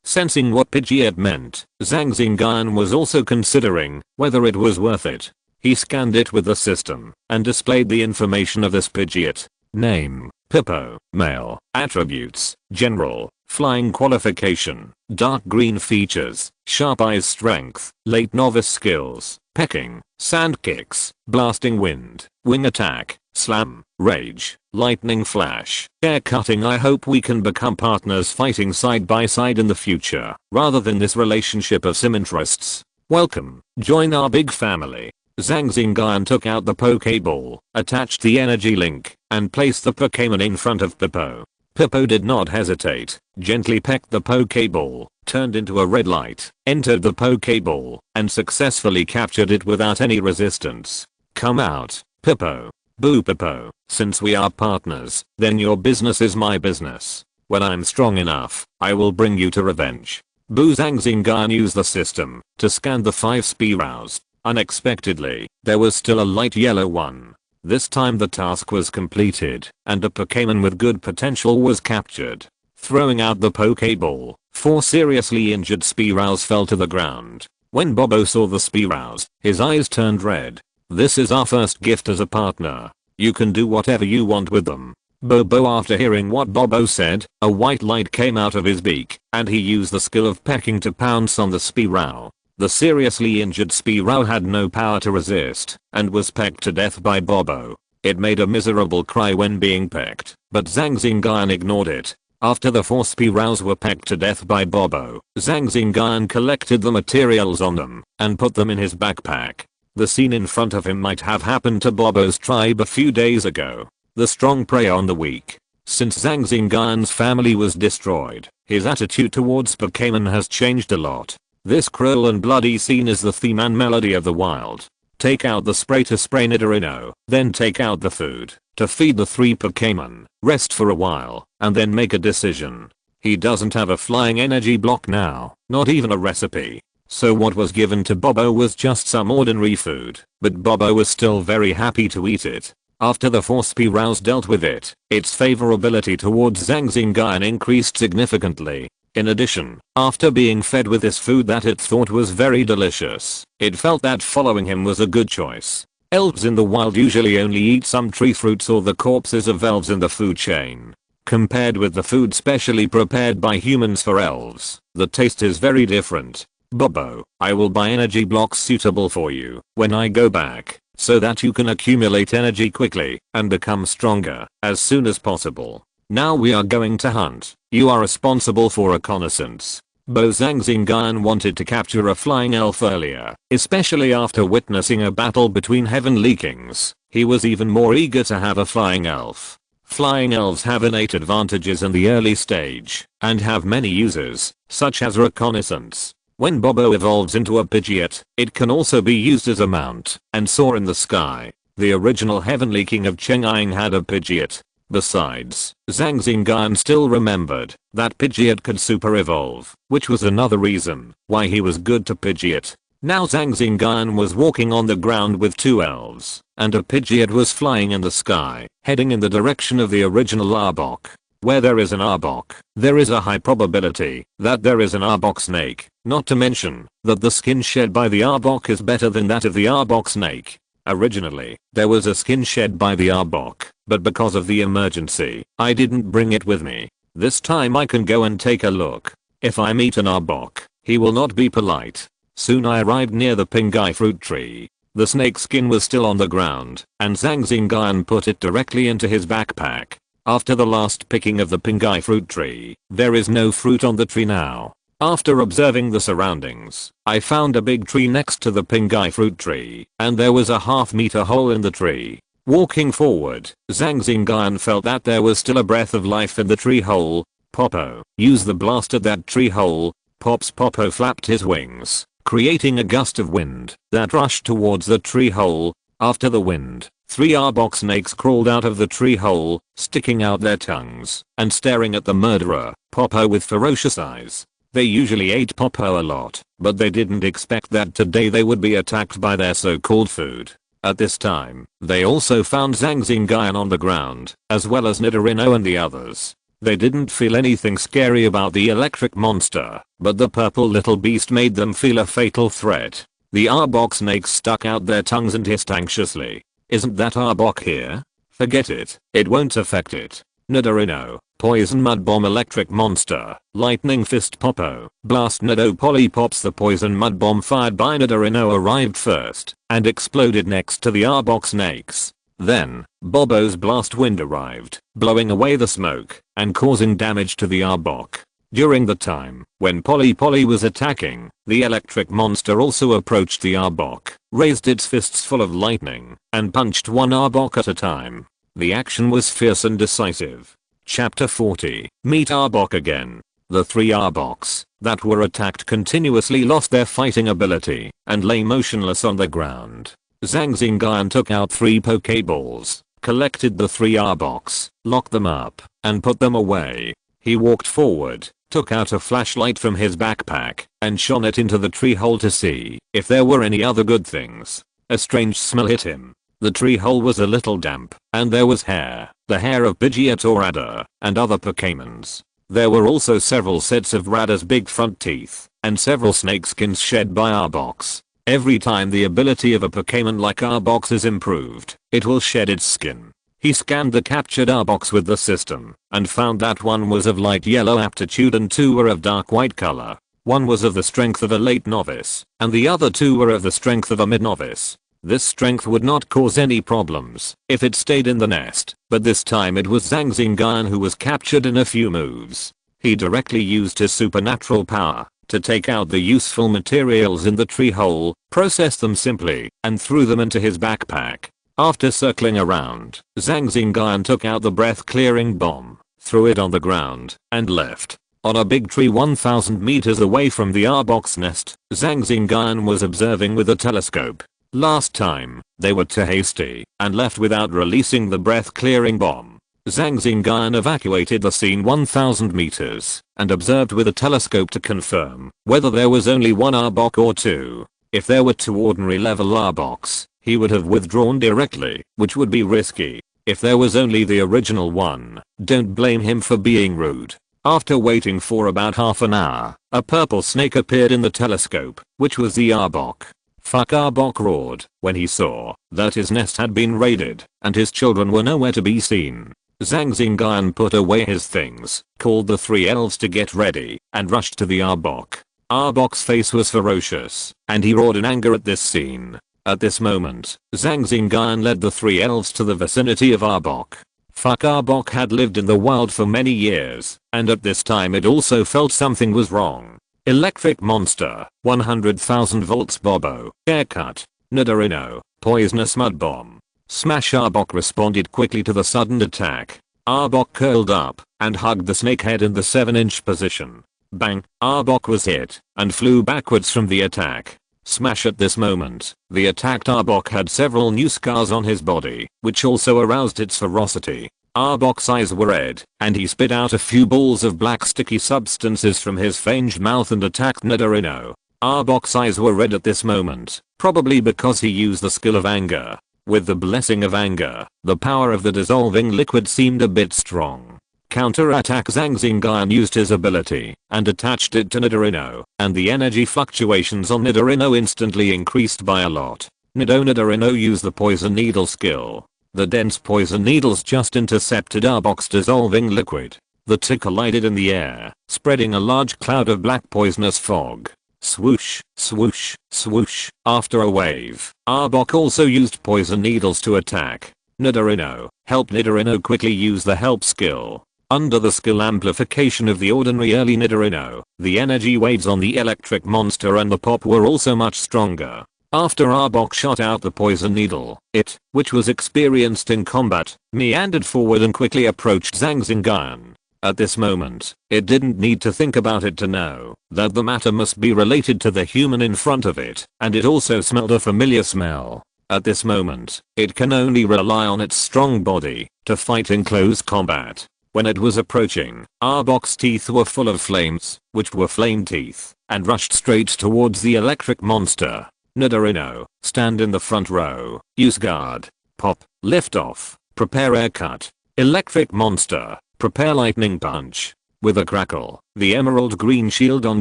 Sensing what Pidgeot meant, Zhang Xingyun was also considering whether it was worth it. He scanned it with the system and displayed the information of this Pidgeot. Name, Pippo, male, attributes, general, flying qualification, dark green features, sharp eyes strength, late novice skills, pecking, sand kicks, blasting wind, wing attack, slam, rage, lightning flash, air cutting. I hope we can become partners fighting side by side in the future, rather than this relationship of sim interests. Welcome, join our big family. Zhang Xingyun took out the Pokeball, attached the energy link, and placed the Pokémon in front of Pippo. Pippo did not hesitate, gently pecked the Pokeball, turned into a red light, entered the Pokeball, and successfully captured it without any resistance. Come out, Pippo. Boo Pippo, since we are partners, then your business is my business. When I'm strong enough, I will bring you to revenge. Boo. Zhang Xingyun used the system to scan the 5 Spearows. Unexpectedly, there was still a light yellow one. This time the task was completed, and a Pokémon with good potential was captured. Throwing out the Pokeball, 4 seriously injured Spearows fell to the ground. When Bobo saw the Spearows, his eyes turned red. This is our first gift as a partner. You can do whatever you want with them. Bobo. After hearing what Bobo said, a white light came out of his beak, and he used the skill of pecking to pounce on the Spearow. The seriously injured Spearow had no power to resist, and was pecked to death by Bobo. It made a miserable cry when being pecked, but Zhang Xingyun ignored it. After the 4 Spearows were pecked to death by Bobo, Zhang Xingyun collected the materials on them, and put them in his backpack. The scene in front of him might have happened to Bobo's tribe a few days ago. The strong prey on the weak. Since Zhang Xingyun's family was destroyed, his attitude towards Pokémon has changed a lot. This cruel and bloody scene is the theme and melody of the wild. Take out the spray to spray Nidorino, then take out the food to feed the 3 Pokémon, rest for a while, and then make a decision. He doesn't have a flying energy block now, not even a recipe. So what was given to Bobo was just some ordinary food, but Bobo was still very happy to eat it. After the 4 Spearows dealt with it, its favorability towards Zhang Xingyun increased significantly. In addition, after being fed with this food that it thought was very delicious, it felt that following him was a good choice. Elves in the wild usually only eat some tree fruits or the corpses of elves in the food chain. Compared with the food specially prepared by humans for elves, the taste is very different. Bobo, I will buy energy blocks suitable for you when I go back, so that you can accumulate energy quickly and become stronger as soon as possible. Now we are going to hunt. You are responsible for reconnaissance. Zhang Xingyun wanted to capture a flying elf earlier, especially after witnessing a battle between heavenly kings. He was even more eager to have a flying elf. Flying elves have innate advantages in the early stage, and have many uses, such as reconnaissance. When Bobo evolves into a Pidgeot, it can also be used as a mount and soar in the sky. The original heavenly king of Cheng'ang had a Pidgeot. Besides, Zhang Xingyun still remembered that Pidgeot could super evolve, which was another reason why he was good to Pidgeot. Now Zhang Xingyun was walking on the ground with two elves, and a Pidgeot was flying in the sky, heading in the direction of the original Arbok. Where there is an Arbok, there is a high probability that there is an Arbok snake, not to mention that the skin shed by the Arbok is better than that of the Arbok snake. Originally, there was a skin shed by the Arbok, but because of the emergency, I didn't bring it with me. This time I can go and take a look. If I meet an Arbok, he will not be polite. Soon I arrived near the Pingai fruit tree. The snake skin was still on the ground, and Zhang Xingyun put it directly into his backpack. After the last picking of the Pingai fruit tree, there is no fruit on the tree now. After observing the surroundings, I found a big tree next to the Pingai fruit tree, and there was a half-meter hole in the tree. Walking forward, Zhang Xingyun felt that there was still a breath of life in the tree hole. Popo, use the blast at that tree hole. Popo flapped his wings, creating a gust of wind that rushed towards the tree hole. After the wind, 3 Arbok snakes crawled out of the tree hole, sticking out their tongues and staring at the murderer, Popo, with ferocious eyes. They usually ate Popo a lot, but they didn't expect that today they would be attacked by their so-called food. At this time, they also found Zhang Xingyun on the ground, as well as Nidorino and the others. They didn't feel anything scary about the electric monster, but the purple little beast made them feel a fatal threat. The Arbok snakes stuck out their tongues and hissed anxiously. Isn't that Arbok here? Forget it, it won't affect it. Nidorino, poison mud bomb electric monster, lightning fist Popo, blast Nido Polly Pops. The poison mud bomb fired by Nidorino arrived first, and exploded next to the Arbok snakes. Then, Bobo's blast wind arrived, blowing away the smoke, and causing damage to the Arbok. During the time when Polly was attacking, the electric monster also approached the Arbok, raised its fists full of lightning, and punched one Arbok at a time. The action was fierce and decisive. Chapter 40, Meet Arbok again. The 3 Arboks that were attacked continuously lost their fighting ability and lay motionless on the ground. Zhang Xingyun took out 3 Pokeballs, collected the 3 Arboks, locked them up, and put them away. He walked forward, took out a flashlight from his backpack, and shone it into the tree hole to see if there were any other good things. A strange smell hit him. The tree hole was a little damp, and there was hair, the hair of Pidgeot or Adder, and other Pokemons. There were also several sets of Radda's big front teeth, and several snakeskins shed by Arboks. Every time the ability of a Pokemon like Arboks is improved, it will shed its skin. He scanned the captured Arboks with the system, and found that one was of light yellow aptitude and 2 were of dark white color. One was of the strength of a late novice, and the other 2 were of the strength of a mid-novice. This strength would not cause any problems if it stayed in the nest, but this time it was Zhang Xingyun who was captured in a few moves. He directly used his supernatural power to take out the useful materials in the tree hole, processed them simply, and threw them into his backpack. After circling around, Zhang Xingyun took out the breath-clearing bomb, threw it on the ground, and left. On a big tree 1000 meters away from the Arbok's nest, Zhang Xingyun was observing with a telescope. Last time, they were too hasty, and left without releasing the breath-clearing bomb. Zhang Xingyun evacuated the scene 1000 meters, and observed with a telescope to confirm whether there was only 1 Arbok or 2. If there were 2 ordinary level Arboks, he would have withdrawn directly, which would be risky. If there was only the original one, don't blame him for being rude. After waiting for about half an hour, a purple snake appeared in the telescope, which was the Arbok. Fuck, Arbok roared when he saw that his nest had been raided, and his children were nowhere to be seen. Zhang Xingyun put away his things, called the 3 elves to get ready, and rushed to the Arbok. Arbok's face was ferocious, and he roared in anger at this scene. At this moment, Zhang Xingyun led the 3 elves to the vicinity of Arbok. Fuck, Arbok had lived in the wild for many years, and at this time it also felt something was wrong. Electric monster, 100,000 volts Bobo, haircut, Nidorino, poisonous mud bomb. Smash. Arbok responded quickly to the sudden attack. Arbok curled up and hugged the snake head in the 7-inch position. Bang, Arbok was hit and flew backwards from the attack. Smash. At this moment, the attacked Arbok had several new scars on his body, which also aroused its ferocity. Arbok's eyes were red, and he spit out a few balls of black sticky substances from his fanged mouth and attacked Nidorino. Arbok's eyes were red at this moment, probably because he used the skill of anger. With the blessing of anger, the power of the dissolving liquid seemed a bit strong. Counter-attack. Zhang Xingyun used his ability and attached it to Nidorino, and the energy fluctuations on Nidorino instantly increased by a lot. Nidorino used the poison needle skill. The dense poison needles just intercepted Arbok's dissolving liquid. The two collided in the air, spreading a large cloud of black poisonous fog. Swoosh, swoosh, swoosh. After a wave, Arbok also used poison needles to attack Nidorino. Help. Nidorino quickly used the help skill. Under the skill amplification of the ordinary early Nidorino, the energy waves on the electric monster and the pop were also much stronger. After Arbok shot out the poison needle, it, which was experienced in combat, meandered forward and quickly approached Zhang Xingyun. At this moment, it didn't need to think about it to know that the matter must be related to the human in front of it, and it also smelled a familiar smell. At this moment, it can only rely on its strong body to fight in close combat. When it was approaching, Arbok's teeth were full of flames, which were flame teeth, and rushed straight towards the electric monster. Nidorino, stand in the front row, use guard, pop, lift off, prepare air cut. Electric monster, prepare lightning punch. With a crackle, the emerald green shield on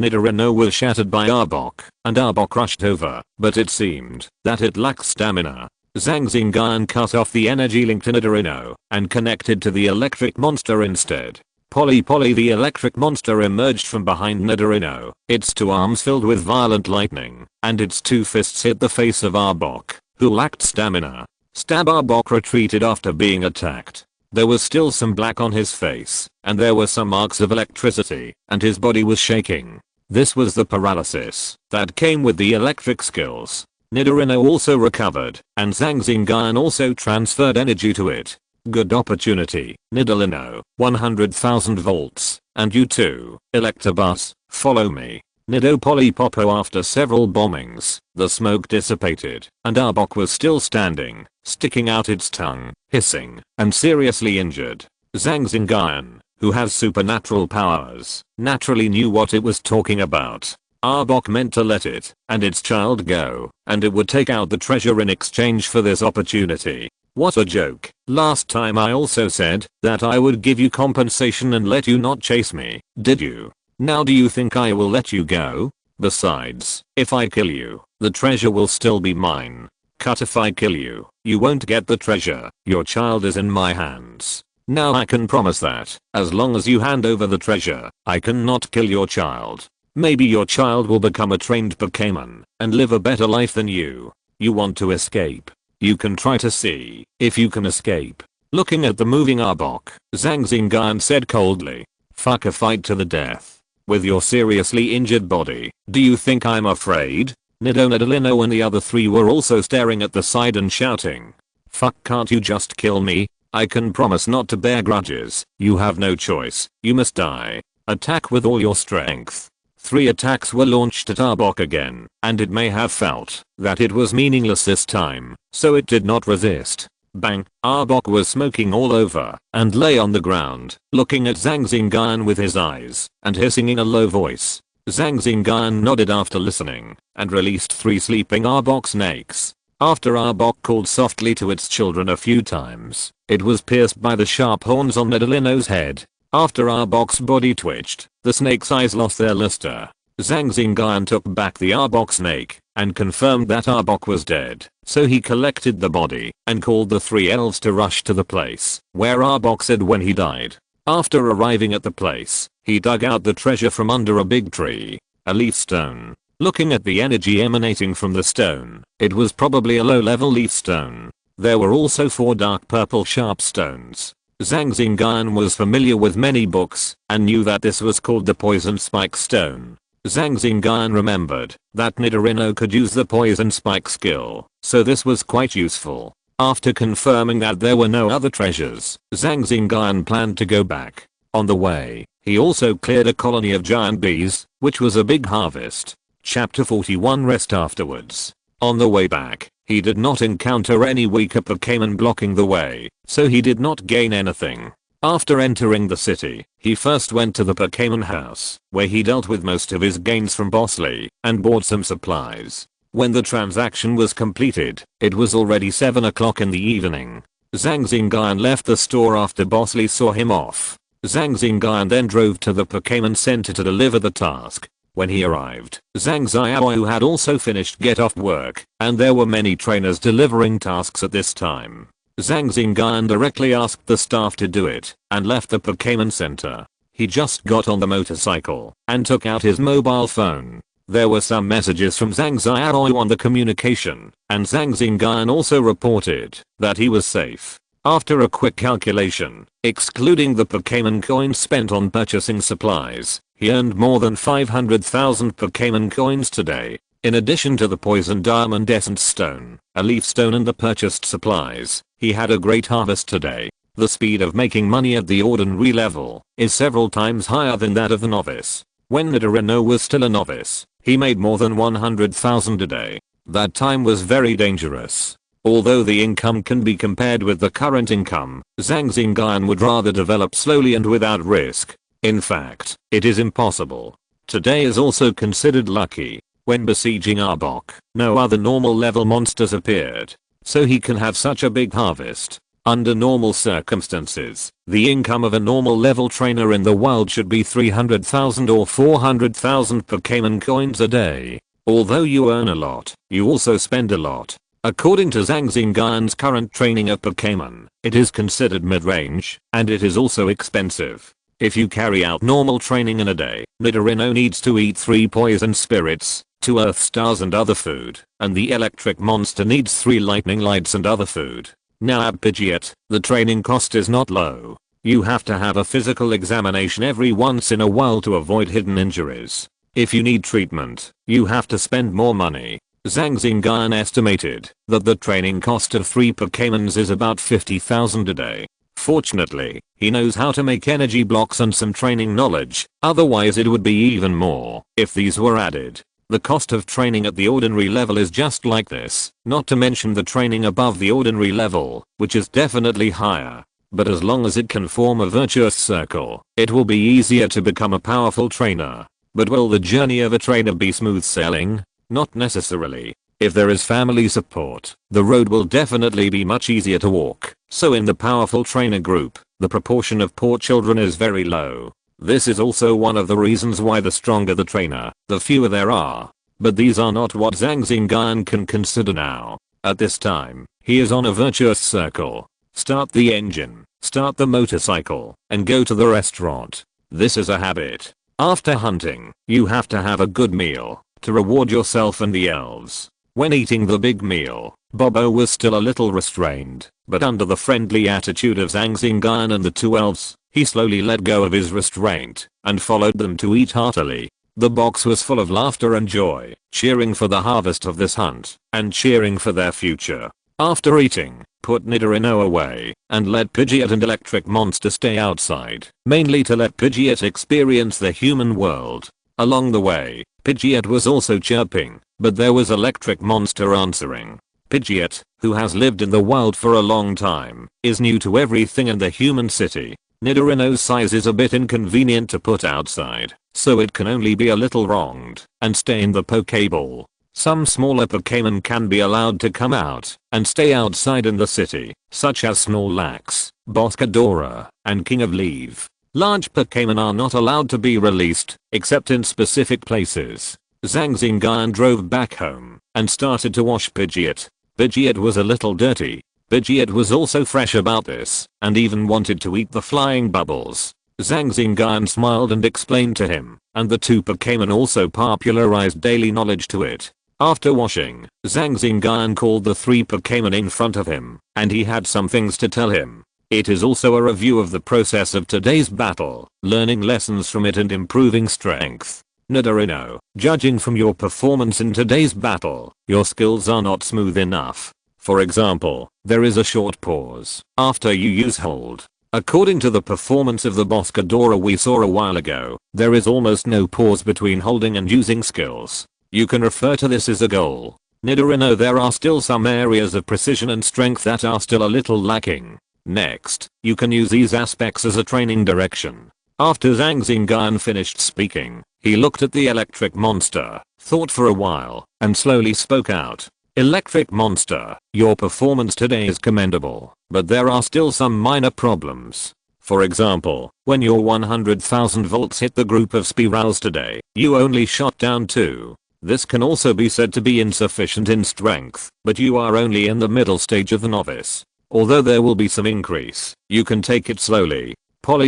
Nidorino was shattered by Arbok, and Arbok rushed over, but it seemed that it lacked stamina. Zhang Xingyun cut off the energy link to Nidorino and connected to the electric monster instead. Polly the electric monster emerged from behind Nidorino, its two arms filled with violent lightning, and its two fists hit the face of Arbok, who lacked stamina. Stab. Arbok retreated after being attacked. There was still some black on his face, and there were some marks of electricity, and his body was shaking. This was the paralysis that came with the electric skills. Nidorino also recovered, and Zhang Xingyun also transferred energy to it. Good opportunity, Nidorino, 100,000 volts, and you too, Electabuzz, follow me. Nido Polly Popo. After several bombings, the smoke dissipated, and Arbok was still standing, sticking out its tongue, hissing, and seriously injured. Zhang Xingyun, who has supernatural powers, naturally knew what it was talking about. Arbok meant to let it and its child go, and it would take out the treasure in exchange for this opportunity. What a joke. Last time I also said that I would give you compensation and let you not chase me, did you? Now do you think I will let you go? Besides, if I kill you, the treasure will still be mine. Cut. If I kill you, you won't get the treasure. Your child is in my hands. Now I can promise that, as long as you hand over the treasure, I cannot kill your child. Maybe your child will become a trained Pokémon and live a better life than you. You want to escape? You can try to see if you can escape. Looking at the moving Arbok, Zhang Xingyun said coldly, fuck a fight to the death. With your seriously injured body, do you think I'm afraid? Nidorino and the other three were also staring at the side and shouting, fuck, can't you just kill me? I can promise not to bear grudges. You have no choice. You must die. Attack with all your strength. 3 attacks were launched at Arbok again, and it may have felt that it was meaningless this time, so it did not resist. Bang! Arbok was smoking all over and lay on the ground, looking at Zhang Xingyun with his eyes and hissing in a low voice. Zhang Xingyun nodded after listening and released 3 sleeping Arbok snakes. After Arbok called softly to its children a few times, it was pierced by the sharp horns on Nidorino's head. After Arbok's body twitched, the snake's eyes lost their luster. Zhang Xingyun took back the Arbok snake and confirmed that Arbok was dead, so he collected the body and called the 3 elves to rush to the place where Arbok said when he died. After arriving at the place, he dug out the treasure from under a big tree, a leaf stone. Looking at the energy emanating from the stone, it was probably a low-level leaf stone. There were also 4 dark purple sharp stones. Zhang Xingyun was familiar with many books and knew that this was called the poison spike stone. Zhang Xingyun remembered that Nidorino could use the poison spike skill, so this was quite useful. After confirming that there were no other treasures, Zhang Xingyun planned to go back. On the way, he also cleared a colony of giant bees, which was a big harvest. Chapter 41. Rest afterwards. On the way back, he did not encounter any weaker Pokémon blocking the way, so he did not gain anything. After entering the city, he first went to the Pokémon house, where he dealt with most of his gains from Bosley, and bought some supplies. When the transaction was completed, it was already 7 o'clock in the evening. Zhang Xingyun left the store after Bosley saw him off. Zhang Xingyun then drove to the Pokémon Center to deliver the task. When he arrived, Zhang Xiaoyu had also finished get off work, and there were many trainers delivering tasks at this time. Zhang Xingyun directly asked the staff to do it, and left the Pokémon Center. He just got on the motorcycle, and took out his mobile phone. There were some messages from Zhang Xiaoyu on the communication, and Zhang Xingyun also reported that he was safe. After a quick calculation, excluding the Pokémon coins spent on purchasing supplies, he earned more than 500,000 Pokémon coins today. In addition to the poison diamond essence stone, a leaf stone and the purchased supplies, he had a great harvest today. The speed of making money at the ordinary level is several times higher than that of the novice. When Nidorino was still a novice, he made more than 100,000 a day. That time was very dangerous. Although the income can be compared with the current income, Zhang Xingyun would rather develop slowly and without risk. In fact, it is impossible. Today is also considered lucky. When besieging Arbok, no other normal level monsters appeared, so he can have such a big harvest. Under normal circumstances, the income of a normal level trainer in the wild should be 300,000 or 400,000 Pokémon coins a day. Although you earn a lot, you also spend a lot. According to Zhang Xingyun's current training of Pokémon, it is considered mid-range, and it is also expensive. If you carry out normal training in a day, Nidorino needs to eat 3 poison spirits, 2 earth stars and other food, and the electric monster needs 3 lightning lights and other food. Now at Pidgeot, the training cost is not low. You have to have a physical examination every once in a while to avoid hidden injuries. If you need treatment, you have to spend more money. Zhang Xingyun estimated that the training cost of 3 Pokémons is about 50,000 a day. Fortunately, he knows how to make energy blocks and some training knowledge, otherwise it would be even more if these were added. The cost of training at the ordinary level is just like this, not to mention the training above the ordinary level, which is definitely higher. But as long as it can form a virtuous circle, it will be easier to become a powerful trainer. But will the journey of a trainer be smooth sailing? Not necessarily. If there is family support, the road will definitely be much easier to walk. So in the powerful trainer group, the proportion of poor children is very low. This is also one of the reasons why the stronger the trainer, the fewer there are. But these are not what Zhang Xingyun can consider now. At this time, he is on a virtuous circle. Start the engine, start the motorcycle, and go to the restaurant. This is a habit. After hunting, you have to have a good meal to reward yourself and the elves. When eating the big meal, Bobo was still a little restrained, but under the friendly attitude of Zhang Xingyun and the 2 elves, he slowly let go of his restraint and followed them to eat heartily. The box was full of laughter and joy, cheering for the harvest of this hunt, and cheering for their future. After eating, put Nidorino away, and let Pidgeot and Electric Monster stay outside, mainly to let Pidgeot experience the human world. Along the way, Pidgeot was also chirping, but there was Electric Monster answering. Pidgeot, who has lived in the wild for a long time, is new to everything in the human city. Nidorino's size is a bit inconvenient to put outside, so it can only be a little wronged and stay in the Pokéball. Some smaller Pokémon can be allowed to come out and stay outside in the city, such as Snorlax, Boscadora, and King of Leaf. Large Pokémon are not allowed to be released, except in specific places. Zhang Xingyun drove back home and started to wash Pidgeot. Pidgeot was a little dirty. Pidgeot was also fresh about this, and even wanted to eat the flying bubbles. Zhang Xingyun smiled and explained to him, and the 2 Pokémon also popularized daily knowledge to it. After washing, Zhang Xingyun called the 3 Pokémon in front of him, and he had some things to tell him. It is also a review of the process of today's battle, learning lessons from it and improving strength. Nidorino, judging from your performance in today's battle, your skills are not smooth enough. For example, there is a short pause after you use hold. According to the performance of the Boscadora we saw a while ago, there is almost no pause between holding and using skills. You can refer to this as a goal. Nidorino, there are still some areas of precision and strength that are still a little lacking. Next, you can use these aspects as a training direction. After Zhang Xingyun finished speaking, he looked at the electric monster, thought for a while, and slowly spoke out. Electric monster, your performance today is commendable, but there are still some minor problems. For example, when your 100,000 volts hit the group of spirals today, you only shot down 2. This can also be said to be insufficient in strength, but you are only in the middle stage of the novice. Although there will be some increase, you can take it slowly.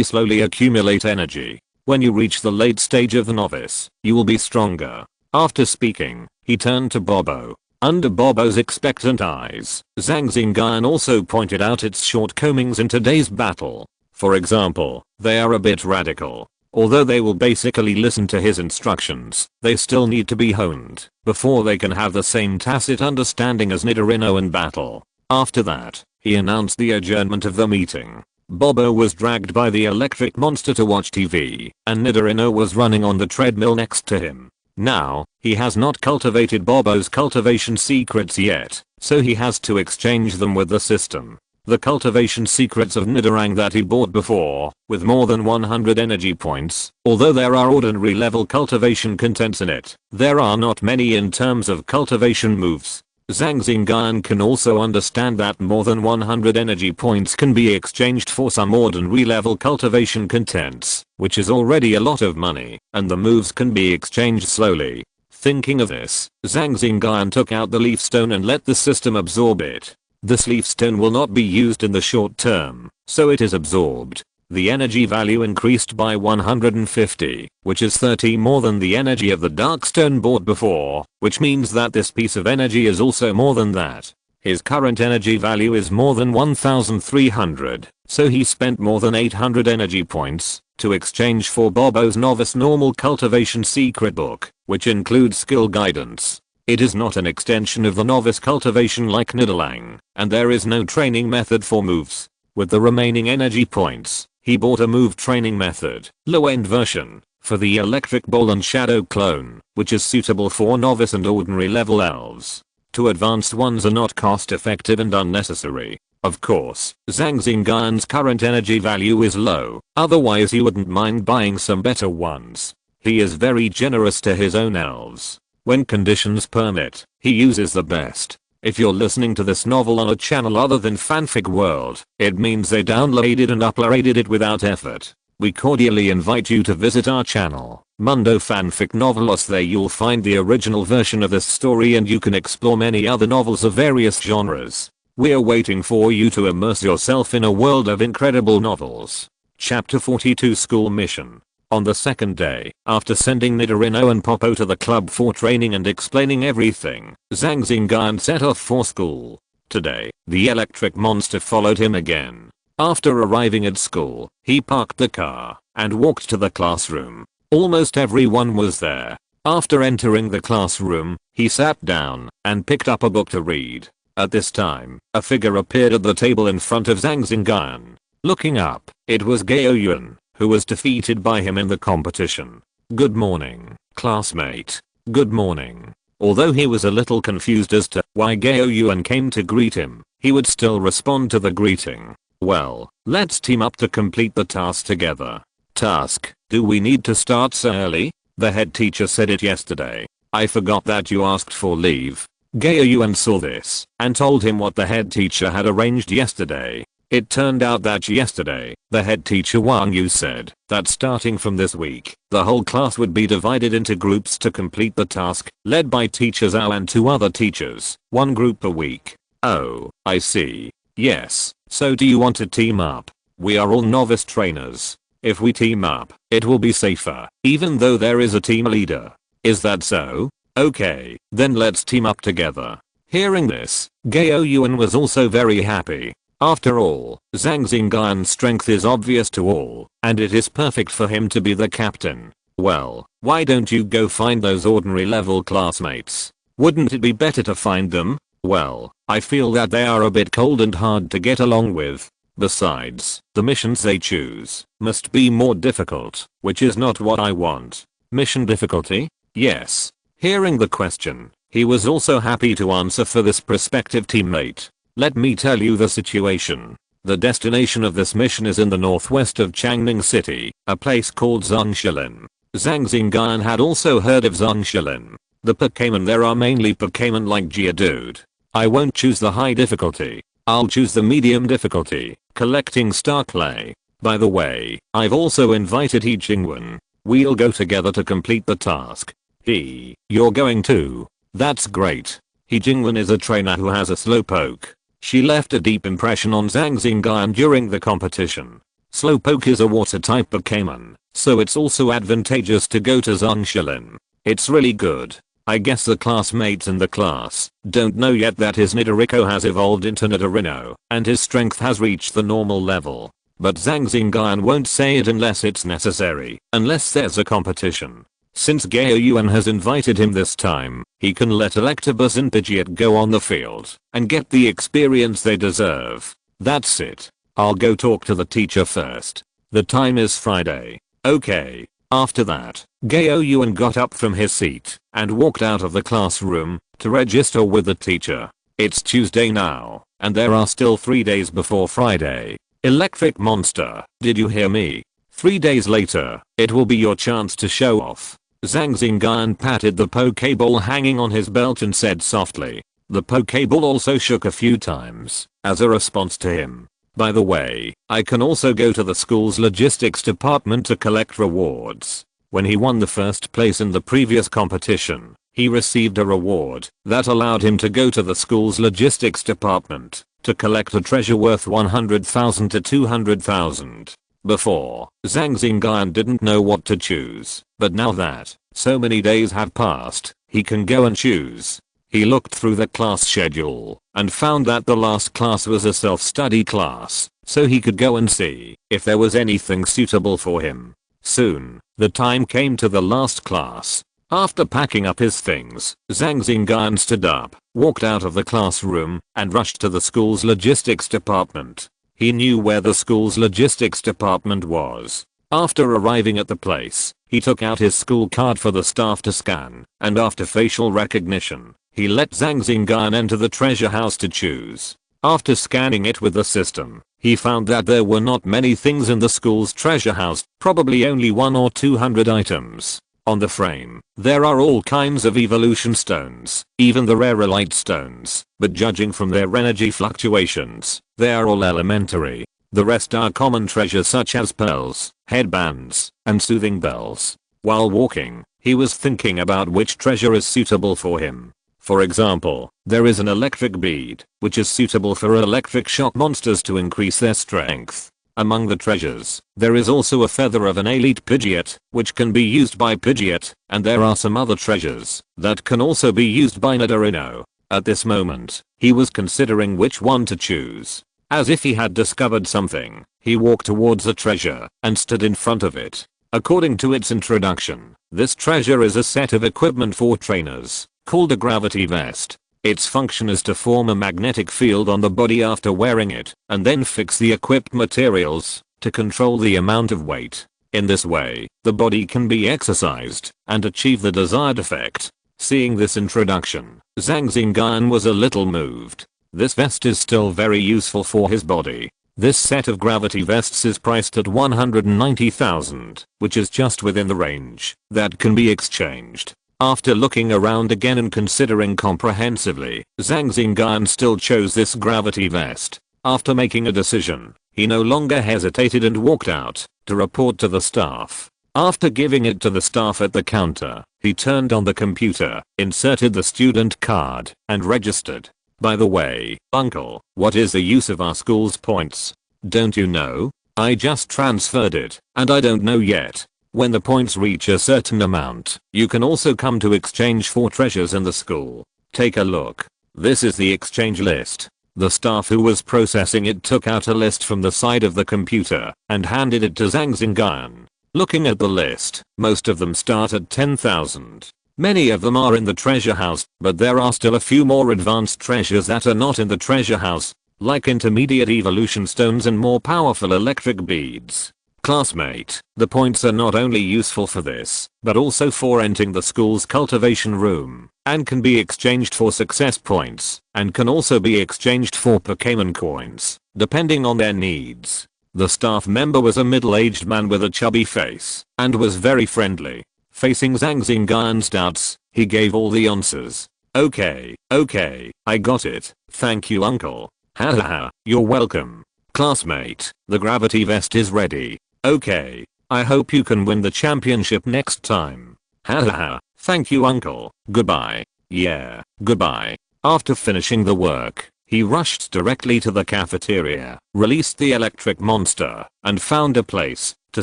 Slowly accumulate energy. When you reach the late stage of the novice, you will be stronger. After speaking, he turned to Bobo. Under Bobo's expectant eyes, Zhang Xingyun also pointed out its shortcomings in today's battle. For example, they are a bit radical. Although they will basically listen to his instructions, they still need to be honed before they can have the same tacit understanding as Nidorino in battle. After that, he announced the adjournment of the meeting. Bobo was dragged by the electric monster to watch TV, and Nidorino was running on the treadmill next to him. Now, he has not cultivated Bobo's cultivation secrets yet, so he has to exchange them with the system. The cultivation secrets of Nidorang that he bought before, with more than 100 energy points, although there are ordinary level cultivation contents in it, there are not many in terms of cultivation moves. Zhang Xingyun can also understand that more than 100 energy points can be exchanged for some ordinary level cultivation contents, which is already a lot of money, and the moves can be exchanged slowly. Thinking of this, Zhang Xingyun took out the leaf stone and let the system absorb it. This leaf stone will not be used in the short term, so it is absorbed. The energy value increased by 150, which is 30 more than the energy of the dark stone bought before, which means that this piece of energy is also more than that. His current energy value is more than 1300, so he spent more than 800 energy points to exchange for Bobo's novice normal cultivation secret book, which includes skill guidance. It is not an extension of the novice cultivation like Nidalang, and there is no training method for moves. With the remaining energy points, he bought a move training method, low-end version, for the electric ball and shadow clone, which is suitable for novice and ordinary level elves. Two advanced ones are not cost effective and unnecessary. Of course, Zhang Xingyun's current energy value is low, otherwise he wouldn't mind buying some better ones. He is very generous to his own elves. When conditions permit, he uses the best. If you're listening to this novel on a channel other than Fanfic World, it means they downloaded and uploaded it without effort. We cordially invite you to visit our channel, Mundo Fanfic Novelos. There you'll find the original version of this story and you can explore many other novels of various genres. We're waiting for you to immerse yourself in a world of incredible novels. Chapter 42 School Mission. On the second day, after sending Nidorino and Popo to the club for training and explaining everything, Zhang Xingyun set off for school. Today, the electric monster followed him again. After arriving at school, he parked the car and walked to the classroom. Almost everyone was there. After entering the classroom, he sat down and picked up a book to read. At this time, a figure appeared at the table in front of Zhang Xingyun. Looking up, it was Gaoyuan, who was defeated by him in the competition. Good morning, classmate. Good morning. Although he was a little confused as to why Gaoyuan came to greet him, he would still respond to the greeting. Well, let's team up to complete the task together. Task, do we need to start so early? The head teacher said it yesterday. I forgot that you asked for leave. Gaoyuan saw this and told him what the head teacher had arranged yesterday. It turned out that yesterday, the head teacher Wang Yu said that starting from this week, the whole class would be divided into groups to complete the task, led by teacher Zhao and 2 other teachers, 1 group per week. Oh, I see. Yes, so do you want to team up? We are all novice trainers. If we team up, it will be safer, even though there is a team leader. Is that so? Okay, then let's team up together. Hearing this, Gaoyuan was also very happy. After all, Zhang Xingyun's strength is obvious to all, and it is perfect for him to be the captain. Well, why don't you go find those ordinary level classmates? Wouldn't it be better to find them? Well, I feel that they are a bit cold and hard to get along with. Besides, the missions they choose must be more difficult, which is not what I want. Mission difficulty? Yes. Hearing the question, he was also happy to answer for this prospective teammate. Let me tell you the situation. The destination of this mission is in the northwest of Changning City, a place called Zhang Xingyun. Zhang Xingyun had also heard of Zhang Xingyun. The Pokémon there are mainly Pokémon like Geodude. I won't choose the high difficulty. I'll choose the medium difficulty, collecting star clay. By the way, I've also invited He Jingwen. We'll go together to complete the task. You're going too? That's great. He Jingwen is a trainer who has a Slowpoke. She left a deep impression on Zhang Xingyun during the competition. Slowpoke is a water type Pokémon, so it's also advantageous to go to Zhang Xingyun. It's really good. I guess the classmates in the class don't know yet that his Nidorino has evolved into Nidorino and his strength has reached the normal level. But Zhang Xingyun won't say it unless it's necessary, unless there's a competition. Since Gao Yuan has invited him this time, he can let Electabuzz and Pidgeot go on the field and get the experience they deserve. That's it. I'll go talk to the teacher first. The time is Friday. Okay. After that, Gao Yuan got up from his seat and walked out of the classroom to register with the teacher. It's Tuesday now, and there are still 3 days before Friday. Electric Monster, did you hear me? 3 days later, it will be your chance to show off. Zhang Xingyun patted the Pokeball hanging on his belt and said softly. The Pokeball also shook a few times as a response to him. By the way, I can also go to the school's logistics department to collect rewards. When he won the first place in the previous competition, he received a reward that allowed him to go to the school's logistics department to collect a treasure worth 100,000 to 200,000. Before, Zhang Xingyun didn't know what to choose, but now that so many days have passed, he can go and choose. He looked through the class schedule and found that the last class was a self-study class, so he could go and see if there was anything suitable for him. Soon, the time came to the last class. After packing up his things, Zhang Xingyun stood up, walked out of the classroom, and rushed to the school's logistics department. He knew where the school's logistics department was. After arriving at the place, he took out his school card for the staff to scan, and after facial recognition, he let Zhang Xingyun enter the treasure house to choose. After scanning it with the system, he found that there were not many things in the school's treasure house, probably only 100 or 200 items. On the frame, there are all kinds of evolution stones, even the rarer light stones, but judging from their energy fluctuations, they are all elementary. The rest are common treasures such as pearls, headbands, and soothing bells. While walking, he was thinking about which treasure is suitable for him. For example, there is an electric bead, which is suitable for electric shock monsters to increase their strength. Among the treasures, there is also a feather of an elite Pidgeot, which can be used by Pidgeot, and there are some other treasures that can also be used by Nidorino. At this moment, he was considering which one to choose. As if he had discovered something, he walked towards the treasure and stood in front of it. According to its introduction, this treasure is a set of equipment for trainers, called a gravity vest. Its function is to form a magnetic field on the body after wearing it, and then fix the equipped materials to control the amount of weight. In this way, the body can be exercised and achieve the desired effect. Seeing this introduction, Zhang Xingyun was a little moved. This vest is still very useful for his body. This set of gravity vests is priced at 190,000, which is just within the range that can be exchanged. After looking around again and considering comprehensively, Zhang Xingyun still chose this gravity vest. After making a decision, he no longer hesitated and walked out to report to the staff. After giving it to the staff at the counter, he turned on the computer, inserted the student card, and registered. By the way, uncle, what is the use of our school's points? Don't you know? I just transferred it, and I don't know yet. When the points reach a certain amount, you can also come to exchange for treasures in the school. Take a look. This is the exchange list. The staff who was processing it took out a list from the side of the computer and handed it to Zhang Xingyun. Looking at the list, most of them start at 10,000. Many of them are in the treasure house, but there are still a few more advanced treasures that are not in the treasure house, like intermediate evolution stones and more powerful electric beads. Classmate, the points are not only useful for this, but also for entering the school's cultivation room and can be exchanged for success points, and can also be exchanged for Pokémon coins, depending on their needs. The staff member was a middle-aged man with a chubby face, and was very friendly. Facing Zhang Xingyun's doubts, he gave all the answers. Okay, I got it, thank you uncle. Hahaha, you're welcome. Classmate, the gravity vest is ready. Okay, I hope you can win the championship next time. Hahaha, thank you uncle, goodbye. Yeah, goodbye. After finishing the work, he rushed directly to the cafeteria, released the electric monster, and found a place to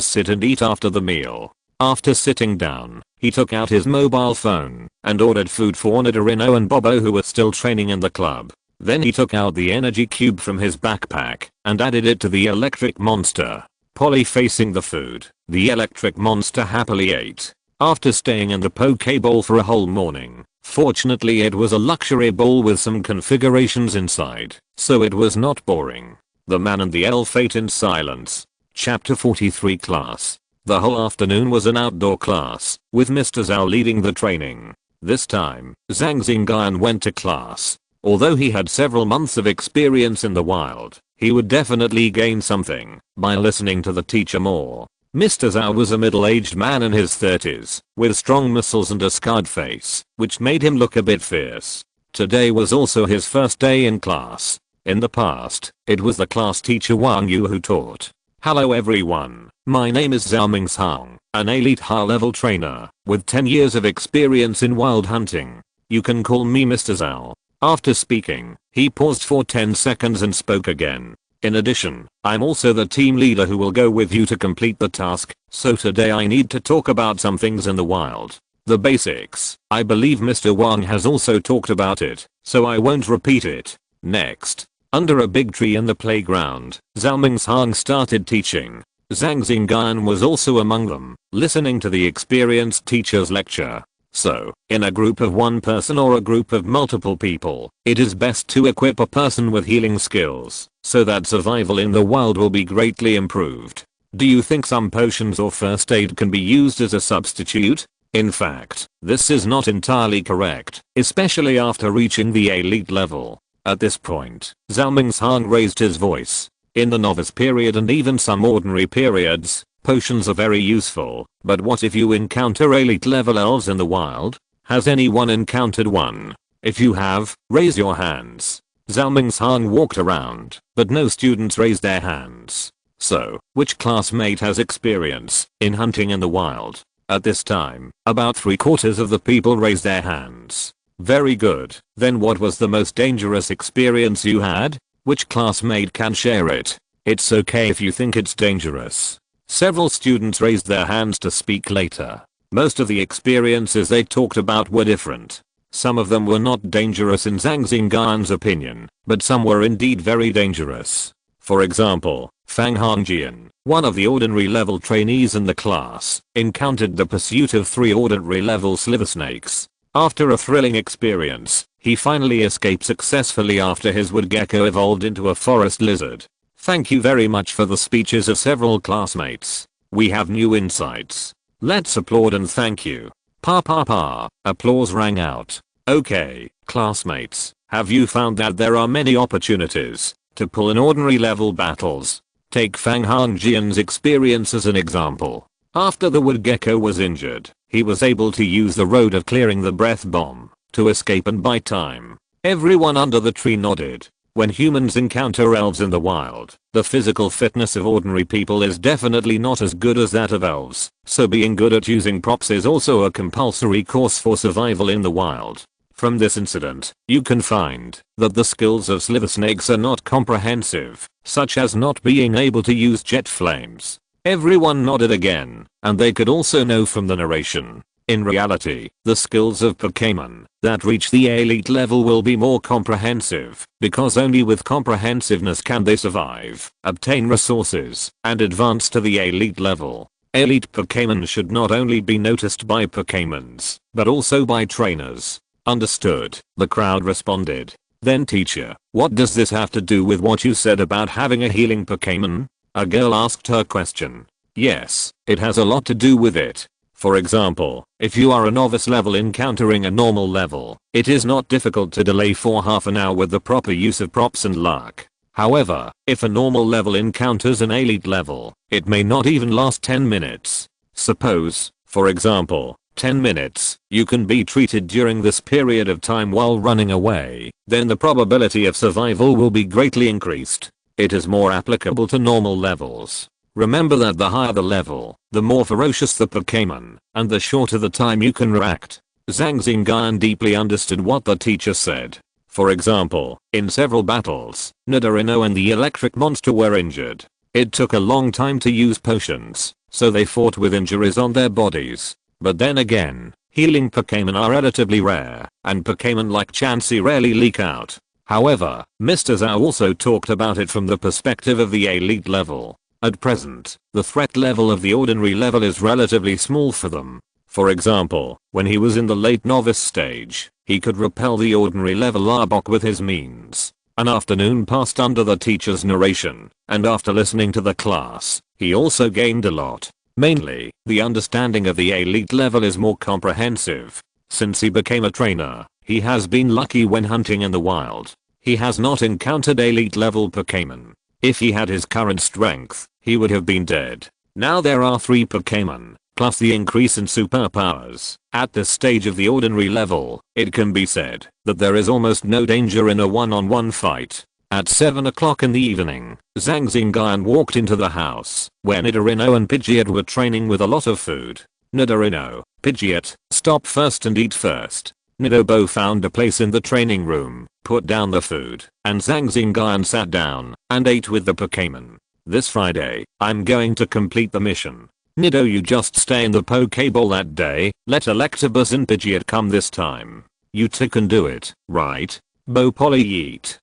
sit and eat after the meal. After sitting down, he took out his mobile phone and ordered food for Nidorino and Bobo, who were still training in the club. Then he took out the energy cube from his backpack and added it to the electric monster. Polly facing the food, the electric monster happily ate. After staying in the Pokeball for a whole morning, fortunately it was a luxury ball with some configurations inside, so it was not boring. The man and the elf ate in silence. Chapter 43 Class. The whole afternoon was an outdoor class, with Mr. Zhao leading the training. This time, Zhang Xingyun went to class. Although he had several months of experience in the wild, he would definitely gain something by listening to the teacher more. Mr. Zhao was a middle-aged man in his 30s, with strong muscles and a scarred face, which made him look a bit fierce. Today was also his first day in class. In the past, it was the class teacher Wang Yu who taught. Hello everyone, my name is Zhao Mingshang, an elite high-level trainer, with 10 years of experience in wild hunting. You can call me Mr. Zhao. After speaking, he paused for 10 seconds and spoke again. In addition, I'm also the team leader who will go with you to complete the task, so today I need to talk about some things in the wild. The basics, I believe Mr. Wang has also talked about it, so I won't repeat it. Next. Under a big tree in the playground, Zhao Mingshang started teaching. Zhang Xingyun was also among them, listening to the experienced teacher's lecture. So, in a group of one person or a group of multiple people, it is best to equip a person with healing skills, so that survival in the wild will be greatly improved. Do you think some potions or first aid can be used as a substitute? In fact, this is not entirely correct, especially after reaching the elite level. At this point, Zhao Mingshang raised his voice. In the novice period and even some ordinary periods, potions are very useful, but what if you encounter elite level elves in the wild? Has anyone encountered one? If you have, raise your hands. Zhao Mingshang walked around, but no students raised their hands. So, which classmate has experience in hunting in the wild? At this time, about 3/4 of the people raised their hands. Very good. Then what was the most dangerous experience you had? Which classmate can share it? It's okay if you think it's dangerous. Several students raised their hands to speak later. Most of the experiences they talked about were different. Some of them were not dangerous in Zhang Xingyun's opinion, but some were indeed very dangerous. For example, Fang Hongjian, one of the ordinary level trainees in the class, encountered the pursuit of 3 ordinary level sliver snakes. After a thrilling experience, he finally escaped successfully after his wood gecko evolved into a forest lizard. Thank you very much for the speeches of several classmates. We have new insights. Let's applaud and thank you. Pa pa pa. Applause rang out. Okay, classmates, have you found that there are many opportunities to pull in ordinary level battles? Take Fang Hongjian's experience as an example. After the wood gecko was injured, he was able to use the road of clearing the breath bomb to escape and buy time. Everyone under the tree nodded. When humans encounter elves in the wild, the physical fitness of ordinary people is definitely not as good as that of elves, so being good at using props is also a compulsory course for survival in the wild. From this incident, you can find that the skills of sliver snakes are not comprehensive, such as not being able to use jet flames. Everyone nodded again, and they could also know from the narration. In reality, the skills of Pokémon that reach the elite level will be more comprehensive, because only with comprehensiveness can they survive, obtain resources, and advance to the elite level. Elite Pokémon should not only be noticed by Pokémons, but also by trainers. Understood, the crowd responded. Then teacher, what does this have to do with what you said about having a healing Pokémon? A girl asked her question. Yes, it has a lot to do with it. For example, if you are a novice level encountering a normal level, it is not difficult to delay for half an hour with the proper use of props and luck. However, if a normal level encounters an elite level, it may not even last 10 minutes. Suppose, for example, 10 minutes, you can be treated during this period of time while running away, then the probability of survival will be greatly increased. It is more applicable to normal levels. Remember that the higher the level, the more ferocious the Pokémon, and the shorter the time you can react. Zhang Xingyun deeply understood what the teacher said. For example, in several battles, Nidorino and the electric monster were injured. It took a long time to use potions, so they fought with injuries on their bodies. But then again, healing Pokémon are relatively rare, and Pokémon like Chansey rarely leak out. However, Mr. Zhao also talked about it from the perspective of the elite level. At present, the threat level of the ordinary level is relatively small for them. For example, when he was in the late novice stage, he could repel the ordinary level Arbok with his means. An afternoon passed under the teacher's narration, and after listening to the class, he also gained a lot. Mainly, the understanding of the elite level is more comprehensive. Since he became a trainer, he has been lucky when hunting in the wild. He has not encountered elite level Pokémon. If he had his current strength, he would have been dead. Now there are 3 Pokémon, plus the increase in superpowers. At this stage of the ordinary level, it can be said that there is almost no danger in a one-on-one fight. At 7 o'clock in the evening, Zhang Xingyun walked into the house, where Nidorino and Pidgeot were training with a lot of food. Nidorino, Pidgeot, stop first and eat first. Nidobo found a place in the training room, put down the food, and Zhang Xingyun sat down and ate with the Pokémon. This Friday, I'm going to complete the mission. Nido, you just stay in the Pokéball that day, let Electabuzz and Pidgeot come this time. You two can do it, right? Bo Polly eat.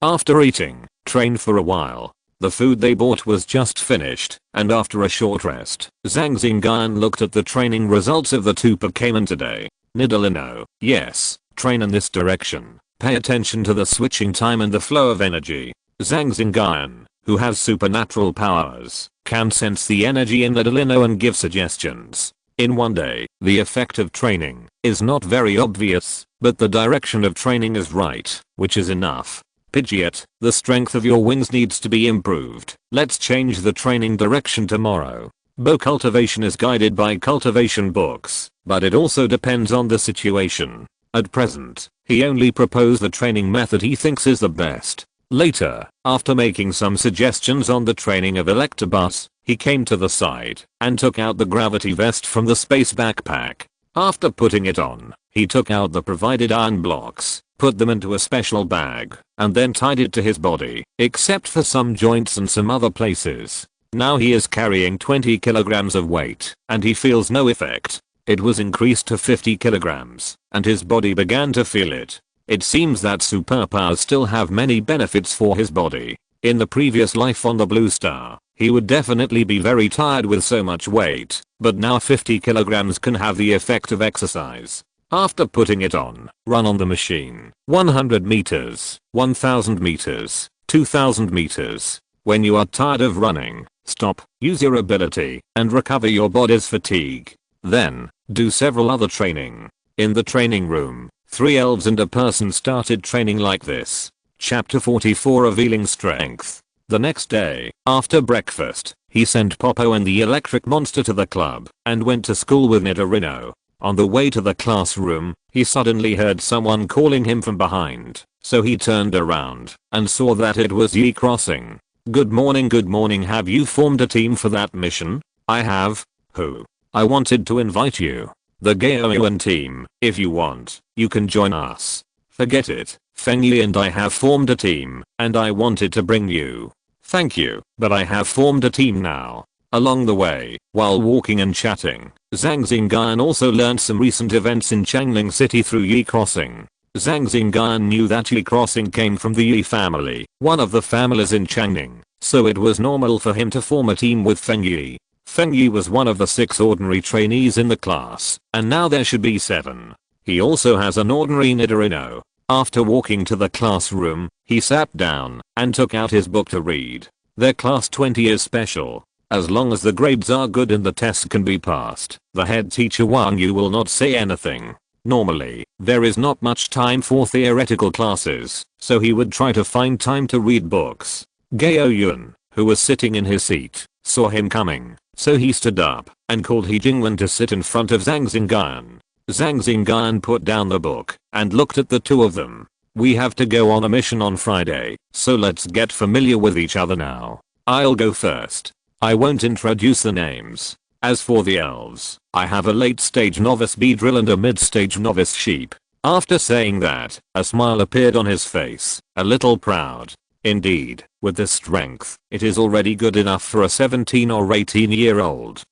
After eating, train for a while. The food they bought was just finished, and after a short rest, Zhang Xingyun looked at the training results of the 2 Pokémon today. Nidorino, yes, train in this direction. Pay attention to the switching time and the flow of energy. Zhang Xingyun, who has supernatural powers, can sense the energy in Nidorino and give suggestions. In one day, the effect of training is not very obvious, but the direction of training is right, which is enough. Pidgeot, the strength of your wings needs to be improved. Let's change the training direction tomorrow. Bo cultivation is guided by cultivation books, but it also depends on the situation. At present, he only proposed the training method he thinks is the best. Later, after making some suggestions on the training of Electabuzz, he came to the side and took out the gravity vest from the space backpack. After putting it on, he took out the provided iron blocks, put them into a special bag, and then tied it to his body, except for some joints and some other places. Now he is carrying 20 kilograms of weight, and he feels no effect. It was increased to 50 kilograms, and his body began to feel it. It seems that superpowers still have many benefits for his body. In the previous life on the Blue Star, he would definitely be very tired with so much weight, but now 50 kilograms can have the effect of exercise. After putting it on, run on the machine. 100 meters, 1000 meters, 2000 meters. When you are tired of running, stop, use your ability, and recover your body's fatigue. Then, do several other training. In the training room, 3 elves and a person started training like this. Chapter 44, Revealing Strength. The next day, after breakfast, he sent Popo and the electric monster to the club, and went to school with Nidorino. On the way to the classroom, he suddenly heard someone calling him from behind, so he turned around, and saw that it was Yi Crossing. Good morning, have you formed a team for that mission? I have. Who? I wanted to invite you. The Gaoyuan team, if you want, you can join us. Forget it, Fengyi and I have formed a team, and I wanted to bring you. Thank you, but I have formed a team now. Along the way, while walking and chatting, Zhang Xingyun also learned some recent events in Changling City through Yi Crossing. Zhang Xingyun knew that Yi Crossing came from the Yi family, one of the families in Changning, so it was normal for him to form a team with Fengyi. Fengyi was one of the 6 ordinary trainees in the class, and now there should be 7. He also has an ordinary Nidorino. After walking to the classroom, he sat down and took out his book to read. Their class 20 is special. As long as the grades are good and the test can be passed, the head teacher Wang Yu will not say anything. Normally, there is not much time for theoretical classes, so he would try to find time to read books. Gao Yun, who was sitting in his seat, saw him coming, so he stood up and called He Jingwen to sit in front of Zhang Xingyun. Zhang Xingyun put down the book and looked at the two of them. We have to go on a mission on Friday, so let's get familiar with each other now. I'll go first. I won't introduce the names. As for the elves, I have a late-stage novice Beedrill and a mid-stage novice Sheep. After saying that, a smile appeared on his face, a little proud. Indeed, with this strength, it is already good enough for a 17 or 18-year-old.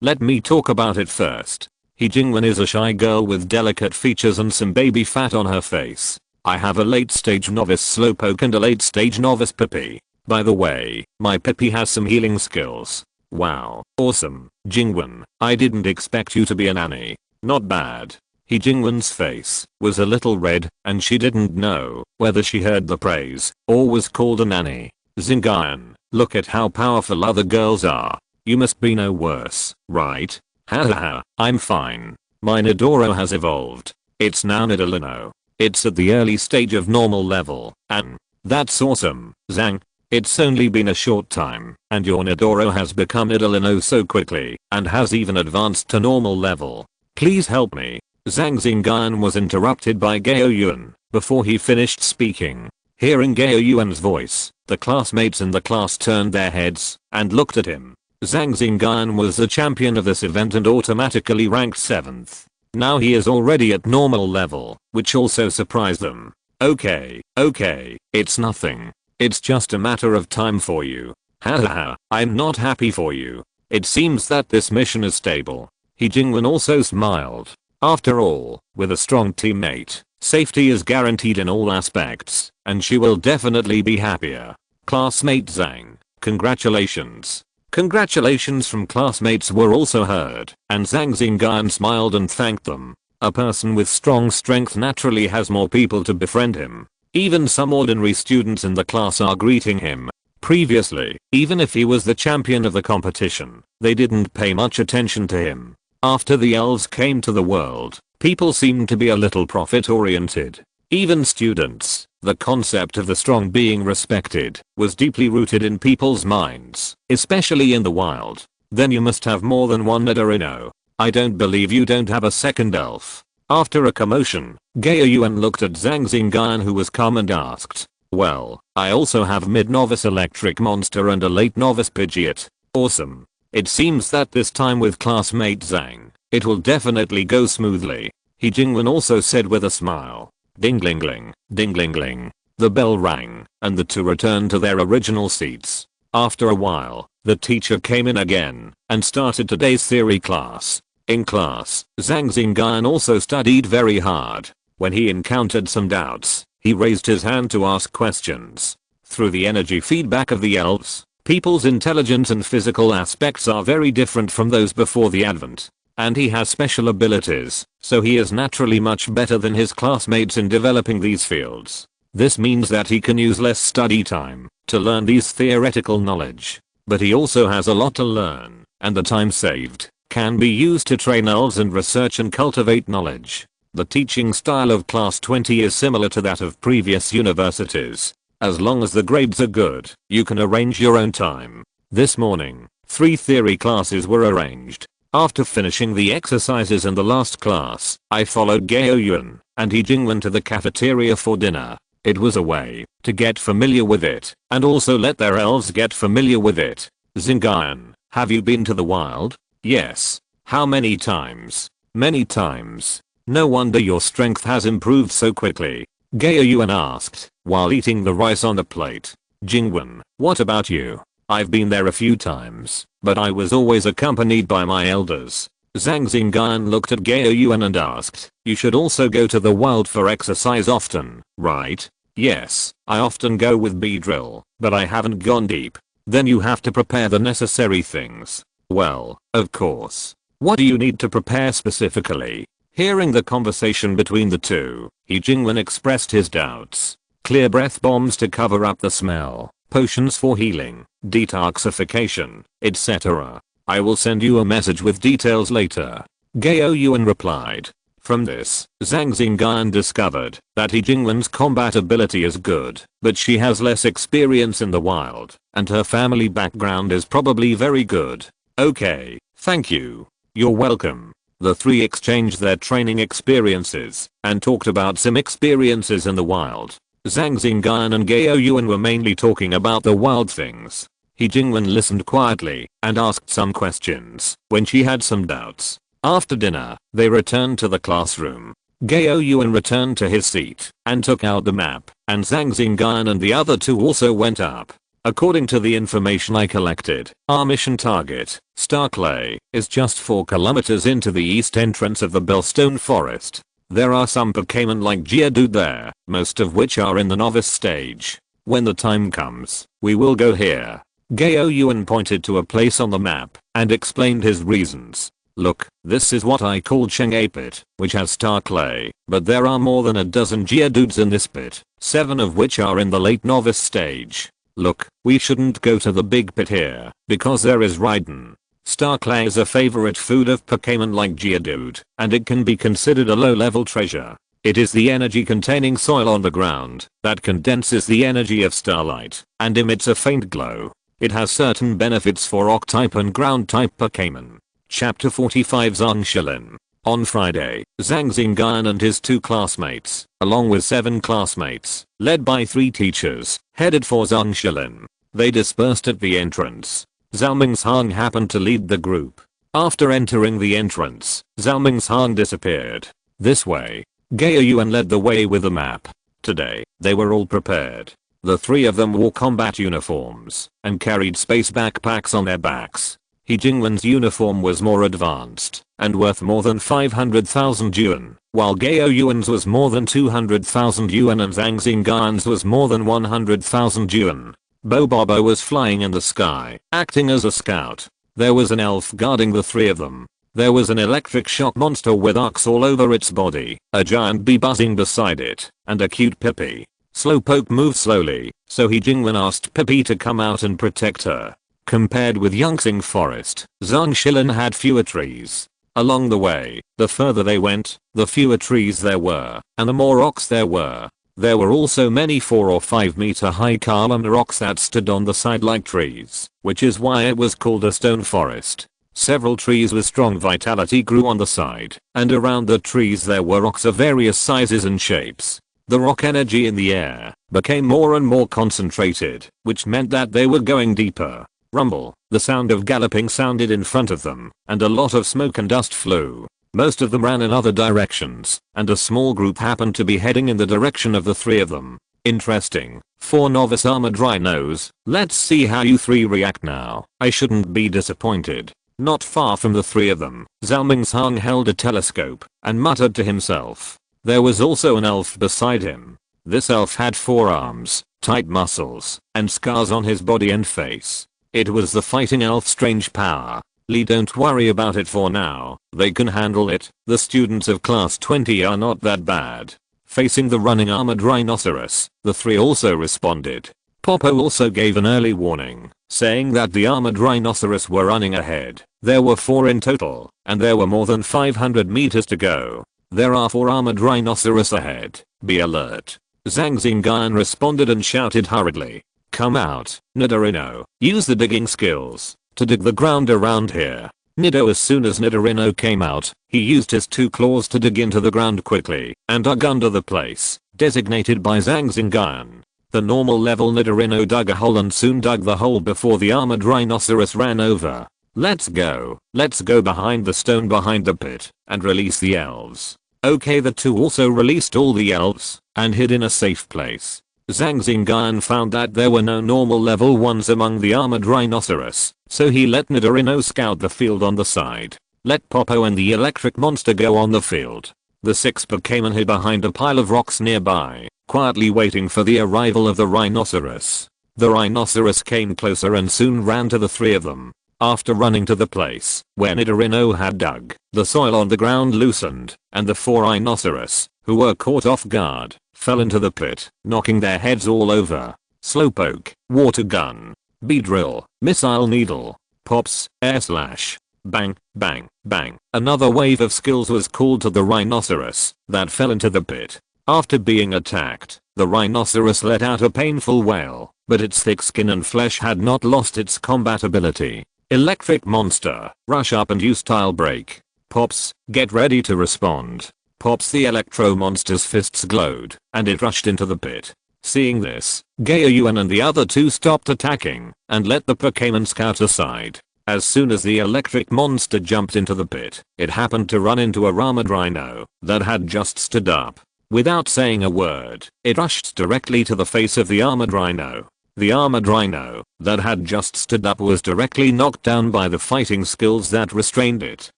Let me talk about it first. He Jingwen is a shy girl with delicate features and some baby fat on her face. I have a late-stage novice Slowpoke and a late-stage novice Pippi. By the way, my Pippi has some healing skills. Wow, awesome, Jingwen, I didn't expect you to be a nanny. Not bad. He Jingwen's face was a little red, and she didn't know whether she heard the praise or was called a nanny. Xingyun, look at how powerful other girls are. You must be no worse, right? Hahaha, I'm fine. My Nidoro has evolved. It's now Nidolino. It's at the early stage of normal level, and that's awesome, Zhang. It's only been a short time, and your Nidoro has become Nidolino so quickly, and has even advanced to normal level. Please help me. Zhang Xingyun was interrupted by Gao Yun before he finished speaking. Hearing Gao Yun's voice, the classmates in the class turned their heads and looked at him. Zhang Xingyun was the champion of this event and automatically ranked 7th. Now he is already at normal level, which also surprised them. Okay, it's nothing. It's just a matter of time for you. Hahaha, I'm not happy for you. It seems that this mission is stable. He Jingwen also smiled. After all, with a strong teammate, safety is guaranteed in all aspects, and she will definitely be happier. Classmate Zhang, congratulations. Congratulations from classmates were also heard, and Zhang Xingyun smiled and thanked them. A person with strong strength naturally has more people to befriend him. Even some ordinary students in the class are greeting him. Previously, even if he was the champion of the competition, they didn't pay much attention to him. After the elves came to the world, people seemed to be a little profit-oriented. Even students, the concept of the strong being respected was deeply rooted in people's minds, especially in the wild. Then you must have more than one Nidorino. I don't believe you don't have a second elf. After a commotion, Gao Yuan looked at Zhang Xingyun, who was calm, and asked, well, I also have mid-novice electric monster and a late novice Pidgeot. Awesome. It seems that this time with classmate Zhang, it will definitely go smoothly. He Jingwen also said with a smile. Ding-ling-ling, ding-ling-ling. The bell rang, and the two returned to their original seats. After a while, the teacher came in again and started today's theory class. In class, Zhang Xingyun also studied very hard. When he encountered some doubts, he raised his hand to ask questions. Through the energy feedback of the elves, people's intelligence and physical aspects are very different from those before the advent. And he has special abilities, so he is naturally much better than his classmates in developing these fields. This means that he can use less study time to learn these theoretical knowledge. But he also has a lot to learn, and the time saved can be used to train elves and research and cultivate knowledge. The teaching style of Class 20 is similar to that of previous universities. As long as the grades are good, you can arrange your own time. This morning, 3 theory classes were arranged. After finishing the exercises in the last class, I followed Gao Yuan and He Jingwen to the cafeteria for dinner. It was a way to get familiar with it, and also let their elves get familiar with it. Xingyun, have you been to the wild? Yes. How many times? Many times. No wonder your strength has improved so quickly. Gao Yuan asked, while eating the rice on the plate. Jingwen, what about you? I've been there a few times, but I was always accompanied by my elders. Zhang Xingyun looked at Gao Yuan and asked, you should also go to the wild for exercise often, right? Yes, I often go with Beedrill, but I haven't gone deep. Then you have to prepare the necessary things. Well, of course. What do you need to prepare specifically? Hearing the conversation between the two, He Jingwen expressed his doubts. Clear breath bombs to cover up the smell. potions for healing, detoxification, etc. I will send you a message with details later. Gao Yuan replied. From this, Zhang Xingyun discovered that He Jinglian's combat ability is good, but she has less experience in the wild, and her family background is probably very good. Okay, thank you. You're welcome. The three exchanged their training experiences and talked about some experiences in the wild. Zhang Xingyun and Gao Yuan were mainly talking about the wild things. He Jinglian listened quietly and asked some questions when she had some doubts. After dinner, they returned to the classroom. Gao Yuan returned to his seat and took out the map, and Zhang Xingyun and the other two also went up. According to the information I collected, our mission target, Starclay, is just 4 kilometers into the east entrance of the Bellstone Forest. There are some Pokémon like Geodude there, most of which are in the novice stage. When the time comes, we will go here. Gao Yuan pointed to a place on the map and explained his reasons. Look, this is what I call Chang'e Pit, which has Starclay, but there are more than a dozen Geodudes in this pit, 7 of which are in the late novice stage. Look, we shouldn't go to the big pit here, because there is Raiden. Starclay is a favorite food of Pokémon like Geodude, and it can be considered a low-level treasure. It is the energy-containing soil on the ground that condenses the energy of starlight and emits a faint glow. It has certain benefits for Rock-type and Ground-type Pokémon. Chapter 45 Zhang Xingyun. On Friday, Zhang Xingyun and his 2 classmates, along with 7 classmates, led by 3 teachers, headed for Zhang Xingyun. They dispersed at the entrance. Zhao Mingshang happened to lead the group. After entering the entrance, Zhao Mingshang disappeared. This way. Gao Yuan led the way with a map. Today, they were all prepared. The 3 of them wore combat uniforms and carried space backpacks on their backs. He Jinglian's uniform was more advanced and worth more than 500,000 yuan, while Gao Yuan's was more than 200,000 yuan and Zhang Xingyun's was more than 100,000 yuan. Bobo was flying in the sky, acting as a scout. There was an elf guarding the 3 of them. There was an electric shock monster with arcs all over its body, a giant bee buzzing beside it, and a cute Pippi. Slowpoke moved slowly, so He Jinglian asked Pippi to come out and protect her. Compared with Yangtze Forest, Zhang Xingyun had fewer trees. Along the way, the further they went, the fewer trees there were, and the more rocks there were. There were also many 4 or 5 meter high column rocks that stood on the side like trees, which is why it was called a stone forest. Several trees with strong vitality grew on the side, and around the trees there were rocks of various sizes and shapes. The rock energy in the air became more and more concentrated, which meant that they were going deeper. Rumble, the sound of galloping sounded in front of them, and a lot of smoke and dust flew. Most of them ran in other directions, and a small group happened to be heading in the direction of the 3 of them. Interesting. 4 novice armored rhinos. Let's see how you 3 react now. I shouldn't be disappointed. Not far from the 3 of them, Zhao Mingshang held a telescope and muttered to himself. There was also an elf beside him. This elf had 4 arms, tight muscles, and scars on his body and face. It was the fighting elf Strange Power. Lee, don't worry about it for now, they can handle it. The students of class 20 are not that bad. Facing the running armored rhinoceros, the 3 also responded. Popo also gave an early warning, saying that the armored rhinoceros were running ahead. There were 4 in total, and there were more than 500 meters to go. There are 4 armored rhinoceros ahead. Be alert. Zhang Xingyun responded and shouted hurriedly. Come out, Nidorino. Use the digging skills to dig the ground around here. Nido. As soon as Nidorino came out, he used his 2 claws to dig into the ground quickly and dug under the place designated by Zhang Xingyun. The normal level Nidorino dug a hole and soon dug the hole before the armored rhinoceros ran over. Let's go behind the stone behind the pit and release the elves. Okay, the 2 also released all the elves and hid in a safe place. Zhang Xingyun found that there were no normal level 1s among the armored rhinoceros, so he let Nidorino scout the field on the side. Let Popo and the electric monster go on the field. The 6 Pokémon hid behind a pile of rocks nearby, quietly waiting for the arrival of the rhinoceros. The rhinoceros came closer and soon ran to the 3 of them. After running to the place where Nidorino had dug, the soil on the ground loosened, and the 4 rhinoceros, who were caught off guard, fell into the pit, knocking their heads all over. Slowpoke, water gun, Beedrill, missile needle, pops, air slash. Bang, bang, bang. Another wave of skills was called to the rhinoceros that fell into the pit. After being attacked, the rhinoceros let out a painful wail, but its thick skin and flesh had not lost its combat ability. Electric monster, rush up and use tile break. Pops, get ready to respond. Pops, the electro monster's fists glowed, and it rushed into the pit. Seeing this, Gaoyuan and the other two stopped attacking, and let the Pokémon scout aside. As soon as the electric monster jumped into the pit, it happened to run into a armored rhino that had just stood up. Without saying a word, it rushed directly to the face of the armored rhino. The armored rhino that had just stood up was directly knocked down by the fighting skills that restrained it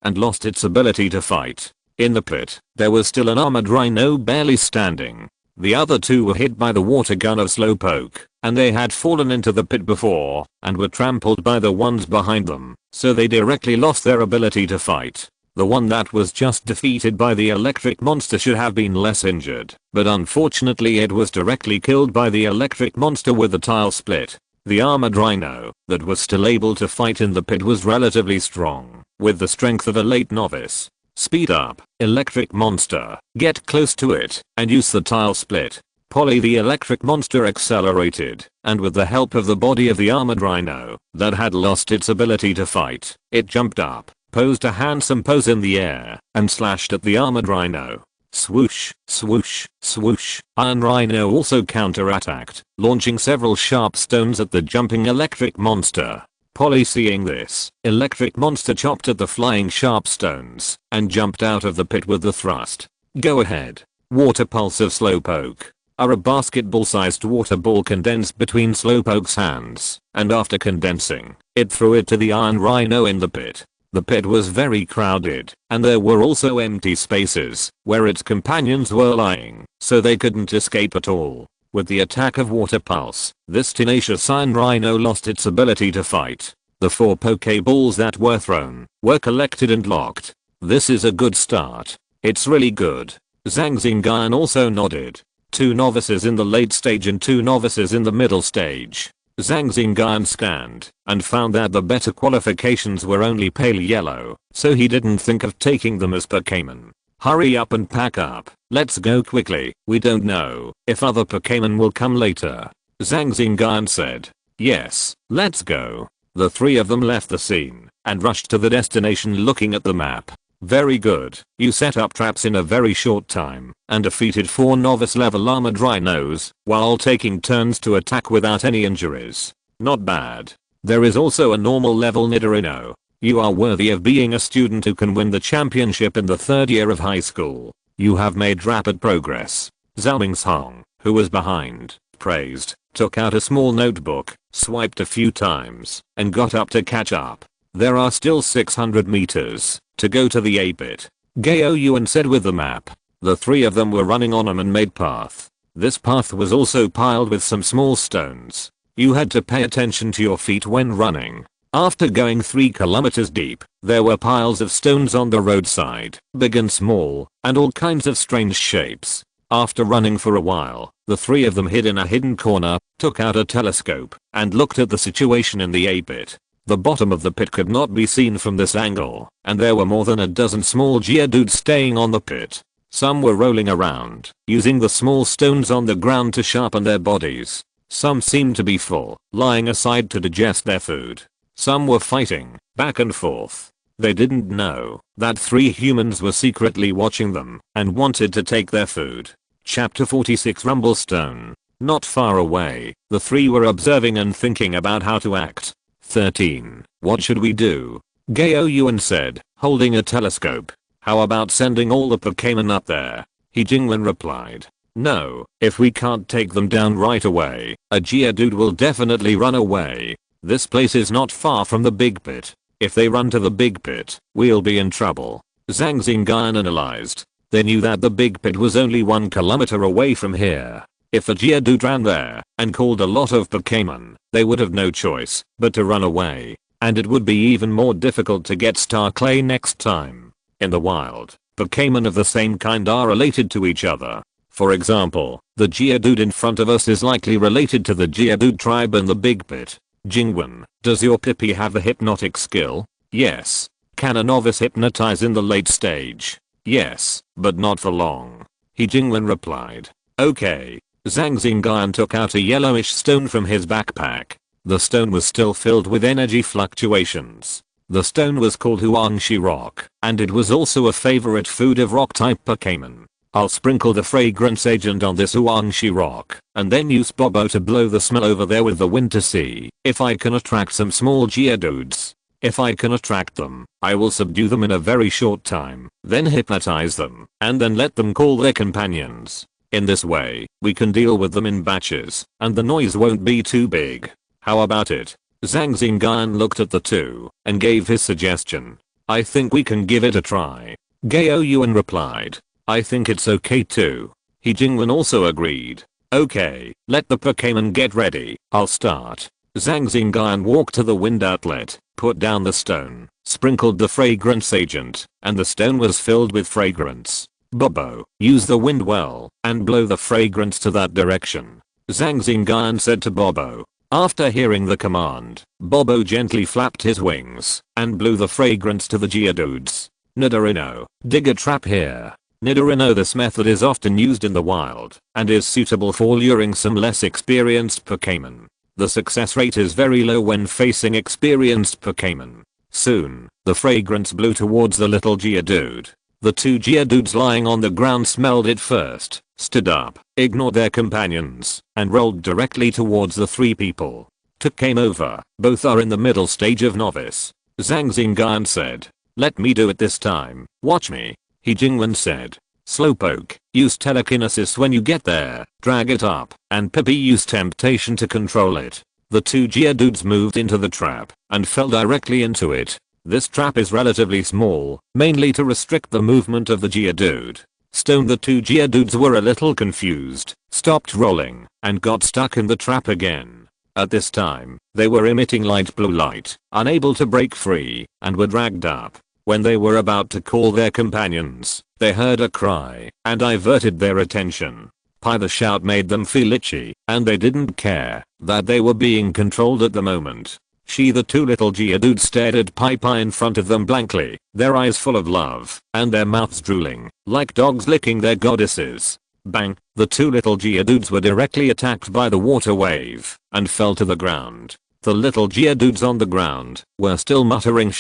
and lost its ability to fight. In the pit, there was still an armored rhino barely standing. The other two were hit by the water gun of Slowpoke, and they had fallen into the pit before and were trampled by the ones behind them, so they directly lost their ability to fight. The one that was just defeated by the electric monster should have been less injured, but unfortunately it was directly killed by the electric monster with the tile split. The armored rhino that was still able to fight in the pit was relatively strong, with the strength of a late novice. Speed up, electric monster, get close to it, and use the tile split. Polly, the electric monster, accelerated, and with the help of the body of the armored rhino that had lost its ability to fight, it jumped up, posed a handsome pose in the air, and slashed at the armored rhino. Swoosh, swoosh, swoosh. Iron Rhino also counterattacked, launching several sharp stones at the jumping electric monster. Polly, seeing this, electric monster chopped at the flying sharp stones and jumped out of the pit with the thrust. Go ahead. Water pulse of Slowpoke. A basketball-sized water ball condensed between Slowpoke's hands, and after condensing, it threw it to the Iron Rhino in the pit. The pit was very crowded, and there were also empty spaces where its companions were lying, so they couldn't escape at all. With the attack of Water Pulse, this tenacious Iron Rhino lost its ability to fight. The 4 Pokeballs that were thrown were collected and locked. This is a good start. It's really good. Zhang Xingyun also nodded. 2 novices in the late stage and 2 novices in the middle stage. Zhang Xingyun scanned and found that the better qualifications were only pale yellow, so he didn't think of taking them as Pokémon. Hurry up and pack up. Let's go quickly. We don't know if other Pokémon will come later. Zhang Xingyun said. Yes, let's go. The 3 of them left the scene and rushed to the destination looking at the map. Very good. You set up traps in a very short time and defeated 4 novice level armored rhinos while taking turns to attack without any injuries. Not bad. There is also a normal level Nidorino. You are worthy of being a student who can win the championship in the 3rd year of high school. You have made rapid progress. Zhao Mingshong, who was behind, praised, took out a small notebook, swiped a few times, and got up to catch up. There are still 600 meters to go to the A pit. Gaoyuan said with the map. The 3 of them were running on a man-made path. This path was also piled with some small stones. You had to pay attention to your feet when running. After going 3 kilometers deep, there were piles of stones on the roadside, big and small, and all kinds of strange shapes. After running for a while, the 3 of them hid in a hidden corner, took out a telescope, and looked at the situation in the A pit. The bottom of the pit could not be seen from this angle, and there were more than a dozen small Geodudes staying on the pit. Some were rolling around, using the small stones on the ground to sharpen their bodies. Some seemed to be full, lying aside to digest their food. Some were fighting, back and forth. They didn't know that 3 humans were secretly watching them and wanted to take their food. Chapter 46 Rumblestone. Not far away, the 3 were observing and thinking about how to act. 13. What should we do? Gaoyuan said, holding a telescope. How about sending all the Pokémon up there? Jinglin replied. No, if we can't take them down right away, a Geodude will definitely run away. This place is not far from the big pit. If they run to the big pit, we'll be in trouble. Zhang Xingyun analyzed. They knew that the big pit was only 1 kilometer away from here. If a Geodude ran there and called a lot of Pokémon, they would have no choice but to run away, and it would be even more difficult to get Star Clay next time. In the wild, Pokémon of the same kind are related to each other. For example, the Geodude in front of us is likely related to the Geodude tribe in the big pit. Xingyun, does your Pippi have the hypnotic skill? Yes. Can a novice hypnotize in the late stage? Yes, but not for long. Xingyun replied. Okay. Zhang Xingyun took out a yellowish stone from his backpack. The stone was still filled with energy fluctuations. The stone was called Huangshi Rock, and it was also a favorite food of rock-type Pokémon. I'll sprinkle the fragrance agent on this Huangshi Rock, and then use Bobo to blow the smell over there with the wind to see if I can attract some small Geodudes. If I can attract them, I will subdue them in a very short time, then hypnotize them, and then let them call their companions. In this way, we can deal with them in batches, and the noise won't be too big. How about it? Zhang Xingyun looked at the two, and gave his suggestion. I think we can give it a try. Gao Yuan replied. I think it's okay too. Xingyun also agreed. Okay, let the Pokémon get ready, I'll start. Zhang Xingyun walked to the wind outlet, put down the stone, sprinkled the fragrance agent, and the stone was filled with fragrance. Bobo, use the wind well, and blow the fragrance to that direction. Zhang Xingyun said to Bobo. After hearing the command, Bobo gently flapped his wings, and blew the fragrance to the Geodudes. Nidorino, dig a trap here. Nidorino, this method is often used in the wild, and is suitable for luring some less experienced Pokémon. The success rate is very low when facing experienced Pokémon. Soon, the fragrance blew towards the little Geodude. The two Geodudes lying on the ground smelled it first, stood up, ignored their companions, and rolled directly towards the three people. Took came over, both are in the middle stage of novice. Zhang Xingyun said. Let me do it this time, watch me. Xingyun said. Slowpoke, use telekinesis when you get there, drag it up, and Pippi use temptation to control it. The two Geodudes moved into the trap, and fell directly into it. This trap is relatively small, mainly to restrict the movement of the Geodude. Stone, the two Geodudes were a little confused, stopped rolling, and got stuck in the trap again. At this time, they were emitting light blue light, unable to break free, and were dragged up. When they were about to call their companions, they heard a cry, and diverted their attention. The shout made them feel itchy, and they didn't care that they were being controlled at the moment. The two little Geodudes stared at Pai in front of them blankly, their eyes full of love, and their mouths drooling, like dogs licking their goddesses. Bang! The two little Geodudes were directly attacked by the water wave, and fell to the ground. The little Geodudes on the ground were still muttering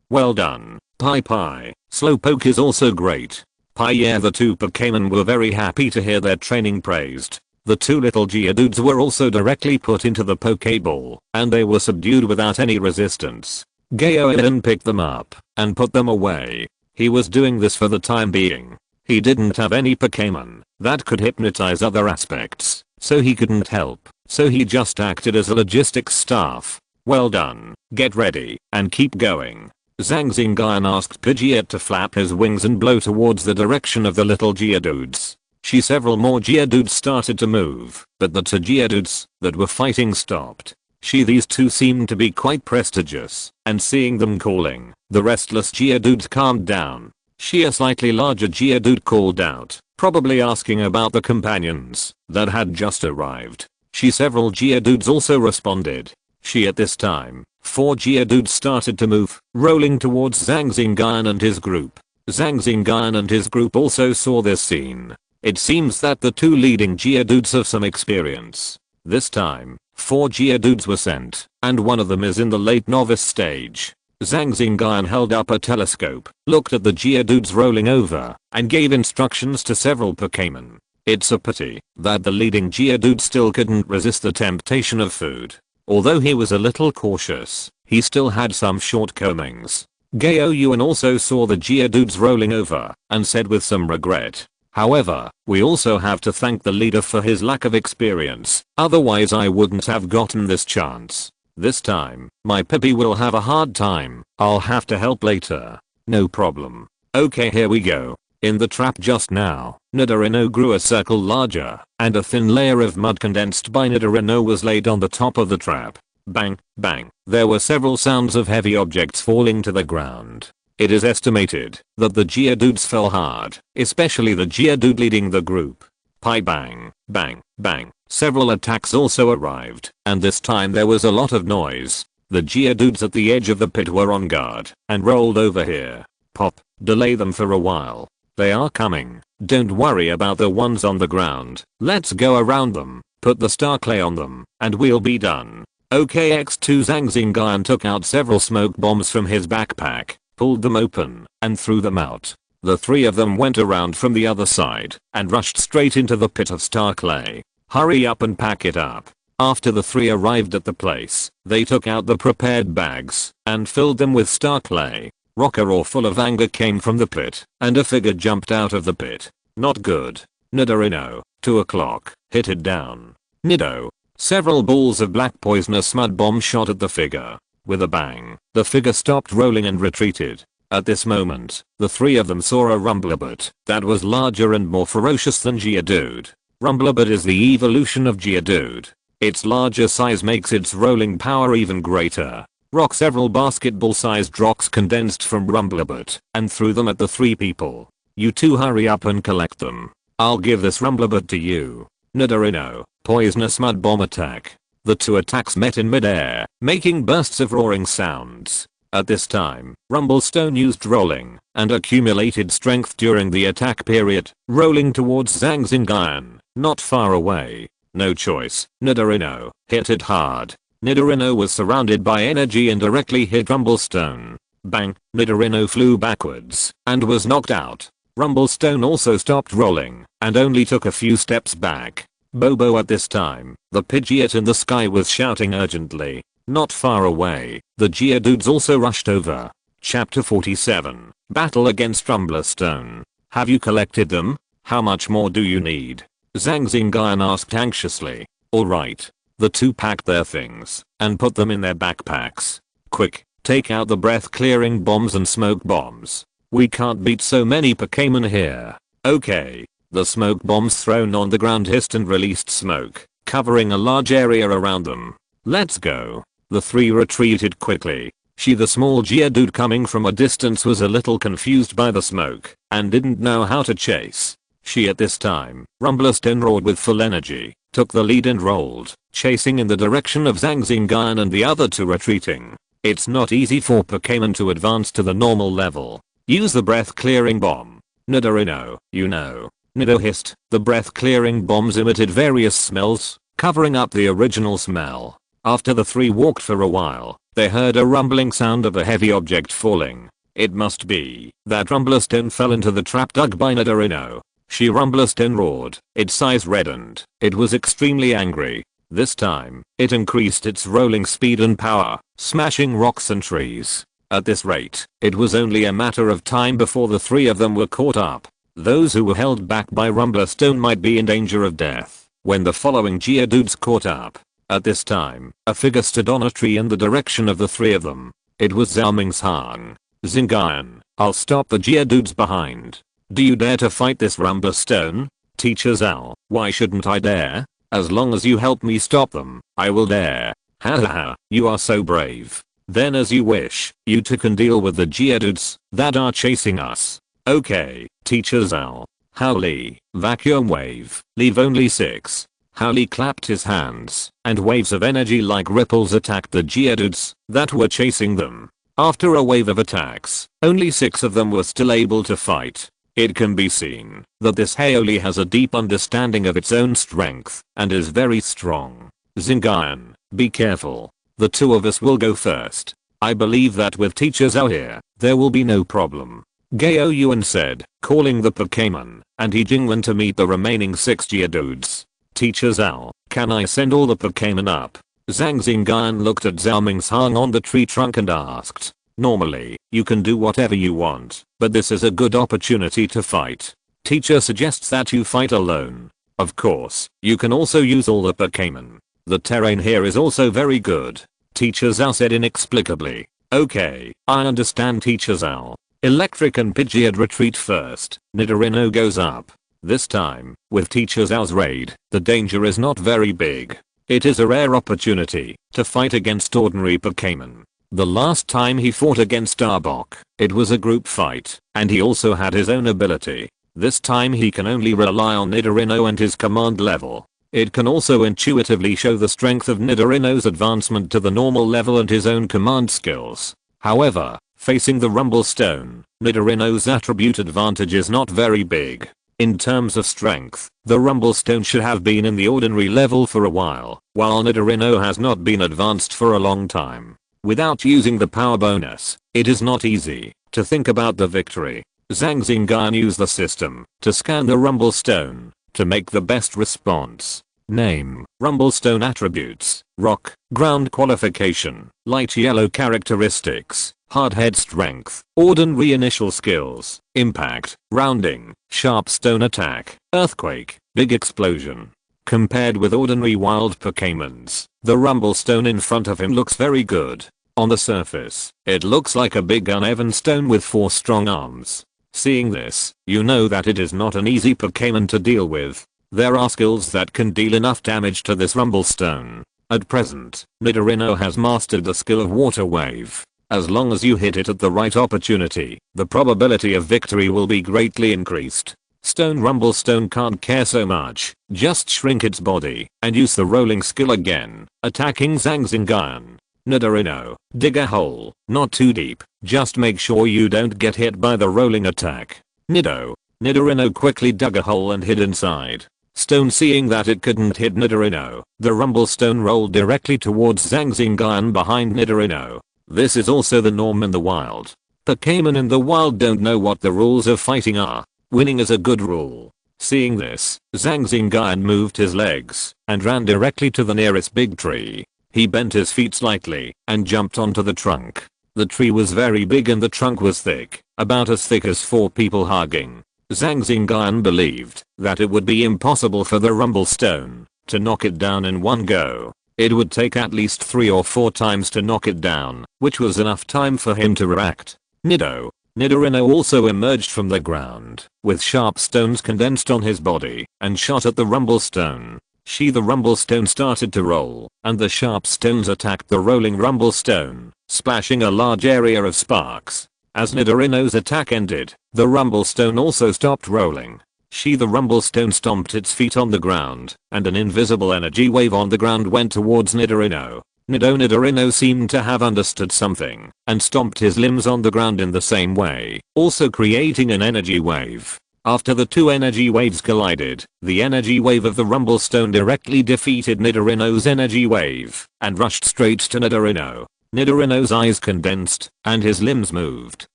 well done, Pai. Slowpoke is also great. Yeah, the two Pokémon were very happy to hear their training praised. The two little Geodudes were also directly put into the Pokéball, and they were subdued without any resistance. Gaoan picked them up, and put them away. He was doing this for the time being. He didn't have any Pokémon that could hypnotize other aspects, so he couldn't help, so he just acted as a logistics staff. Well done, get ready, and keep going. Zhang Xingyun asked Pidgeot to flap his wings and blow towards the direction of the little Geodudes. Several more Geodudes started to move, but the two Geodudes that were fighting stopped. These two seemed to be quite prestigious, and seeing them calling, the restless Geodudes calmed down. A slightly larger Geodude called out, probably asking about the companions that had just arrived. Several Geodudes also responded. At this time, 4 Geodudes started to move, rolling towards Zhang Xingyun and his group. Zhang Xingyun and his group also saw this scene. It seems that the two leading Geodudes have some experience. This time, 4 Geodudes were sent, and one of them is in the late novice stage. Zhang Xingyun held up a telescope, looked at the Geodudes rolling over, and gave instructions to several Pokémon. It's a pity that the leading Geodude still couldn't resist the temptation of food. Although he was a little cautious, he still had some shortcomings. Gao Yuan also saw the Geodudes rolling over, and said with some regret, however, we also have to thank the leader for his lack of experience, otherwise I wouldn't have gotten this chance. This time, my Pippi will have a hard time, I'll have to help later. No problem. Okay, here we go. In the trap just now, Nidorino grew a circle larger, and a thin layer of mud condensed by Nidorino was laid on the top of the trap. Bang, bang, there were several sounds of heavy objects falling to the ground. It is estimated that the Geodudes fell hard, especially the Geodude leading the group. Pi bang, bang, bang. Several attacks also arrived, and this time there was a lot of noise. The Geodudes at the edge of the pit were on guard and rolled over here. Pop, delay them for a while. They are coming. Don't worry about the ones on the ground. Let's go around them, put the star clay on them, and we'll be done. Okay, X2 Zhang Xingyun took out several smoke bombs from his backpack, pulled them open, and threw them out. The three of them went around from the other side and rushed straight into the pit of star clay. Hurry up and pack it up. After the three arrived at the place, they took out the prepared bags and filled them with star clay. Rockero, full of anger, came from the pit, and a figure jumped out of the pit. Not good. Nidorino, 2 o'clock, hit it down. Nido. Several balls of black poisonous mud bomb shot at the figure. With a bang, the figure stopped rolling and retreated. At this moment, the three of them saw a Rumblebot that was larger and more ferocious than Geodude. Rumblebot is the evolution of Geodude. Its larger size makes its rolling power even greater. Rock several basketball-sized rocks condensed from Rumblebot and threw them at the three people. You two hurry up and collect them. I'll give this Rumblebot to you. Nidorino, poisonous mud bomb attack. The two attacks met in midair, making bursts of roaring sounds. At this time, Rumblestone used rolling and accumulated strength during the attack period, rolling towards Zhang Xingyun, not far away. No choice, Nidorino hit it hard. Nidorino was surrounded by energy and directly hit Rumblestone. Bang, Nidorino flew backwards and was knocked out. Rumblestone also stopped rolling and only took a few steps back. Bobo at this time, the Pidgeot in the sky, was shouting urgently. Not far away, the Geodudes also rushed over. Chapter 47, Battle against Rumblestone. Have you collected them? How much more do you need? Zhang Xingyun asked anxiously. Alright. The two packed their things and put them in their backpacks. Quick, take out the breath-clearing bombs and smoke bombs. We can't beat so many Pokémon here. Okay. The smoke bombs thrown on the ground hissed and released smoke, covering a large area around them. Let's go. The three retreated quickly. She, the small Geodude coming from a distance, was a little confused by the smoke and didn't know how to chase. She, at this time, Rumblestone roared with full energy, took the lead and rolled, chasing in the direction of Zhang Xingyun and the other two retreating. It's not easy for Pokémon to advance to the normal level. Use the breath-clearing bomb. Nidorino, you know. Nido hissed. The breath-clearing bombs emitted various smells, covering up the original smell. After the three walked for a while, they heard a rumbling sound of a heavy object falling. It must be that Rumblestone fell into the trap dug by Nidorino. She, Rumblestone, roared. Its eyes reddened. It was extremely angry. This time, it increased its rolling speed and power, smashing rocks and trees. At this rate, it was only a matter of time before the three of them were caught up. Those who were held back by Rumblestone might be in danger of death when the following Geodudes caught up. At this time, a figure stood on a tree in the direction of the three of them. It was Zhang Xingyun. I'll stop the Geodudes behind. Do you dare to fight this Rumblestone? Teacher Zhao, why shouldn't I dare? As long as you help me stop them, I will dare. Ha ha ha, you are so brave. Then as you wish, you two can deal with the Geodudes that are chasing us. Okay, Teacher Zhao. Howly, vacuum wave, leave only 6. Howly clapped his hands, and waves of energy like ripples attacked the Geodudes that were chasing them. After a wave of attacks, only 6 of them were still able to fight. It can be seen that this Howly has a deep understanding of its own strength and is very strong. Xingyun, be careful. The two of us will go first. I believe that with Teacher Zhao here, there will be no problem. Gao Yuan said, calling the Pokémon, and he Jingwen to meet the remaining 6 Geodudes. Teacher Zhao, can I send all the Pokémon up? Zhang Xingyun looked at Zhao Mingshang on the tree trunk and asked. Normally, you can do whatever you want, but this is a good opportunity to fight. Teacher suggests that you fight alone. Of course, you can also use all the Pokémon. The terrain here is also very good. Teacher Zhao said inexplicably. Okay, I understand, Teacher Zhao. Electric and Pidgeot retreat first. Nidorino goes up. This time, with Teacher Zhao's raid, the danger is not very big. It is a rare opportunity to fight against ordinary Pokémon. The last time he fought against Arbok, it was a group fight, and he also had his own ability. This time he can only rely on Nidorino and his command level. It can also intuitively show the strength of Nidorino's advancement to the normal level and his own command skills. However, facing the Rumble Stone, Nidorino's attribute advantage is not very big. In terms of strength, the Rumble Stone should have been in the ordinary level for a while Nidorino has not been advanced for a long time. Without using the power bonus, it is not easy to think about the victory. Zhang Xingyun used the system to scan the Rumble Stone to make the best response. Name, Rumble Stone attributes, rock, ground qualification, light yellow characteristics, hard head strength, ordinary initial skills, impact, rounding, sharp stone attack, earthquake, big explosion. Compared with ordinary wild Pokémons, the Rumble Stone in front of him looks very good. On the surface, it looks like a big uneven stone with 4 strong arms. Seeing this, you know that it is not an easy Pokémon to deal with. There are skills that can deal enough damage to this Rumble Stone. At present, Nidorino has mastered the skill of Water Wave. As long as you hit it at the right opportunity, the probability of victory will be greatly increased. Stone Rumble Stone can't care so much, just shrink its body and use the rolling skill again, attacking Zhang Xingyun. Nidorino, dig a hole, not too deep, just make sure you don't get hit by the rolling attack. Nidorino quickly dug a hole and hid inside. Stone seeing that it couldn't hit Nidorino, the Rumble Stone rolled directly towards Zhang Xingyun behind Nidorino. This is also the norm in the wild. Pokémon in the wild don't know what the rules of fighting are. Winning is a good rule. Seeing this, Zhang Xingyun moved his legs and ran directly to the nearest big tree. He bent his feet slightly and jumped onto the trunk. The tree was very big and the trunk was thick, about as thick as 4 people hugging. Zhang Xingyun believed that it would be impossible for the Rumble Stone to knock it down in one go. It would take at least 3 or 4 times to knock it down, which was enough time for him to react. Nidorino also emerged from the ground with sharp stones condensed on his body and shot at the Rumble Stone. The Rumble Stone started to roll, and the sharp stones attacked the rolling Rumble Stone, splashing a large area of sparks. As Nidorino's attack ended, the Rumble Stone also stopped rolling. The Rumble Stone stomped its feet on the ground, and an invisible energy wave on the ground went towards Nidorino. Nidorino seemed to have understood something, and stomped his limbs on the ground in the same way, also creating an energy wave. After the 2 energy waves collided, the energy wave of the Rumble Stone directly defeated Nidorino's energy wave, and rushed straight to Nidorino. Nidorino's eyes condensed, and his limbs moved,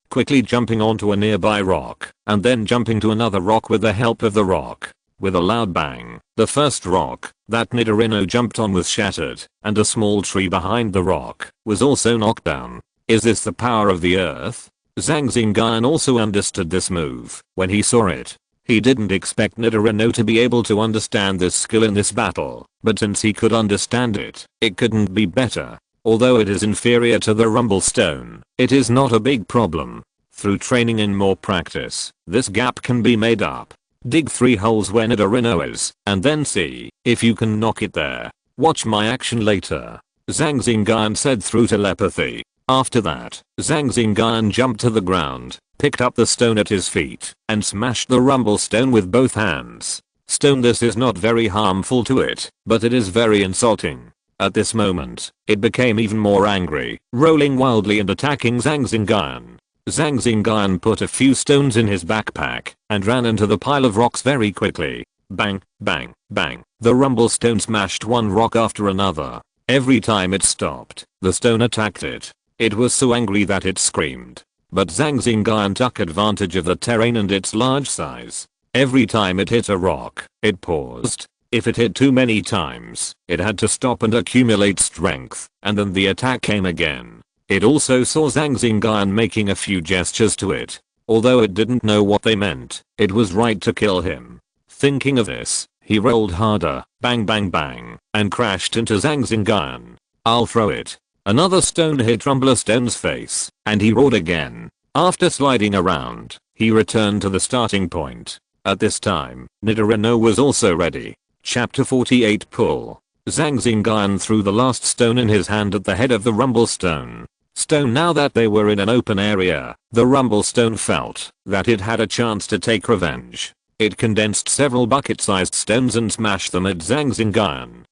quickly jumping onto a nearby rock, and then jumping to another rock with the help of the rock. With a loud bang, the first rock that Nidorino jumped on was shattered, and a small tree behind the rock was also knocked down. Is this the power of the earth? Zhang Xingyun also understood this move when he saw it. He didn't expect Nidorino to be able to understand this skill in this battle, but since he could understand it, it couldn't be better. Although it is inferior to the Rumble Stone, it is not a big problem. Through training and more practice, this gap can be made up. Dig 3 holes where Nidorino is, and then see if you can knock it there. Watch my action later, Zhang Xingyun said through telepathy. After that, Zhang Xingyun jumped to the ground, picked up the stone at his feet, and smashed the Rumble Stone with both hands. This is not very harmful to it, but it is very insulting. At this moment, it became even more angry, rolling wildly and attacking Zhang Xingyun. Zhang Xingyun put a few stones in his backpack and ran into the pile of rocks very quickly. Bang, bang, bang. The Rumble Stone smashed one rock after another. Every time it stopped, the stone attacked it. It was so angry that it screamed. But Zhang Xingyun took advantage of the terrain and its large size. Every time it hit a rock, it paused. If it hit too many times, it had to stop and accumulate strength, and then the attack came again. It also saw Zhang Xingyun making a few gestures to it. Although it didn't know what they meant, it was right to kill him. Thinking of this, he rolled harder, bang bang bang, and crashed into Zhang Xingyun. I'll throw it. Another stone hit Rumble Stone's face, and he roared again. After sliding around, he returned to the starting point. At this time, Nidorino was also ready. Chapter 48 Pull. Zhang Xingyun threw the last stone in his hand at the head of the Rumble Stone. stone. Now that they were in an open area, the rumble stone felt that it had a chance to take revenge. It condensed several bucket-sized stones and smashed them at Zhang Xingyun.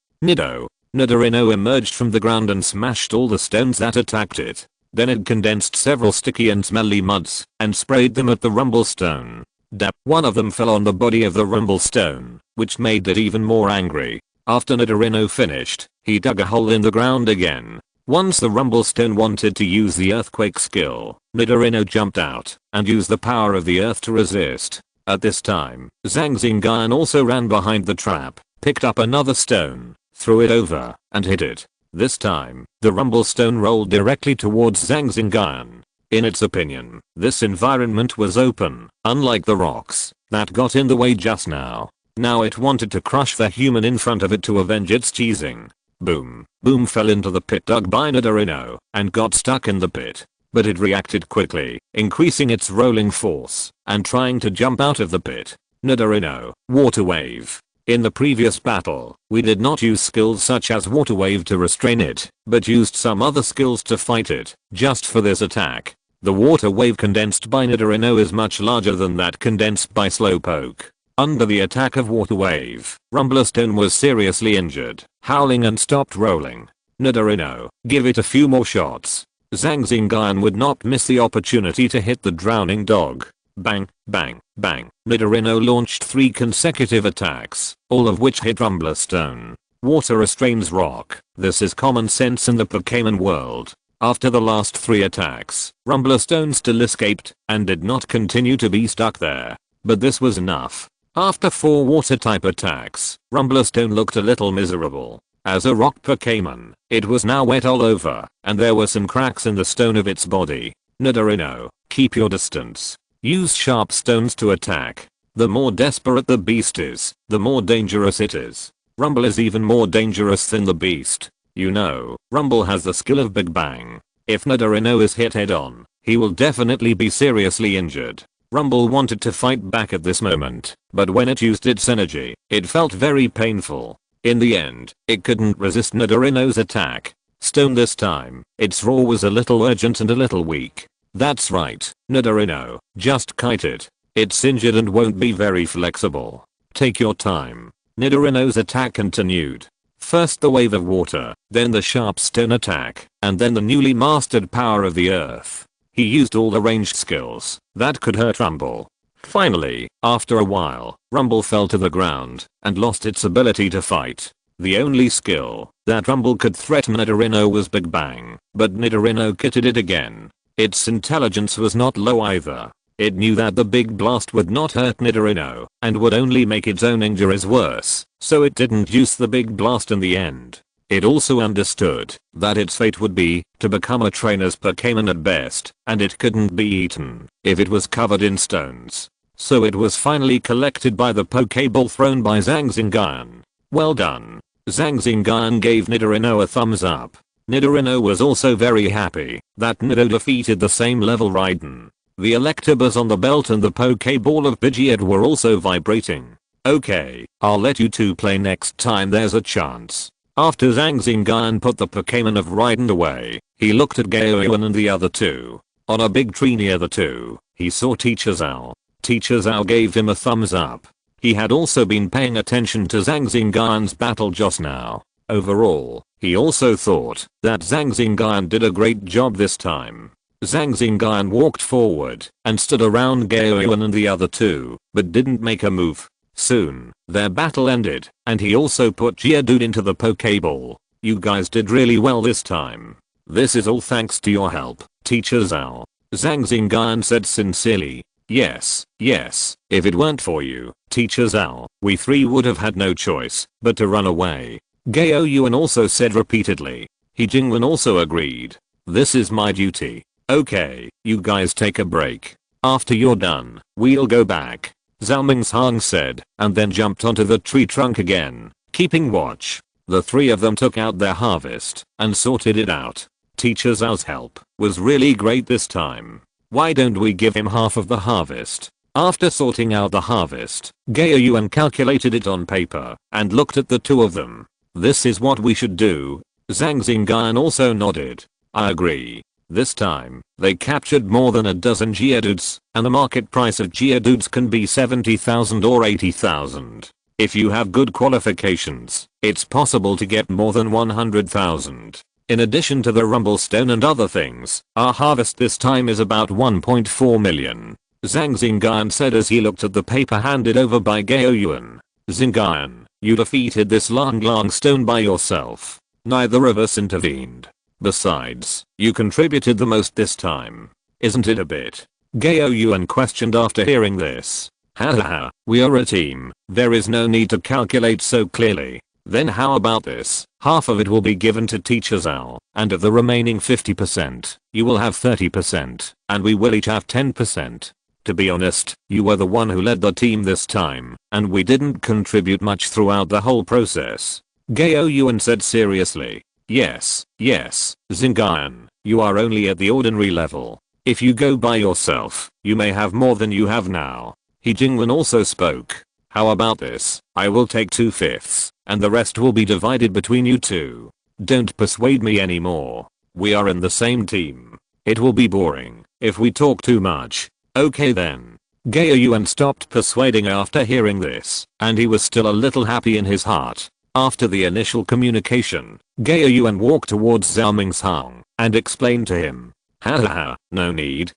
Nidorino emerged from the ground and smashed all the stones that attacked it. Then it condensed several sticky and smelly muds and sprayed them at the rumble stone. One of them fell on the body of the rumble stone, which made it even more angry. After Nidorino finished, he dug a hole in the ground again. Once the rumble stone wanted to use the earthquake skill, Nidorino jumped out and used the power of the earth to resist. At this time, Zhang Xingyun also ran behind the trap, picked up another stone, threw it over, and hit it. This time, the rumble stone rolled directly towards Zhang Xingyun. In its opinion, this environment was open, unlike the rocks that got in the way just now. Now it wanted to crush the human in front of it to avenge its cheesing. Boom. Boom fell into the pit dug by Nidorino and got stuck in the pit. But it reacted quickly, increasing its rolling force and trying to jump out of the pit. Nidorino, water wave. In the previous battle, we did not use skills such as water wave to restrain it, but used some other skills to fight it, just for this attack. The water wave condensed by Nidorino is much larger than that condensed by Slowpoke. Under the attack of water wave, Rumblestone was seriously injured, howling and stopped rolling. Nidorino, give it a few more shots. Zhang Xingyun would not miss the opportunity to hit the drowning dog. Bang, bang, bang. Nidorino launched 3 consecutive attacks, all of which hit Rumblestone. Water restrains rock. This is common sense in the Pokémon world. After the last 3 attacks, Rumblestone still escaped and did not continue to be stuck there. But this was enough. After 4 water type attacks, Rumblestone looked a little miserable. As a rock Pokémon, it was now wet all over, and there were some cracks in the stone of its body. Nidorino, keep your distance. Use sharp stones to attack. The more desperate the beast is, the more dangerous it is. Rumble is even more dangerous than the beast. You know, Rumble has the skill of Big Bang. If Nidorino is hit head on, he will definitely be seriously injured. Rumble wanted to fight back at this moment, but when it used its energy, it felt very painful. In the end, it couldn't resist Nidorino's attack. Stone this time, its roar was a little urgent and a little weak. That's right, Nidorino, just kite it. It's injured and won't be very flexible. Take your time. Nidorino's attack continued. First the wave of water, then the sharp stone attack, and then the newly mastered power of the earth. He used all the ranged skills that could hurt Rumble. Finally, after a while, Rumble fell to the ground and lost its ability to fight. The only skill that Rumble could threaten Nidorino was Big Bang, but Nidorino kitted it again. Its intelligence was not low either. It knew that the big blast would not hurt Nidorino and would only make its own injuries worse, so it didn't use the big blast in the end. It also understood that its fate would be to become a trainer's Pokémon at best, and it couldn't be eaten if it was covered in stones. So it was finally collected by the Pokéball thrown by Zhang Xingyun. Well done. Zhang Xingyun gave Nidorino a thumbs up. Nidorino was also very happy that Nido defeated the same level Raiden. The Electabuzz on the belt and the Pokéball of Pidgeot were also vibrating. Okay, I'll let you two play next time there's a chance. After Zhang Xingyun put the Pokémon of Raiden away, he looked at Gaoyuan and the other two. On a big tree near the two, he saw Teacher Zhao. Teacher Zhao gave him a thumbs up. He had also been paying attention to Zhang Xingyun's battle just now. Overall, he also thought that Zhang Xingyun did a great job this time. Zhang Xingyun walked forward and stood around Gaoyuan and the other two, but didn't make a move. Soon, their battle ended, and he also put Geodude into the Pokéball. You guys did really well this time. This is all thanks to your help, Teacher Zhao. Zhang Xingyun said sincerely. Yes, if it weren't for you, Teacher Zhao, we 3 would have had no choice but to run away. Gaoyuan also said repeatedly. He Jingwen also agreed. This is my duty. Okay, you guys take a break. After you're done, we'll go back. Zhao Mingshang said, and then jumped onto the tree trunk again, keeping watch. The 3 of them took out their harvest and sorted it out. Teacher Zhao's help was really great this time. Why don't we give him half of the harvest? After sorting out the harvest, Gaoyuan calculated it on paper and looked at the 2 of them. This is what we should do. Zhang Xingyun also nodded. I agree. This time, they captured more than a dozen Geodudes, and the market price of Geodudes can be 70,000 or 80,000. If you have good qualifications, it's possible to get more than 100,000. In addition to the Rumblestone and other things, our harvest this time is about 1.4 million. Zhang Xingyun said as he looked at the paper handed over by Gaoyuan. Xingyun, you defeated this long stone by yourself. Neither of us intervened. Besides, you contributed the most this time. Isn't it a bit? Gaoyuan questioned after hearing this. Haha, we are a team. There is no need to calculate so clearly. Then how about this? Half of it will be given to Teacher Zhao, and of the remaining 50%, you will have 30%, and we will each have 10%. To be honest, you were the one who led the team this time, and we didn't contribute much throughout the whole process. Gaoyuan said seriously. Yes, Xingyun, you are only at the ordinary level. If you go by yourself, you may have more than you have now. Jingwen also spoke. How about this? I will take 2/5, and the rest will be divided between you two. Don't persuade me anymore. We are in the same team. It will be boring if we talk too much. Okay then. Gaoyuan stopped persuading after hearing this, and he was still a little happy in his heart. After the initial communication, Gaoyuan walked towards Zhao Mingshang and explained to him. Hahaha, no need.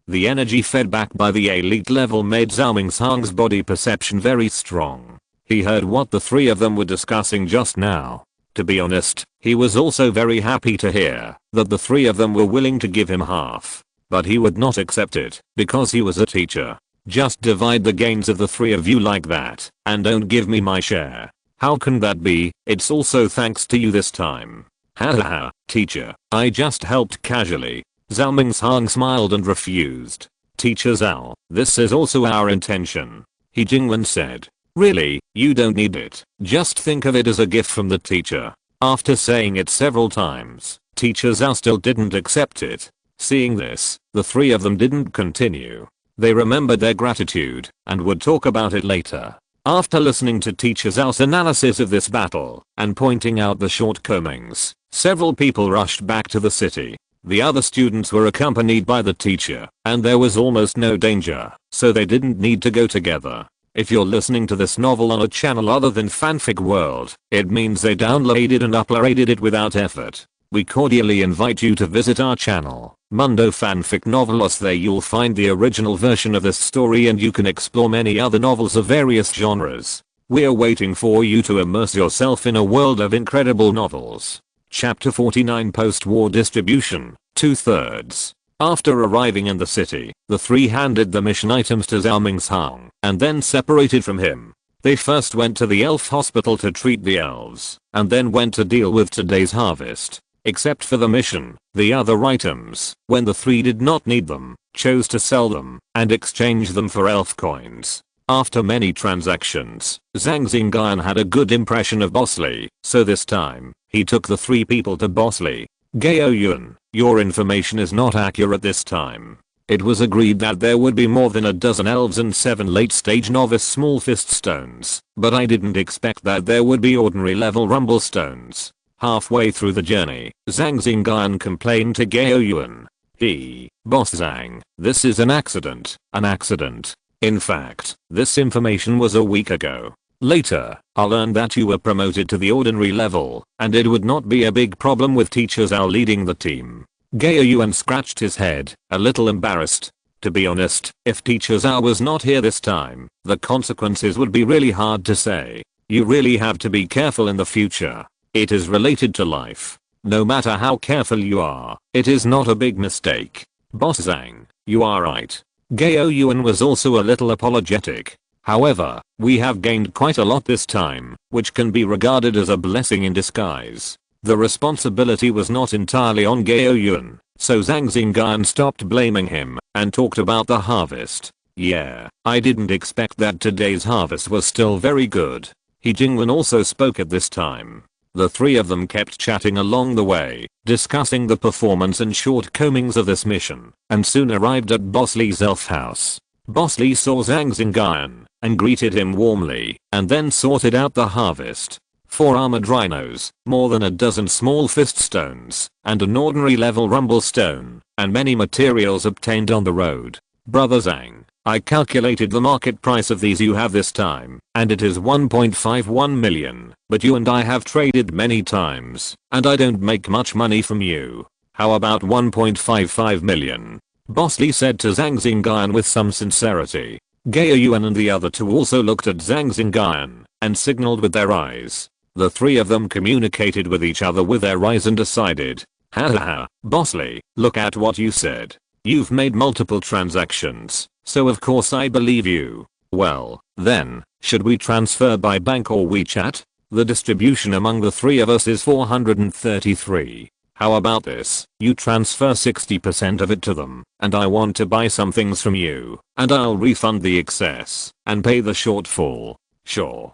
The energy fed back by the elite level made Zhao Mingshang's body perception very strong. He heard what the three of them were discussing just now. To be honest, he was also very happy to hear that the three of them were willing to give him half. But he would not accept it because he was a teacher. Just divide the gains of the three of you like that and don't give me my share. How can that be? It's also thanks to you this time. Hahaha, teacher, I just helped casually. Zhao Mingshang smiled and refused. Teacher Zhao, this is also our intention. Jingwen said. Really, you don't need it. Just think of it as a gift from the teacher. After saying it several times, Teacher Zhao still didn't accept it. Seeing this, the three of them didn't continue. They remembered their gratitude and would talk about it later. After listening to Teacher Zhao's analysis of this battle and pointing out the shortcomings, several people rushed back to the city. The other students were accompanied by the teacher, and there was almost no danger, so they didn't need to go together. If you're listening to this novel on a channel other than Fanfic World, it means they downloaded and uploaded it without effort. We cordially invite you to visit our channel, Mundo Fanfic Novelos. There you'll find the original version of this story and you can explore many other novels of various genres. We're waiting for you to immerse yourself in a world of incredible novels. Chapter 49 Post-War Distribution, 2/3. After arriving in the city, the three handed the mission items to Zhao Mingshang and then separated from him. They first went to the elf hospital to treat the elves, and then went to deal with today's harvest. Except for the mission, the other items, when the three did not need them, chose to sell them and exchange them for elf coins. After many transactions, Zhang Xingyun had a good impression of Bosley, so this time, he took the three people to Bosley. Gaoyuan, your information is not accurate this time. It was agreed that there would be more than a dozen elves and 7 late-stage novice small fist stones, but I didn't expect that there would be ordinary level rumble stones. Halfway through the journey, Zhang Xingyun complained to Gaoyuan. Boss Zhang, this is an accident. In fact, this information was a week ago. Later, I learned that you were promoted to the ordinary level, and it would not be a big problem with Teacher Zhao leading the team. Gaoyuan scratched his head, a little embarrassed. To be honest, if Teacher Zhao was not here this time, the consequences would be really hard to say. You really have to be careful in the future. It is related to life. No matter how careful you are, it is not a big mistake. Boss Zhang, you are right. Gaoyuan was also a little apologetic. However, we have gained quite a lot this time, which can be regarded as a blessing in disguise. The responsibility was not entirely on Gaoyuan, so Zhang Xingyun stopped blaming him and talked about the harvest. Yeah, I didn't expect that today's harvest was still very good. Jingwen also spoke at this time. The three of them kept chatting along the way, discussing the performance and shortcomings of this mission, and soon arrived at Bosley's elf house. Bosley saw Zhang Xingyun and greeted him warmly, and then sorted out the harvest. 4 armored rhinos, more than a dozen small fist stones, and an ordinary level rumble stone, and many materials obtained on the road. Brother Zhang, I calculated the market price of these you have this time, and it is 1.51 million, but you and I have traded many times, and I don't make much money from you. How about 1.55 million? Boss Lee said to Zhang Xingyun with some sincerity. Gao Yuan and the other two also looked at Zhang Xingyun, and signaled with their eyes. The three of them communicated with each other with their eyes and decided. Ha ha ha, Boss Lee, look at what you said. You've made multiple transactions, so of course I believe you. Well, then, should we transfer by bank or WeChat? The distribution among the three of us is 433. How about this? You transfer 60% of it to them, and I want to buy some things from you, and I'll refund the excess, and pay the shortfall. Sure.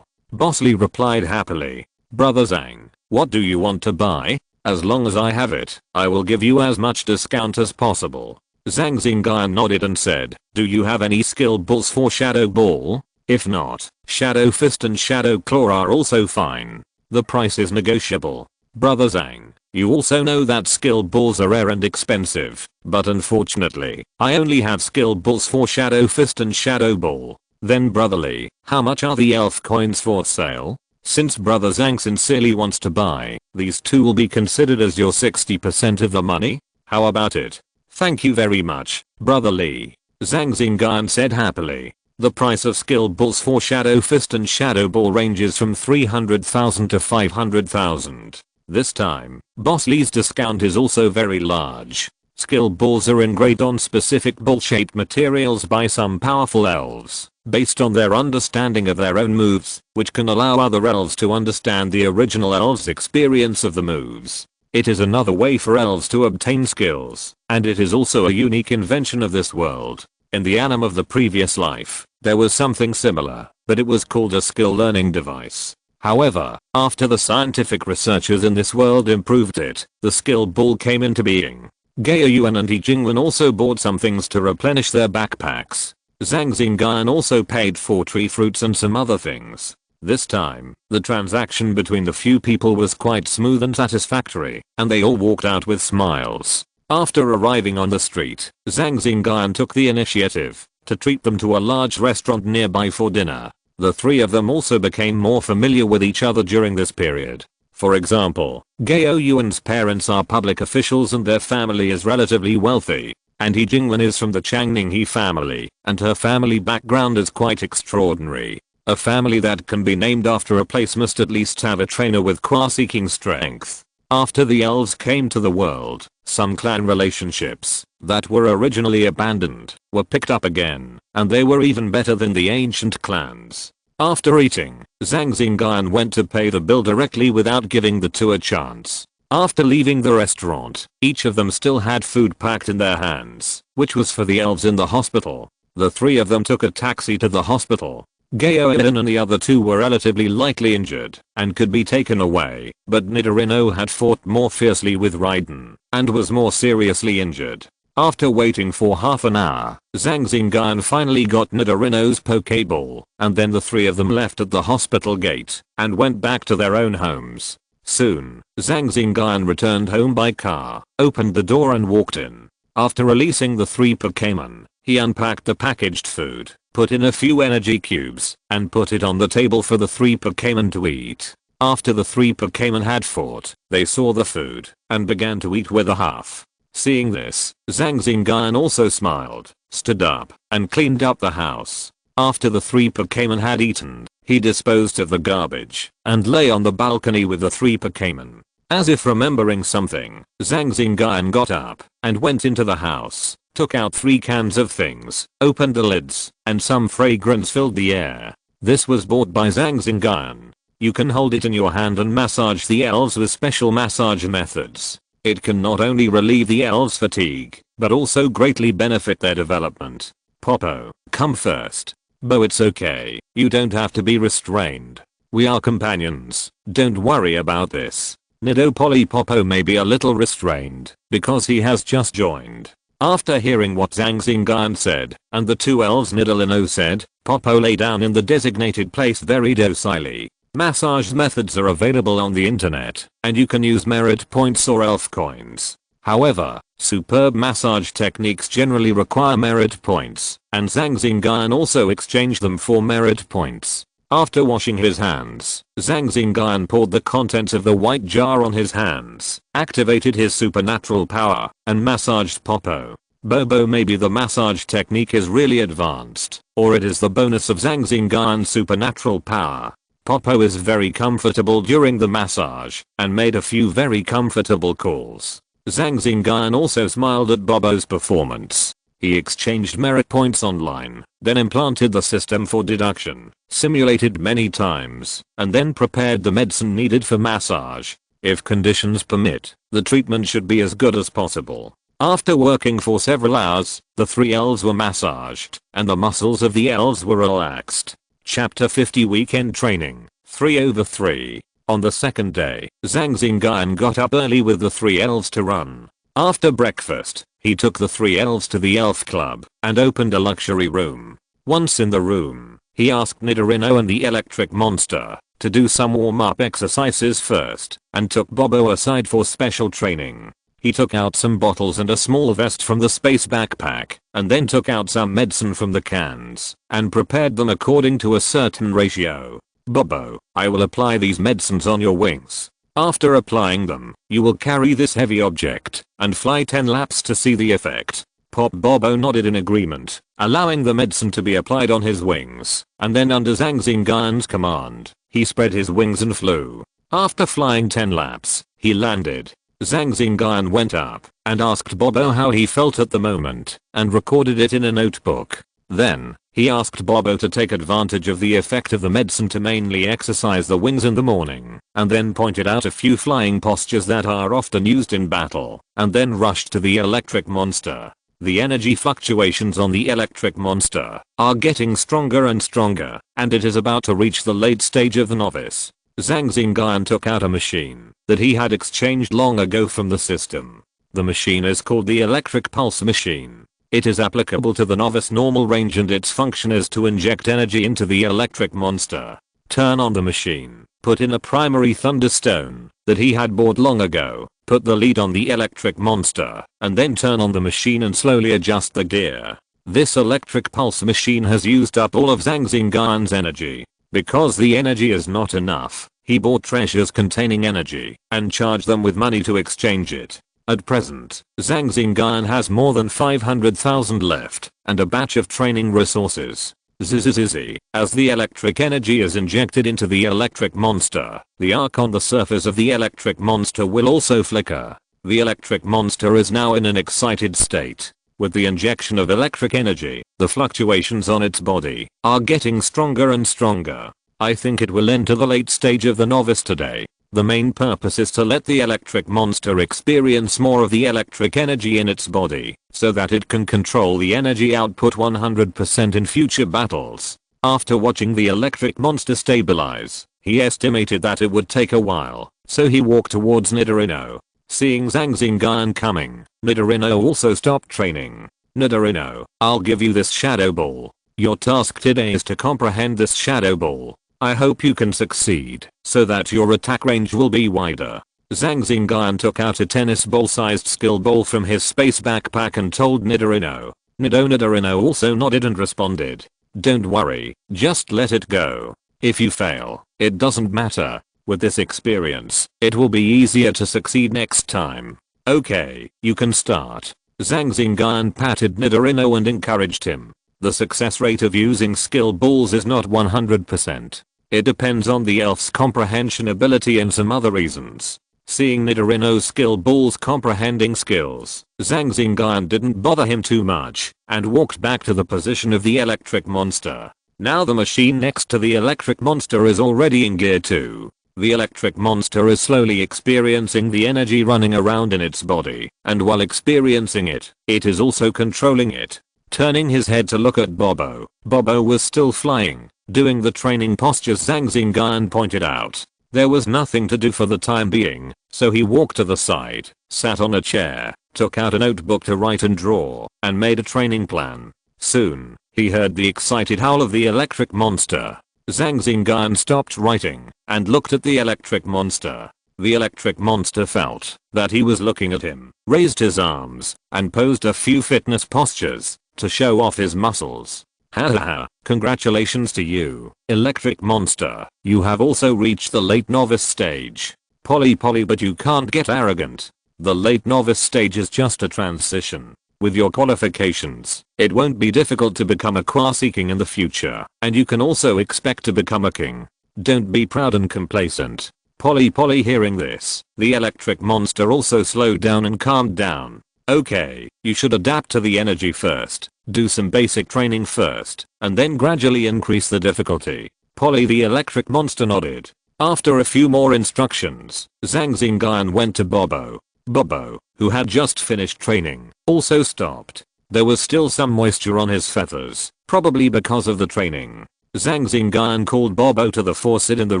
Boss Lee replied happily. Brother Zhang, what do you want to buy? As long as I have it, I will give you as much discount as possible. Zhang Xingyun nodded and said, do you have any skill balls for Shadow Ball? If not, Shadow Fist and Shadow Claw are also fine. The price is negotiable. Brother Zhang, you also know that skill balls are rare and expensive, but unfortunately, I only have skill balls for Shadow Fist and Shadow Ball. Then Brother Lee, how much are the elf coins for sale? Since Brother Zhang sincerely wants to buy, these two will be considered as your 60% of the money? How about it? Thank you very much, Brother Lee. Zhang Xingyun said happily. The price of skill balls for Shadow Fist and Shadow Ball ranges from 300,000 to 500,000. This time, Boss Lee's discount is also very large. Skill balls are engraved on specific ball-shaped materials by some powerful elves, based on their understanding of their own moves, which can allow other elves to understand the original elves' experience of the moves. It is another way for elves to obtain skills, and it is also a unique invention of this world. In the anime of the previous life, there was something similar, but it was called a skill learning device. However, after the scientific researchers in this world improved it, the skill ball came into being. Gao Yuan and He Jingwen also bought some things to replenish their backpacks. Zhang Xingyun also paid for tree fruits and some other things. This time, the transaction between the few people was quite smooth and satisfactory, and they all walked out with smiles. After arriving on the street, Zhang Xingyun took the initiative to treat them to a large restaurant nearby for dinner. The three of them also became more familiar with each other during this period. For example, Gao Yuan's parents are public officials and their family is relatively wealthy, and He Jingwen is from the Changning He family, and her family background is quite extraordinary. A family that can be named after a place must at least have a trainer with qua-seeking strength. After the elves came to the world, some clan relationships that were originally abandoned were picked up again, and they were even better than the ancient clans. After eating, Zhang Xingyun went to pay the bill directly without giving the two a chance. After leaving the restaurant, each of them still had food packed in their hands, which was for the elves in the hospital. The three of them took a taxi to the hospital. Gao Yuan and the other two were relatively lightly injured and could be taken away, but Nidorino had fought more fiercely with Raiden and was more seriously injured. After waiting for half an hour, Zhang Xingyun finally got Nidorino's Pokeball, and then the three of them left at the hospital gate and went back to their own homes. Soon, Zhang Xingyun returned home by car, opened the door and walked in. After releasing the three Pokemon, he unpacked the packaged food, put in a few energy cubes, and put it on the table for the three Pokemon to eat. After the three Pokemon had fought, they saw the food and began to eat with a half. Seeing this, Zhang Xingyun also smiled, stood up, and cleaned up the house. After the three Pokemon had eaten, he disposed of the garbage and lay on the balcony with the three Pokemon. As if remembering something, Zhang Xingyun got up and went into the house, took out 3 cans of things, opened the lids, and some fragrance filled the air. This was bought by Zhang Xingyun. You can hold it in your hand and massage the elves with special massage methods. It can not only relieve the elves' fatigue, but also greatly benefit their development. Popo, come first. Bo, it's okay, you don't have to be restrained. We are companions, don't worry about this. Nidopoly Popo may be a little restrained, because he has just joined. After hearing what Zhang Xingyun said, and the two elves Nidolino said, Popo lay down in the designated place very docilely. Massage methods are available on the internet, and you can use merit points or elf coins. However, superb massage techniques generally require merit points, and Zhang Xingyun also exchanged them for merit points. After washing his hands, Zhang Xingyun poured the contents of the white jar on his hands, activated his supernatural power, and massaged Popo. Bobo. Maybe the massage technique is really advanced, or it is the bonus of Zhang Xingyun's supernatural power. Popo is very comfortable during the massage, and made a few very comfortable calls. Zhang Xingyun also smiled at Bobo's performance. He exchanged merit points online, then implanted the system for deduction, simulated many times, and then prepared the medicine needed for massage. If conditions permit, the treatment should be as good as possible. After working for several hours, the 3 elves were massaged, and the muscles of the elves were relaxed. Chapter 50 Weekend Training, 3/3. On the second day, Zhang Xingyun got up early with the 3 elves to run. After breakfast, he took the 3 elves to the elf club, and opened a luxury room. Once in the room, he asked Nidorino and the electric monster to do some warm-up exercises first, and took Bobo aside for special training. He took out some bottles and a small vest from the space backpack, and then took out some medicine from the cans, and prepared them according to a certain ratio. Bobo, I will apply these medicines on your wings. After applying them, you will carry this heavy object, and fly 10 laps to see the effect. Bobo nodded in agreement, allowing the medicine to be applied on his wings, and then under Zhang Xingyun's command, he spread his wings and flew. After flying 10 laps, he landed. Zhang Xingyun went up and asked Bobo how he felt at the moment and recorded it in a notebook. Then, he asked Bobo to take advantage of the effect of the medicine to mainly exercise the wings in the morning, and then pointed out a few flying postures that are often used in battle, and then rushed to the electric monster. The energy fluctuations on the electric monster are getting stronger and stronger, and it is about to reach the late stage of the novice. Zhang Xingyun took out a machine that he had exchanged long ago from the system. The machine is called the electric pulse machine. It is applicable to the novice normal range, and its function is to inject energy into the electric monster. Turn on the machine, put in a primary thunderstone that he had bought long ago, put the lead on the electric monster, and then turn on the machine and slowly adjust the gear. This electric pulse machine has used up all of Zhang Xingyun's energy. Because the energy is not enough, he bought treasures containing energy and charged them with money to exchange it. At present, Zhang Xingyun has more than 500,000 left and a batch of training resources. Zzzz. As the electric energy is injected into the electric monster, the arc on the surface of the electric monster will also flicker. The electric monster is now in an excited state. With the injection of electric energy, the fluctuations on its body are getting stronger and stronger. I think it will enter the late stage of the novice today. The main purpose is to let the electric monster experience more of the electric energy in its body, so that it can control the energy output 100% in future battles. After watching the electric monster stabilize, he estimated that it would take a while, so he walked towards Nidorino. Seeing Zhang Xingyun coming, Nidorino also stopped training. Nidorino, I'll give you this shadow ball. Your task today is to comprehend this shadow ball. I hope you can succeed, so that your attack range will be wider. Zhang Xingyun took out a tennis ball sized skill ball from his space backpack and told Nidorino. Nidorino also nodded and responded. Don't worry, just let it go. If you fail, it doesn't matter. With this experience, it will be easier to succeed next time. Okay, you can start. Zhang Xingyun patted Nidorino and encouraged him. The success rate of using skill balls is not 100%. It depends on the elf's comprehension ability and some other reasons. Seeing Nidorino's skill balls comprehending skills, Zhang Xingyun didn't bother him too much, and walked back to the position of the electric monster. Now the machine next to the electric monster is already in gear 2. The electric monster is slowly experiencing the energy running around in its body, and while experiencing it, it is also controlling it. Turning his head to look at Bobo, Bobo was still flying, doing the training postures Zhang Xingyun pointed out. There was nothing to do for the time being, so he walked to the side, sat on a chair, took out a notebook to write and draw, and made a training plan. Soon, he heard the excited howl of the electric monster. Zhang Xingyun stopped writing and looked at the electric monster. The electric monster felt that he was looking at him, raised his arms, and posed a few fitness postures to show off his muscles. Haha, congratulations to you, electric monster. You have also reached the late novice stage. Polly, but you can't get arrogant. The late novice stage is just a transition. With your qualifications, it won't be difficult to become a quasi king in the future, and you can also expect to become a king. Don't be proud and complacent. Polly, hearing this, the electric monster also slowed down and calmed down. Okay, you should adapt to the energy first, do some basic training first, and then gradually increase the difficulty. Polly, the electric monster nodded. After a few more instructions, Zhang Xingyun went to Bobo. Bobo, who had just finished training, also stopped. There was still some moisture on his feathers, probably because of the training. Zhang Xingyun called Bobo to the faucet in the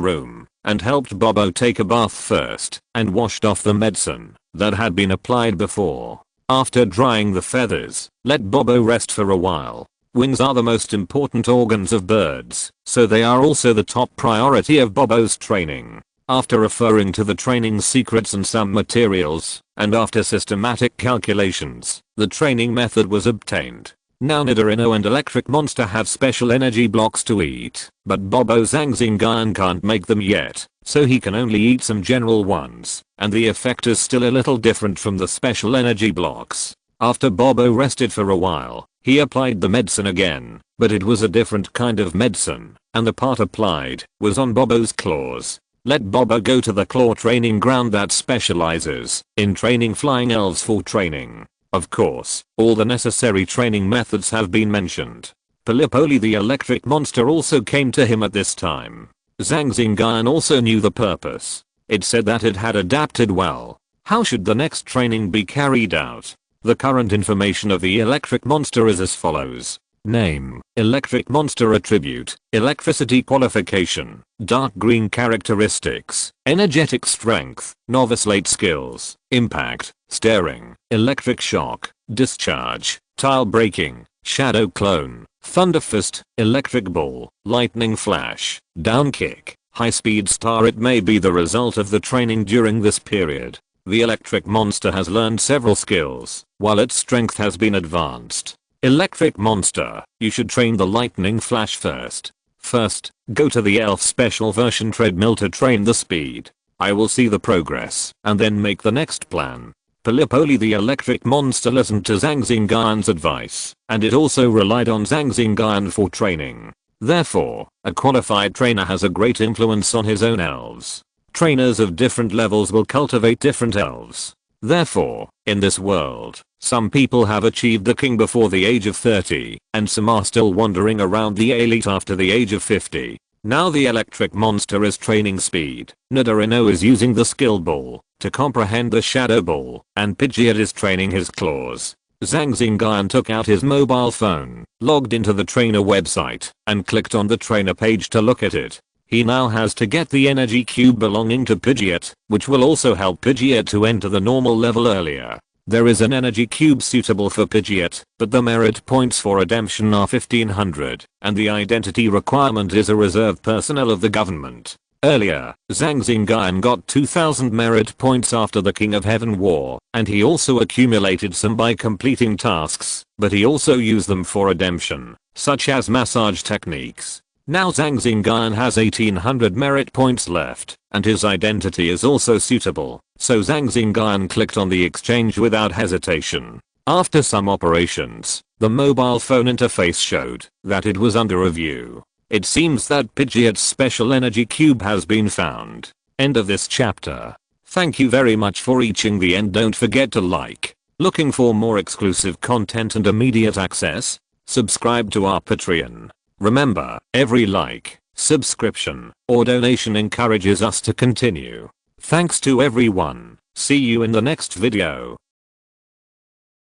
room and helped Bobo take a bath first and washed off the medicine that had been applied before. After drying the feathers, let Bobo rest for a while. Wings are the most important organs of birds, so they are also the top priority of Bobo's training. After referring to the training secrets and some materials, and after systematic calculations, the training method was obtained. Now Nidorino and Electric Monster have special energy blocks to eat, but Bobo Zhang Xingyun can't make them yet, so he can only eat some general ones, and the effect is still a little different from the special energy blocks. After Bobo rested for a while, he applied the medicine again, but it was a different kind of medicine, and the part applied was on Bobo's claws. Let Bobo go to the claw training ground that specializes in training flying elves for training. Of course, all the necessary training methods have been mentioned. Polly the electric monster also came to him at this time. Zhang Xingyun also knew the purpose. It said that it had adapted well. How should the next training be carried out? The current information of the electric monster is as follows. Name, Electric Monster Attribute, Electricity Qualification, Dark Green Characteristics, Energetic Strength, Novice Late Skills, Impact, Staring, Electric Shock, Discharge, Tile Breaking, Shadow Clone, Thunder Fist, Electric Ball, Lightning Flash, Down Kick, High Speed Star. It may be the result of the training during this period. The electric monster has learned several skills, while its strength has been advanced. Electric monster, you should train the lightning flash first. First, go to the elf special version treadmill to train the speed. I will see the progress and then make the next plan. Polly the electric monster listened to Zhang Xingyun's advice, and it also relied on Zhang Xingyun for training. Therefore, a qualified trainer has a great influence on his own elves. Trainers of different levels will cultivate different elves. Therefore, in this world, some people have achieved the king before the age of 30, and some are still wandering around the elite after the age of 50. Now the electric monster is training speed. Nidorino is using the skill ball to comprehend the shadow ball, and Pidgeot is training his claws. Zhang Xingyun took out his mobile phone, logged into the trainer website, and clicked on the trainer page to look at it. He now has to get the energy cube belonging to Pidgeot, which will also help Pidgeot to enter the normal level earlier. There is an energy cube suitable for Pidgeot, but the merit points for redemption are 1500, and the identity requirement is a reserve personnel of the government. Earlier, Zhang Xingyun got 2000 merit points after the King of Heaven War, and he also accumulated some by completing tasks, but he also used them for redemption, such as massage techniques. Now Zhang Xingyun has 1800 merit points left, and his identity is also suitable, so Zhang Xingyun clicked on the exchange without hesitation. After some operations, the mobile phone interface showed that it was under review. It seems that Pidgeot's special energy cube has been found. End of this chapter. Thank you very much for reaching the end. Don't forget to like. Looking for more exclusive content and immediate access? Subscribe to our Patreon. Remember, every like, subscription, or donation encourages us to continue. Thanks to everyone. See you in the next video.